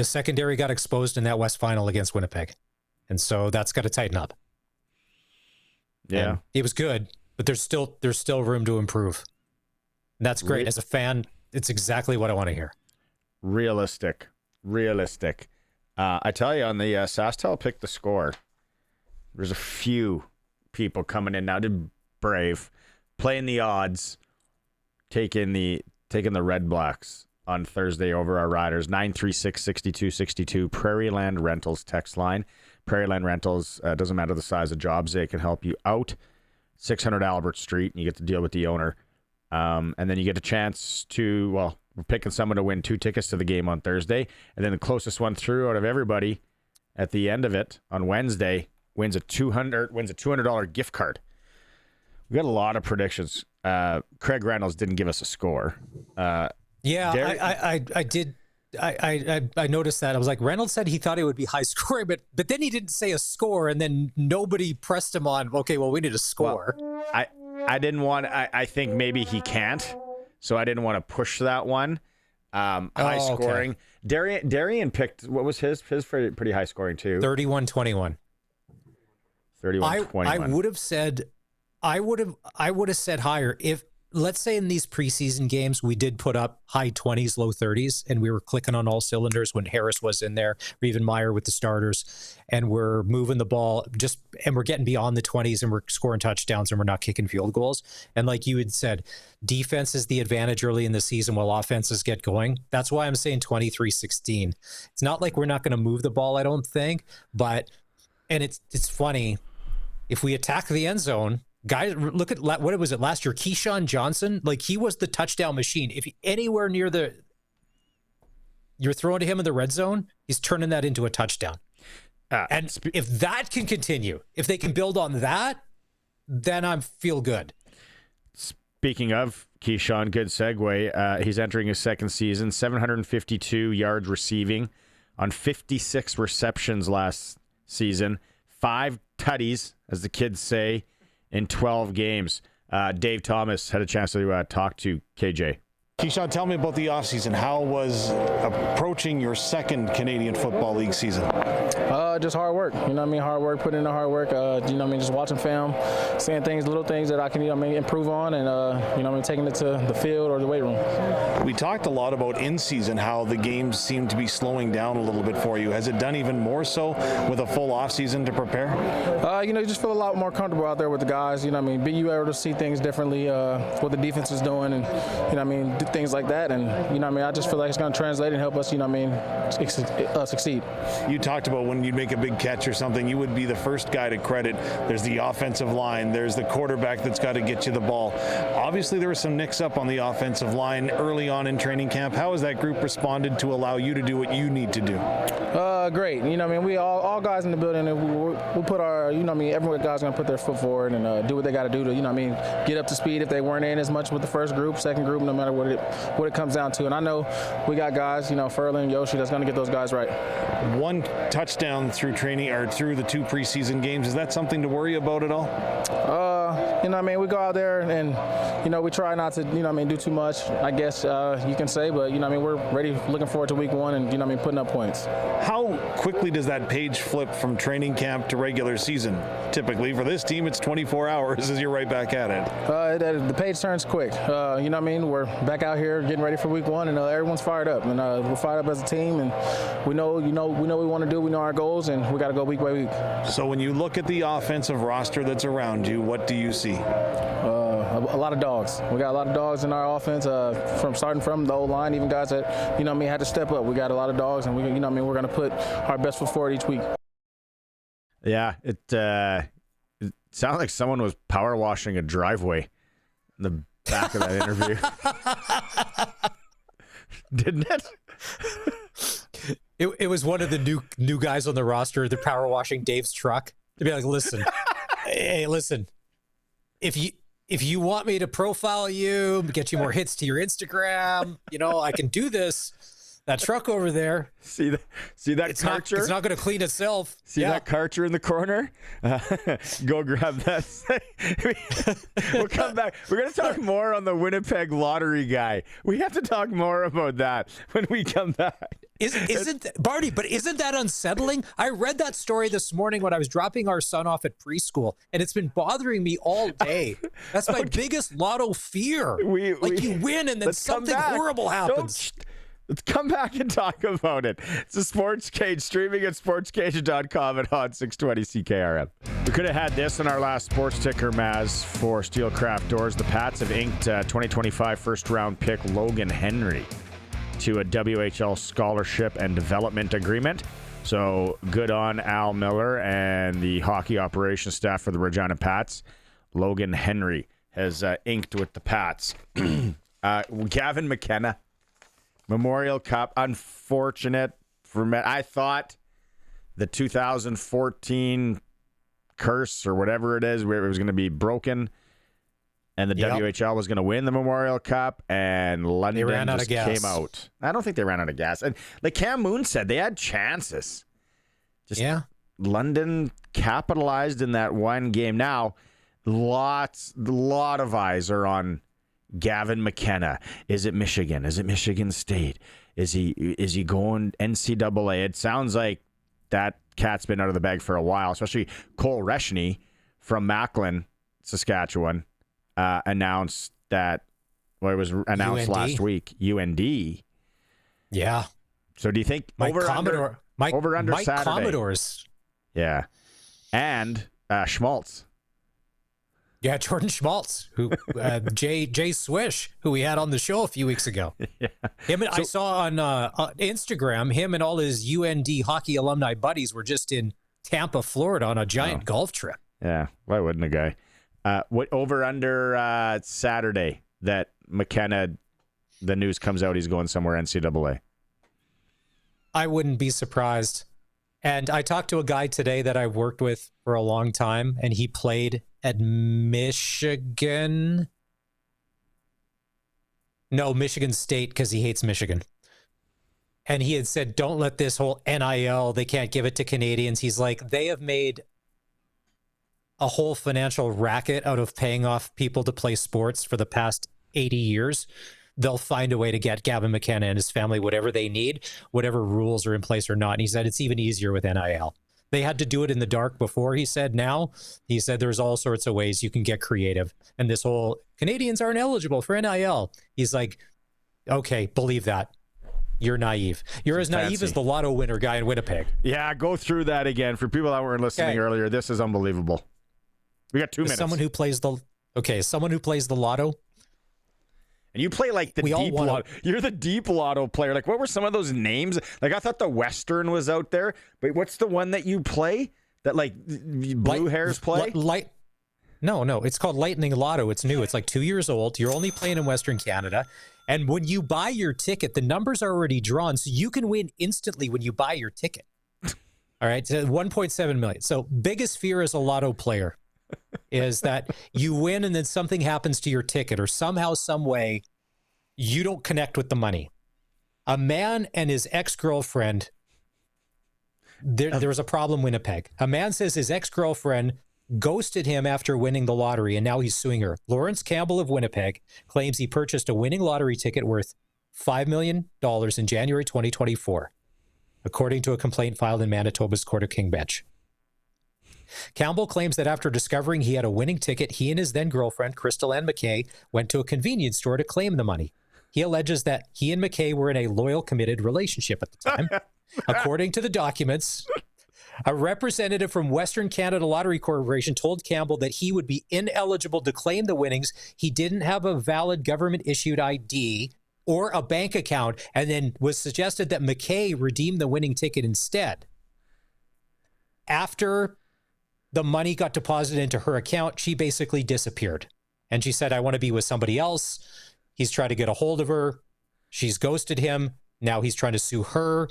secondary got exposed in that West Final against Winnipeg. And so that's got to tighten up. Yeah. And it was good, but there's still room to improve. And that's great. As a fan, it's exactly what I want to hear. Realistic. I tell you, on the SaskTel Pick the Score, there's a few people coming in now to Brave, playing the odds, taking the Red Blacks on Thursday over our Riders. 936-6262, Prairie Land Rentals text line. Prairie Land Rentals, doesn't matter the size of jobs, they can help you out. 600 Albert Street, and you get to deal with the owner. And then you get a chance to, we're picking someone to win 2 tickets to the game on Thursday. And then the closest one through out of everybody at the end of it on Wednesday wins a $200 gift card. We got a lot of predictions. Craig Reynolds didn't give us a score. I did. I noticed that. I was like, Reynolds said he thought it would be high scoring, but then he didn't say a score, and then nobody pressed him on, okay, well, we need a score. Well, I didn't want, I think maybe he can't, so I didn't want to push that one. High scoring. Okay. Darian picked, what was his? His pretty high scoring too. 31-21. 31-21. I would have said higher if, let's say in these preseason games, we did put up high 20s, low 30s, and we were clicking on all cylinders when Harris was in there, or even Meyer with the starters, and we're moving the ball and we're getting beyond the 20s and we're scoring touchdowns and we're not kicking field goals. And like you had said, defense is the advantage early in the season while offenses get going. That's why I'm saying 23-16. It's not like we're not going to move the ball, I don't think, and it's funny, if we attack the end zone, guys, look at what was it last year? Keyshawn Johnson, like he was the touchdown machine. If anywhere near you're throwing to him in the red zone, he's turning that into a touchdown. And if that can continue, if they can build on that, then I feel good. Speaking of Keyshawn, good segue. He's entering his second season, 752 yards receiving on 56 receptions last season, 5 tutties, as the kids say, in 12 games. Dave Thomas had a chance to talk to KJ. Keyshawn, tell me about the offseason. How was approaching your second Canadian Football League season? Just hard work. Hard work, putting in the hard work. Just watching film, seeing things, little things that I can, improve on, and, taking it to the field or the weight room. We talked a lot about in season, how the games seem to be slowing down a little bit for you. Has it done even more so with a full offseason to prepare? You just feel a lot more comfortable out there with the guys. You able to see things differently, what the defense is doing, and, do things like that. And, I just feel like it's going to translate and help us, succeed. You talked about when you'd make a big catch or something, you would be the first guy to credit. There's the offensive line. There's the quarterback that's got to get you the ball. Obviously, there were some nicks up on the offensive line early on in training camp. How has that group responded to allow you to do what you need to do? Great. We all guys in the building, and we put our, every guy's going to put their foot forward and do what they got to do to, get up to speed if they weren't in as much with the first group, second group, no matter what it comes down to. And I know we got guys, Furlan, Yoshi, that's going to get those guys right. One touchdown through training or through the 2 preseason games. Is that something to worry about at all? We go out there and, we try not to, do too much, I guess you can say. But, we're ready, looking forward to week 1 and, putting up points. How quickly does that page flip from training camp to regular season? Typically, for this team, it's 24 hours as you're right back at it. The page turns quick. We're back out here getting ready for week 1, and everyone's fired up. And we're fired up as a team, and we know what we want to do. We know our goals, and we got to go week by week. So when you look at the offensive roster that's around you, what do you see? A lot of dogs. We got a lot of dogs in our offense, starting from the old line, even guys that, had to step up. We got a lot of dogs, and we're going to put our best foot forward each week. Yeah, it sounded like someone was power washing a driveway in the back of that interview. Didn't it? It was one of the new guys on the roster. They're power washing Dave's truck. To be like, listen, hey, listen, if you want me to profile you, get you more hits to your Instagram, I can do this. That truck over there. See that Karcher? It's not going to clean itself. See that Karcher in the corner? Go grab that. We'll come back. We're going to talk more on the Winnipeg lottery guy. We have to talk more about that when we come back. Isn't Barney? But isn't that unsettling? I read that story this morning when I was dropping our son off at preschool, and it's been bothering me all day. That's my biggest lotto fear. You win, and then something horrible happens. Let's come back and talk about it. It's a Sports Cage, streaming at sportscage.com and on 620 CKRM. We could have had this in our last sports ticker, Maz, for Steelcraft Doors. The Pats have inked 2025 first-round pick Logan Henry to a WHL scholarship and development agreement. So good on Al Miller and the hockey operations staff for the Regina Pats. Logan Henry has inked with the Pats. Gavin McKenna. Memorial Cup, unfortunate for me. I thought the 2014 curse or whatever it is, where it was going to be broken, and the WHL was going to win the Memorial Cup, and London just came out. I don't think they ran out of gas. And like Cam Moon said, they had chances. London capitalized in that one game. Now, a lot of eyes are on Gavin McKenna. Is it Michigan? Is it Michigan State? Is he going NCAA? It sounds like that cat's been out of the bag for a while, especially Cole Reshny from Macklin, Saskatchewan, announced that, it was announced UND. last week, UND. Yeah. So do you think over under Saturday? Commodores. Yeah. And Schmaltz. Yeah, Jordan Schmaltz, who Jay Swish, who we had on the show a few weeks ago. Yeah. I saw on Instagram, him and all his UND hockey alumni buddies were just in Tampa, Florida on a giant golf trip. Yeah, why wouldn't a guy? What over under Saturday that McKenna, the news comes out he's going somewhere NCAA? I wouldn't be surprised. And I talked to a guy today that I've worked with for a long time, and he played at Michigan. No, Michigan State, because he hates Michigan. And he had said, don't let this whole NIL, they can't give it to Canadians. He's like, they have made a whole financial racket out of paying off people to play sports for the past 80 years. They'll find a way to get Gavin McKenna and his family whatever they need, whatever rules are in place or not. And he said it's even easier with NIL. They had to do it in the dark before, he said. Now, he said there's all sorts of ways you can get creative. And this whole Canadians aren't eligible for NIL. He's like, okay, believe that. You're naive. You're as naive as the lotto winner guy in Winnipeg. Yeah, go through that again. For people that weren't listening earlier, this is unbelievable. We got 2 minutes. Someone who plays the lotto. And you play like the deep lotto. You're the deep lotto player. Like, what were some of those names? Like, I thought the Western was out there. But what's the one that you play that, like, blue hairs play? No. It's called Lightning Lotto. It's new. It's like 2 years old. You're only playing in Western Canada. And when you buy your ticket, the numbers are already drawn. So you can win instantly when you buy your ticket. All right. So 1.7 million. So biggest fear as a lotto player is that you win and then something happens to your ticket, or somehow, some way, you don't connect with the money. A man and his ex-girlfriend There was a problem, Winnipeg. A man says his ex-girlfriend ghosted him after winning the lottery, and now he's suing her. Lawrence Campbell of Winnipeg claims he purchased a winning lottery ticket worth $5 million in January 2024, according to a complaint filed in Manitoba's Court of King Bench. Campbell claims that after discovering he had a winning ticket, he and his then-girlfriend, Crystal Ann McKay, went to a convenience store to claim the money. He alleges that he and McKay were in a loyal, committed relationship at the time. According to the documents, a representative from Western Canada Lottery Corporation told Campbell that he would be ineligible to claim the winnings. He didn't have a valid government-issued ID or a bank account, and then was suggested that McKay redeem the winning ticket instead. After the money got deposited into her account, she basically disappeared. And she said, I want to be with somebody else. He's tried to get a hold of her. She's ghosted him. Now he's trying to sue her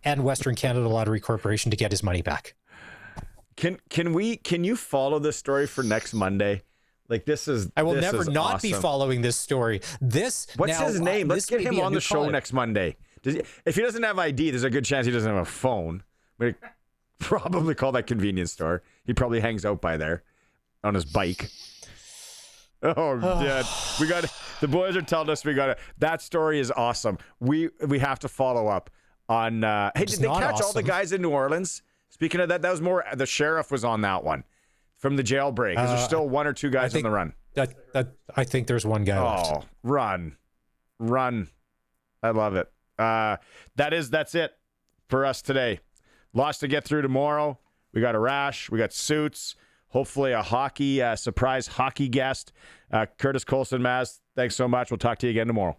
and Western Canada Lottery Corporation to get his money back. Can you follow this story for next Monday? Like, this is I will this never is not awesome. be following this story. What's his name? Let's get him on the show next Monday. If he doesn't have ID, there's a good chance he doesn't have a phone. But probably call that convenience store. He probably hangs out by there on his bike. Oh, Dad. The boys are telling us we got it. That story is awesome. We have to follow up on hey, did they catch all the guys in New Orleans? Speaking of that was more the sheriff was on that one from the jailbreak. Is there still one or two guys on the run? I think there's one guy left. Oh, run. I love it. That's it for us today. Lots to get through tomorrow. We got a rash. We got suits. Hopefully a hockey surprise hockey guest. Curtis Colson, Maz, thanks so much. We'll talk to you again tomorrow.